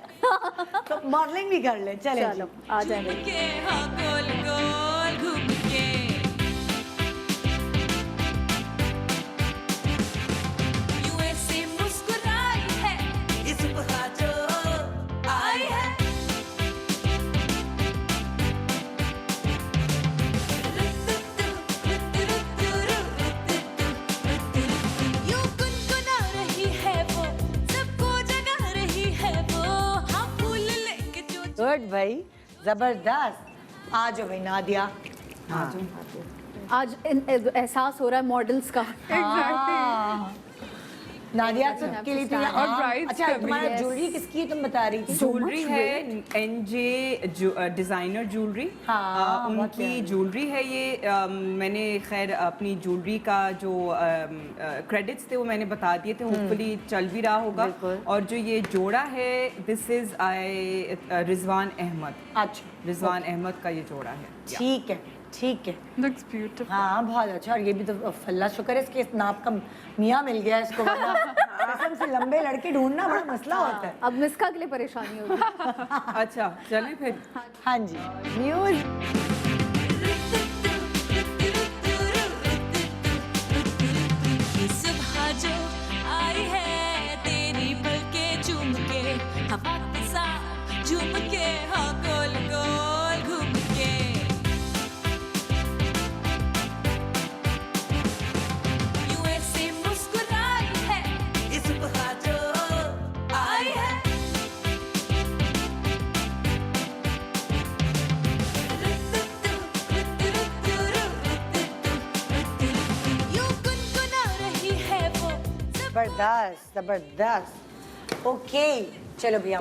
तो मॉडलिंग भी कर ले. चले
चलो आ जाए भाई.
के हाँ गोल गोल घूम के. यूएसए मुस्कुराई है इस बहार जो आई है. यूं गुनगुना रही है वो, सबको जगा रही है वो. हाँ फूल लेके चोंच.
गुड भाई, जबरदस्त. आ जाओ भाई नादिया.
आज एहसास हो रहा है मॉडल्स का.
हाँ. नादिया के लिए तो
और
हाँ.
brides
अच्छा
का भी.
तुम्हारा ज्वेलरी किसकी है तुम बता रही थी?
ज्वेलरी है एनजे डिजाइनर ज्वेलरी.
हाँ, बहुत
उनकी
प्यारी.
ज्वेलरी है ये. मैंने खैर अपनी ज्वेलरी का जो क्रेडिट्स थे वो मैंने बता दिए थे. होपफुली चल भी रहा होगा.
बिल्कुल.
और जो ये जोड़ा है दिस इज रिजवान अहमद.
अच्छा
रिजवान अहमद का ये जोड़ा है.
ठीक है ठीक है.
Looks beautiful.
हाँ बहुत अच्छा. और ये भी तो अल्लाह शुक्र है इसके नाप का मियाँ मिल गया इसको. वरना कसम से लंबे लड़के ढूंढना बड़ा मसला होता है.
अब मिस्का के लिए परेशानी होगी.
अच्छा चलें फिर.
हाँ जी न्यूज़.
ये सुबह जो आई है तेरी पलकें चूम के, हवा के साथ झूम के, हाँ गोल गोल घूम के. यूएसए मुस्कुराई है इस सुबह जो आई है. यूं गुनगुना रही है वो,
जबरदस्त जबरदस्त. ओके चलो भैया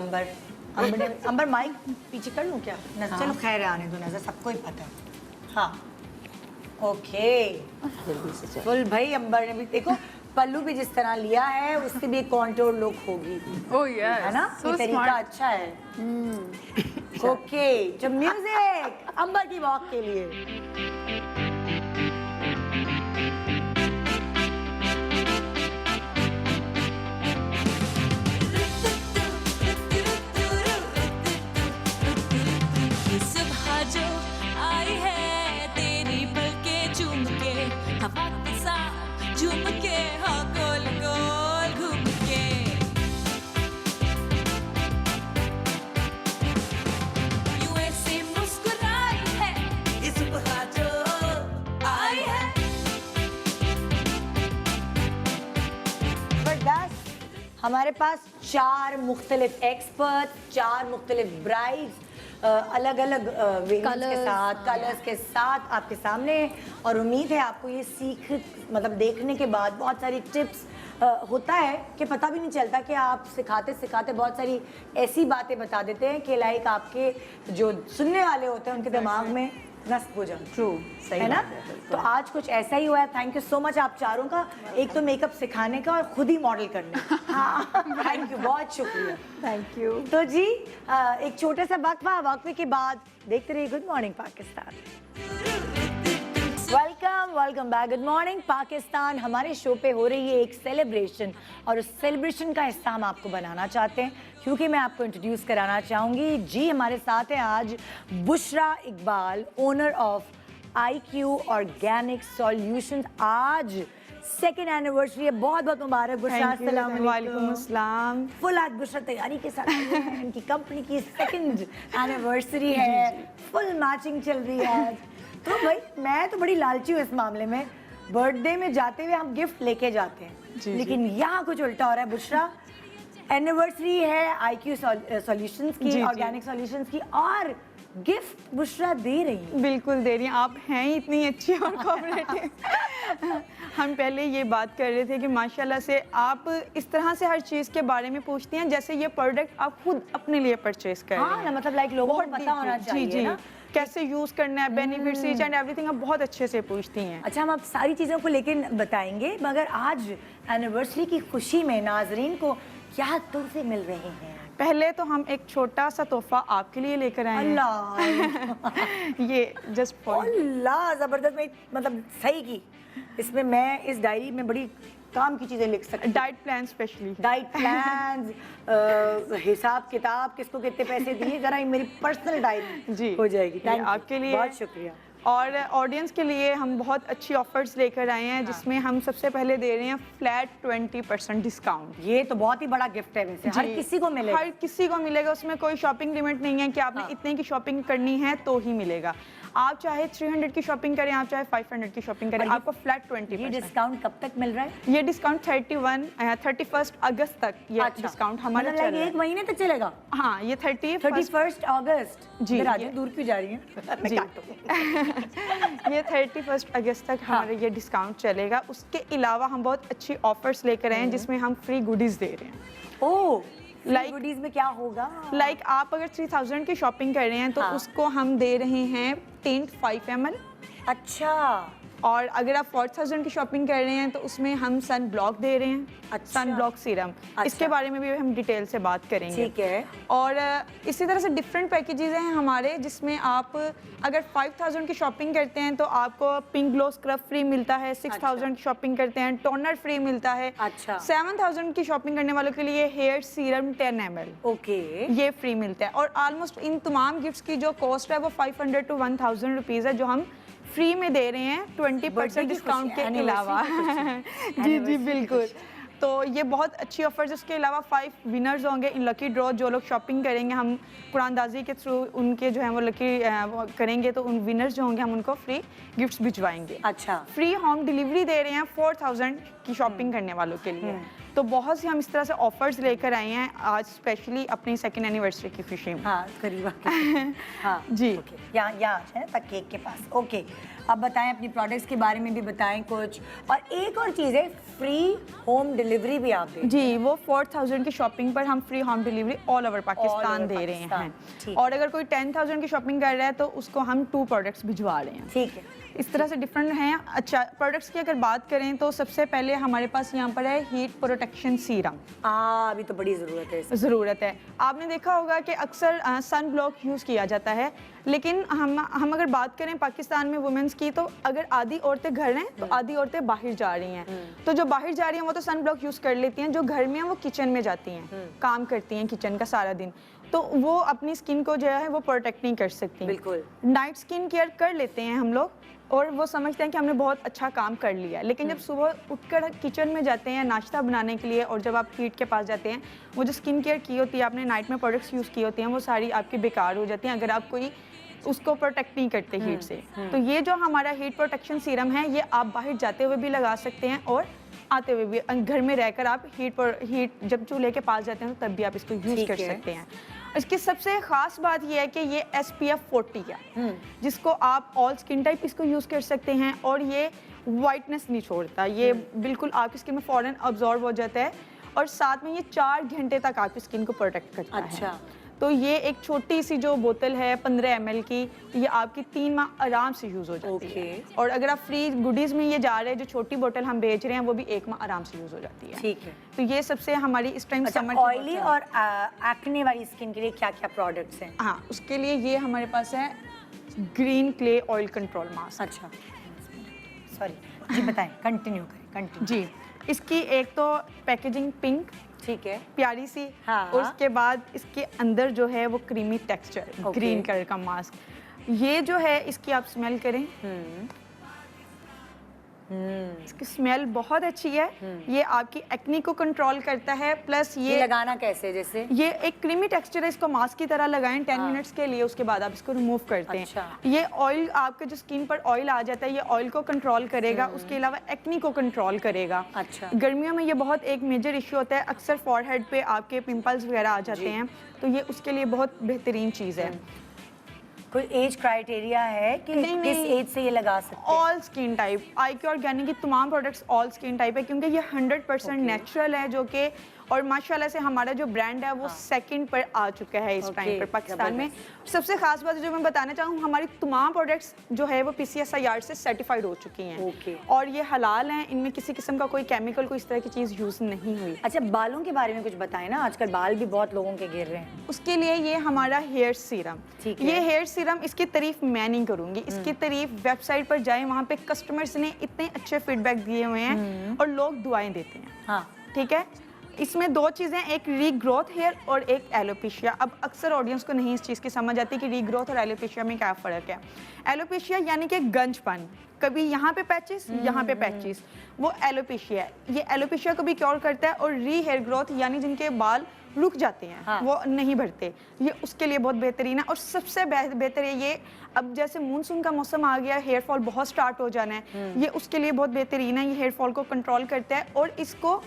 अंबर माइक पीछे कर लूँ क्या? चलो खैर है, आने दो. नजर सबको ही पता है. हाँ ओके.
जल्दी से चल.
फुल भाई अंबर ने भी देखो पल्लू भी जिस तरह लिया है उससे भी एक कॉन्टोर लुक होगी.
Oh yes.
है ना?
So
ये तरीका
smart.
अच्छा है. ओके जब म्यूजिक अंबर की वॉक के लिए.
ये सुबह जो आई है तेरी पलकें चूम के, हवा के साथ झूम के, हाँ गोल गोल घूम के. यूएसए मुस्कुराई है इस सुबह जो आई है.
हमारे पास 4 मुख्तलिफ एक्सपर्ट, 4 मुख्तलिफ ब्राइड्स अलग अलग वेरिएंट्स के
Colours,
साथ,
हाँ।
कलर्स के साथ आपके सामने है। और उम्मीद है आपको ये सीख मतलब देखने के बाद बहुत सारी टिप्स होता है कि पता भी नहीं चलता कि आप सिखाते सिखाते बहुत सारी ऐसी बातें बता देते हैं कि लाइक आपके जो सुनने वाले होते हैं उनके दिमाग में नस्ब हो जाए।
ट्रू, सही
है ना?
बात है,
तो आज कुछ ऐसा ही हुआ है। थैंक यू सो मच आप चारों का, एक तो मेकअप सिखाने का और खुद ही मॉडल करने का। हाँ, थैंक यू, बहुत शुक्रिया।
Thank you.
तो जी एक छोटे सा वक्फे के बाद देखते रहिए good morning Pakistan. Welcome back. Good morning Pakistan. हमारे शो पे हो रही है एक सेलिब्रेशन और उस सेलिब्रेशन का हिस्सा हम आपको बनाना चाहते हैं, क्योंकि मैं आपको इंट्रोड्यूस कराना चाहूँगी। जी हमारे साथ हैं आज Bushra Iqbal, owner of IQ organic solutions. आज सेकेंड एनिवर्सरी है, बहुत बहुत मुबारक बुशरा। अस्सलाम वालेकुम।
अस्सलाम।
फुल आज बुशरा तैयारी के साथ आई है। इनकी कंपनी की सेकंड एनिवर्सरी है, फुल मैचिंग चल रही है आज। तो भाई मैं तो बड़ी लालची हूँ इस मामले में, बर्थडे में जाते हुए हम गिफ्ट लेके जाते हैं, लेकिन यहाँ कुछ उल्टा हो रहा है। बुशरा एनिवर्सरी है IQ सॉल्यूशंस की, ऑर्गेनिक सॉल्यूशंस की, और गिफ्ट बुशरा दे रही है।
बिल्कुल दे रही हैं। आप हैं ही इतनी अच्छी और कोऑपरेटिव। हम पहले ये बात कर रहे थे कि माशाल्लाह से आप इस तरह से हर चीज़ के बारे में पूछती हैं जैसे ये प्रोडक्ट आप खुद अपने लिए परचेज कर रही
हाँ
हैं।
ना, मतलब लाइक लोगों को पता होना चाहिए
जी
ना।
कैसे यूज़ करना है, बेनिफिट्स ईच एंड एवरीथिंग आप बहुत अच्छे से पूछती हैं।
अच्छा, हम आप सारी चीज़ों को लेकिन बताएंगे, मगर आज एनिवर्सरी की खुशी में नाजरीन को क्या तोहफे मिल रहे हैं?
पहले तो हम एक छोटा सा तोहफा आपके लिए लेकर आए हैं।
अल्लाह
ये जस्ट फॉर
अल्लाह, ज़बरदस्त। में मतलब सही की, इसमें मैं इस डायरी में बड़ी काम की चीज़ें लिख सकती हूँ।
Diet plan specially.
Diet plans, हिसाब किताब, किसको कितने पैसे दिए, जरा ये मेरी पर्सनल डायरी
जी
हो जाएगी।
ये आपके लिए
बहुत शुक्रिया।
और ऑडियंस के लिए हम बहुत अच्छी ऑफर्स लेकर आए हैं, जिसमें हम सबसे पहले दे रहे हैं फ्लैट 20% डिस्काउंट।
ये तो बहुत ही बड़ा गिफ्ट है वैसे, हर
जी,
किसी को मिलेगा।
हर किसी को मिलेगा। उसमें कोई शॉपिंग लिमिट नहीं है कि आपने इतने की शॉपिंग करनी है तो ही मिलेगा। आप चाहे 300 की शॉपिंग करें, आप चाहे 500 की शॉपिंग करें, आपको फ्लैट 20%।
ये डिस्काउंट कब तक मिल रहा है?
ये डिस्काउंट 31 अगस्त तक ये डिस्काउंट हमारा
मतलब
चल रहा
एक
है।
महीने तक चलेगा?
हाँ, ये
31 अगस्त।
जी,
इधर आ
ये-
जाओ, दूर क्यों जा रही हैं? मैं
जी।
काटूं।
ये 31 अगस्त तक हमारा ये डिस्काउंट चलेगा। उसके अलावा हम बहुत अच्छी ऑफर्स लेकर आए हैं जिसमें हम फ्री गुडीज दे रहे हैं।
ओह,
Like-
गुडीज में क्या होगा?
लाइक आप अगर 3000 की शॉपिंग कर रहे हैं तो
हाँ।
उसको हम दे रहे हैं टेंट 5 ml।
अच्छा
और अगर आप 4000 की शॉपिंग कर रहे हैं तो उसमें हम सन ब्लॉक दे रहे हैं,
अच्छा।
Sun block serum.
अच्छा।
इसके बारे में भी हम डिटेल से बात करेंगे।
ठीक है।
और इसी तरह से डिफरेंट पैकेजेस हैं हमारे, जिसमें आप अगर 5000 की शॉपिंग करते हैं तो आपको पिंक ग्लो स्क्रब फ्री मिलता है। 6000 की शॉपिंग करते हैं टोनर फ्री मिलता है।
अच्छा।
7000 की शॉपिंग करने वालों के लिए हेयर सीरम 10 ml
ओके।
ये फ्री मिलता है। और ऑलमोस्ट इन तमाम गिफ्ट्स की जो कॉस्ट है वो 500 to 1000 रुपीज़ है, जो हम फ्री में दे रहे हैं 20% डिस्काउंट के अलावा। जी जी बिल्कुल। तो ये बहुत अच्छी ऑफर्स। उसके अलावा 5 विनर्स होंगे इन लकी ड्रॉ। जो लोग शॉपिंग करेंगे हम कुरानदाजी के थ्रू उनके जो है वो लकी करेंगे, तो उन विनर्स जो होंगे हम उनको फ्री गिफ्ट्स भिजवाएंगे।
अच्छा।
फ्री होम डिलीवरी दे रहे हैं 4000 की शॉपिंग करने वालों के लिए। तो बहुत सी हम इस तरह से ऑफर्स लेकर आए हैं आज स्पेशली अपनी सेकेंड एनिवर्सरी की खुशी में।
हाँ करीब आके। हाँ
जी।
ओके, यहाँ है तक केक के पास। ओके, अब बताएं अपनी प्रोडक्ट्स के बारे में भी बताएं कुछ। और एक और चीज़ है, फ्री होम डिलीवरी भी आप दें।
जी, वो 4000 की शॉपिंग पर हम free home delivery all over Pakistan दे रहे हैं।
ठीक।
और अगर कोई 10000 की शॉपिंग कर रहा है तो उसको हम 2 प्रोडक्ट्स भिजवा रहे हैं।
ठीक है।
इस तरह से डिफरेंट हैं। अच्छा, प्रोडक्ट्स की अगर बात करें तो सबसे पहले हमारे पास यहाँ पर है हीट प्रोटेक्शन सीरम।
अभी तो बड़ी ज़रूरत है इसकी।
ज़रूरत है। आपने देखा होगा कि अक्सर सन ब्लॉक यूज़ किया जाता है, लेकिन हम अगर बात करें पाकिस्तान में वुमेंस की, तो अगर आधी औरतें घर हैं तो आधी औरतें बाहर जा रही हैं। तो जो बाहर जा रही हैं वो तो सन ब्लॉक यूज़ कर लेती हैं, जो घर में हैं वो किचन में जाती हैं, काम करती हैं किचन का सारा दिन, तो वो अपनी स्किन को जो है वो प्रोटेक्ट नहीं कर सकती।
बिल्कुल।
नाइट स्किन केयर कर लेते हैं हम लोग और वो समझते हैं कि हमने बहुत अच्छा काम कर लिया, लेकिन जब सुबह उठकर किचन में जाते हैं नाश्ता बनाने के लिए और जब आप हीट के पास जाते हैं, वो जो स्किन केयर की होती है आपने नाइट में प्रोडक्ट्स यूज़ की होती हैं वो सारी आपकी बेकार हो जाती हैं अगर आप कोई उसको प्रोटेक्ट नहीं करते हीट से। तो ये जो हमारा हीट प्रोटेक्शन सीरम है ये आप बाहर जाते हुए भी लगा सकते हैं और आते हुए भी घर में रहकर आप हीट जब चूल्हे के पास जाते हैं तो तब भी आप इसको यूज़
ठीक
कर
है।
सकते हैं। इसकी सबसे ख़ास बात यह है कि ये SPF 40 है, जिसको आप ऑल स्किन टाइप इसको यूज़ कर सकते हैं और ये वाइटनेस नहीं छोड़ता, ये बिल्कुल आपकी स्किन में फ़ौरन अब्जॉर्ब हो जाता है और साथ में ये 4 घंटे तक आपकी स्किन को प्रोटेक्ट करता है।
अच्छा।
तो ये एक छोटी सी जो बोतल है 15 ml की, ये आपकी 3 माह आराम से यूज़ हो जाती है। और अगर आप फ्री गुडीज़ में ये जा रहे हैं, जो छोटी बोतल हम बेच रहे हैं वो भी 1 माह आराम से यूज़ हो जाती है।
ठीक है।
तो ये सबसे हमारी इस टाइम
अच्छा,
समर
ऑयली और एक्ने वाली स्किन के लिए क्या क्या प्रोडक्ट्स हैं?
हाँ, उसके लिए ये हमारे पास है green clay oil control mask.
अच्छा, सॉरी जी, बताएं, कंटिन्यू करें, कंटिन्यू।
जी, इसकी एक तो पैकेजिंग पिंक,
ठीक है।
प्यारी सी,
हाँ।
और उसके बाद इसके अंदर जो है वो क्रीमी टेक्सचर, ग्रीन कलर का मास्क। ये जो है इसकी आप स्मेल करें, इसकी स्मेल बहुत अच्छी है। ये आपकी एक्ने को कंट्रोल करता है, प्लस
ये लगाना कैसे, जैसे?
ये एक क्रीमी टेक्सचर है, इसको मास्क की तरह लगाएं 10 मिनट्स के लिए, उसके बाद आप इसको रिमूव करते
अच्छा।
हैं। ये ऑयल, आपके जो स्किन पर ऑयल आ जाता है, ये ऑयल को कंट्रोल करेगा, उसके अलावा एक्ने को कंट्रोल करेगा।
अच्छा।
गर्मियों में ये बहुत एक मेजर इश्यू होता है, अक्सर फॉरहेड पे आपके पिंपल्स वगैरह आ जाते हैं, तो ये उसके लिए बहुत बेहतरीन चीज़ है।
कोई एज क्राइटेरिया है कि किस एज से ये लगा सकते हैं?
All skin type, IQ organic की तमाम प्रोडक्ट्स ऑल स्किन टाइप है, क्योंकि ये 100% नेचुरल है, जो कि और माशाल्लाह से हमारा जो ब्रांड है वो सेकंड पर आ चुका है इस टाइम पर पाकिस्तान में। सबसे खास बात जो मैं बताना चाहूँ, हमारी तमाम प्रोडक्ट्स जो है वो PCSIR से सर्टिफाइड हो चुकी हैं और ये हलाल हैं, इनमें किसी किस्म का कोई केमिकल, कोई इस तरह की चीज़ यूज़ नहीं हुई।
अच्छा, बालों के बारे में कुछ बताएं ना, आजकल बाल भी बहुत लोगों के गिर रहे हैं।
उसके लिए ये हमारा हेयर सीरम, ये हेयर सीरम, इसकी तारीफ मैं नहीं करूँगी, इसकी तारीफ वेबसाइट पर जाएँ, वहाँ पे कस्टमर्स ने इतने अच्छे फीडबैक दिए हुए हैं और लोग दुआएं देते हैं।
हाँ,
ठीक है। इसमें 2 चीज़ें, एक रीग्रोथ हेयर और एक एलोपेशिया। अब अक्सर ऑडियंस को नहीं इस चीज़ की समझ आती कि रीग्रोथ और एलोपेशिया में क्या फ़र्क है। एलोपेशिया यानी कि गंजपन, कभी यहाँ पे पैचेस, यहाँ पे पैचेस, वो एलोपेशिया है। ये एलोपेशिया को भी क्योर करता है। और री हेयर ग्रोथ यानी जिनके बाल रुक जाते हैं,
हाँ।
वो नहीं बढ़ते, ये उसके लिए बहुत बेहतरीन है। और सबसे बेहतर है ये, अब जैसे मानसून का मौसम आ गया, हेयर फॉल बहुत स्टार्ट हो जाना है, ये उसके लिए बहुत बेहतरीन है। ये हेयर फॉल को कंट्रोल करता है और इसको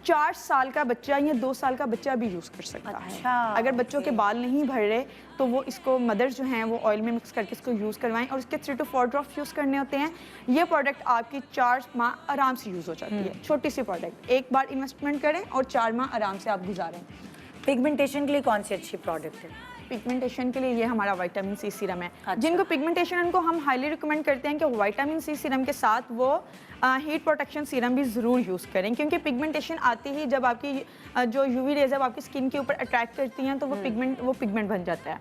4 साल का बच्चा या 2 साल का बच्चा भी यूज़ कर सकता
अच्छा,
है। अगर बच्चों के बाल नहीं भर रहे तो वो इसको, मदर्स जो हैं वो ऑयल में मिक्स करके इसको यूज़ करवाएं और इसके 3 to 4 ड्रॉप्स यूज़ करने होते हैं। ये प्रोडक्ट आपकी 4 माह आराम से यूज़ हो जाती है। छोटी सी प्रोडक्ट, एक बार इन्वेस्टमेंट करें और 4 माह आराम से आप गुजारें।
पिगमेंटेशन के लिए कौन सी अच्छी प्रोडक्ट है?
पिगमेंटेशन के लिए ये हमारा विटामिन सी सीरम है।
अच्छा।
जिनको पिगमेंटेशन है उनको हम हाईली रिकमेंड करते हैं कि विटामिन सी सीरम के साथ वो हीट प्रोटेक्शन सीरम भी ज़रूर यूज़ करें, क्योंकि पिगमेंटेशन आती ही जब आपकी जो यूवी रेज है आपकी स्किन के ऊपर अट्रैक्ट करती हैं तो वो पिगमेंट बन जाता है।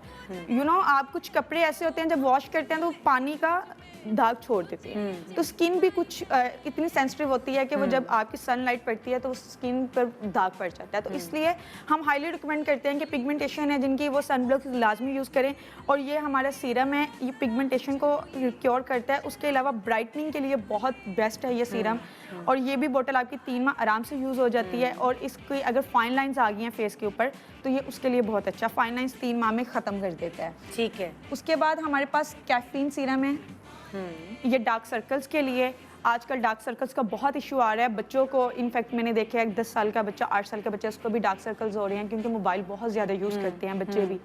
यू नो, आप कुछ कपड़े ऐसे होते हैं जब वॉश करते हैं तो पानी का दाग छोड़ देते हैं, तो स्किन भी कुछ इतनी सेंसिटिव होती है कि वो जब आपकी सनलाइट पड़ती है तो स्किन पर दाग पड़ जाता है। तो इसलिए हम हाईली रिकमेंड करते हैं कि पिगमेंटेशन है जिनकी वो सनब्लॉक लाजमी यूज़ करें। और ये हमारा सीरम है, ये पिगमेंटेशन को क्योर करता है। उसके अलावा ब्राइटनिंग के लिए बहुत बेस्ट है ये सीरम। और ये भी बोतल आपकी 3 माह आराम से यूज़ हो जाती है। और इसकी अगर फाइन लाइंस आ गई हैं फेस के ऊपर तो ये उसके लिए बहुत अच्छा, फाइन लाइंस 3 माह में ख़त्म कर देता है।
ठीक है।
उसके बाद हमारे पास कैफीन सीरम है, ये डार्क सर्कल्स के लिए। आजकल डार्क सर्कल्स का बहुत इशू आ रहा है बच्चों को। इनफैक्ट मैंने देखा है 10 साल का बच्चा, 8 साल का बच्चा, उसको भी डार्क सर्कल्स हो रहे हैं क्योंकि मोबाइल बहुत ज़्यादा यूज़ करते हैं बच्चे भी।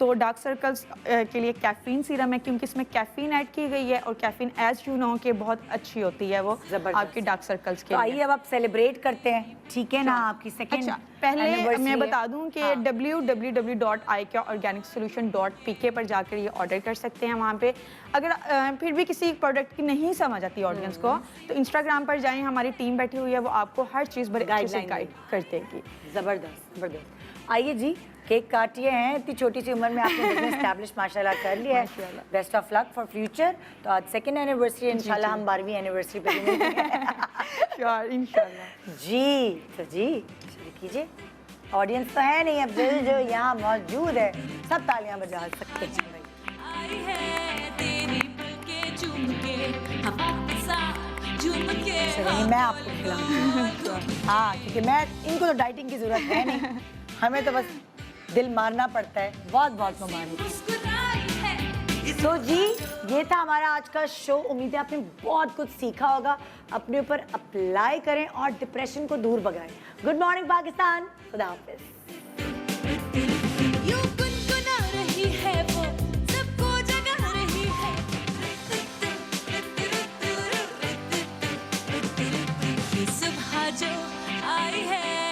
तो डार्क सर्कल्स के लिए कैफीन सीरम है, क्योंकि इसमें कैफीन ऐड की गई है और कैफीन एज यू नो के बहुत अच्छी होती है वो आपके डार्क सर्कल्स के
तो
लिए।
आइए अब आप सेलिब्रेट करते हैं, ठीक है ना, आपकी सेकंड।
अच्छा, पहले मैं बता दूं कि www.icyorganicsolution.pk पर जाकर ये ऑर्डर कर सकते हैं। वहाँ पे अगर फिर भी किसी प्रोडक्ट की नहीं समझ आती ऑडियंस को तो इंस्टाग्राम पर जाएं, हमारी टीम बैठी हुई है, वो आपको हर चीज़ बड़े अच्छे से गाइड कर देगी।
ज़बरदस्त, ज़बरदस्त। आइए जी, केक काटिए हैं, इतनी छोटी सी उम्र में आपने बिजनेस एस्टैब्लिश माशाल्लाह कर लिया है। Best of luck for future. तो आज 2nd एनिवर्सरी, इंशाल्लाह हम 12वीं एनिवर्सरी पे भी मिलेंगे।
इंशाल्लाह
जी। तो जी शुरू कीजिए। ऑडियंस तो है नहीं, अब दिल जो यहाँ मौजूद है सब तालियां बजा सकते हैं भाई।
आई है तेरी पलकें चूम के, हवा के साथ झूम के।
चलिए मैं आपको खिलाऊंगी। हाँ, क्योंकि मैं इनको तो डाइटिंग की जरूरत है नहीं, हमें तो बस दिल मारना पड़ता है। बहुत बहुत मुबारक।
मुस्कुराई है
तो जी ये था हमारा आज का शो। उम्मीद है आपने बहुत कुछ सीखा होगा। अपने ऊपर अप्लाई करें और डिप्रेशन को दूर भगाएं। गुड मॉर्निंग पाकिस्तान, खुदा हाफिज़।
यूं गुनगुना रही है वो, सबको जगा रही है। ये सुबह जो आई है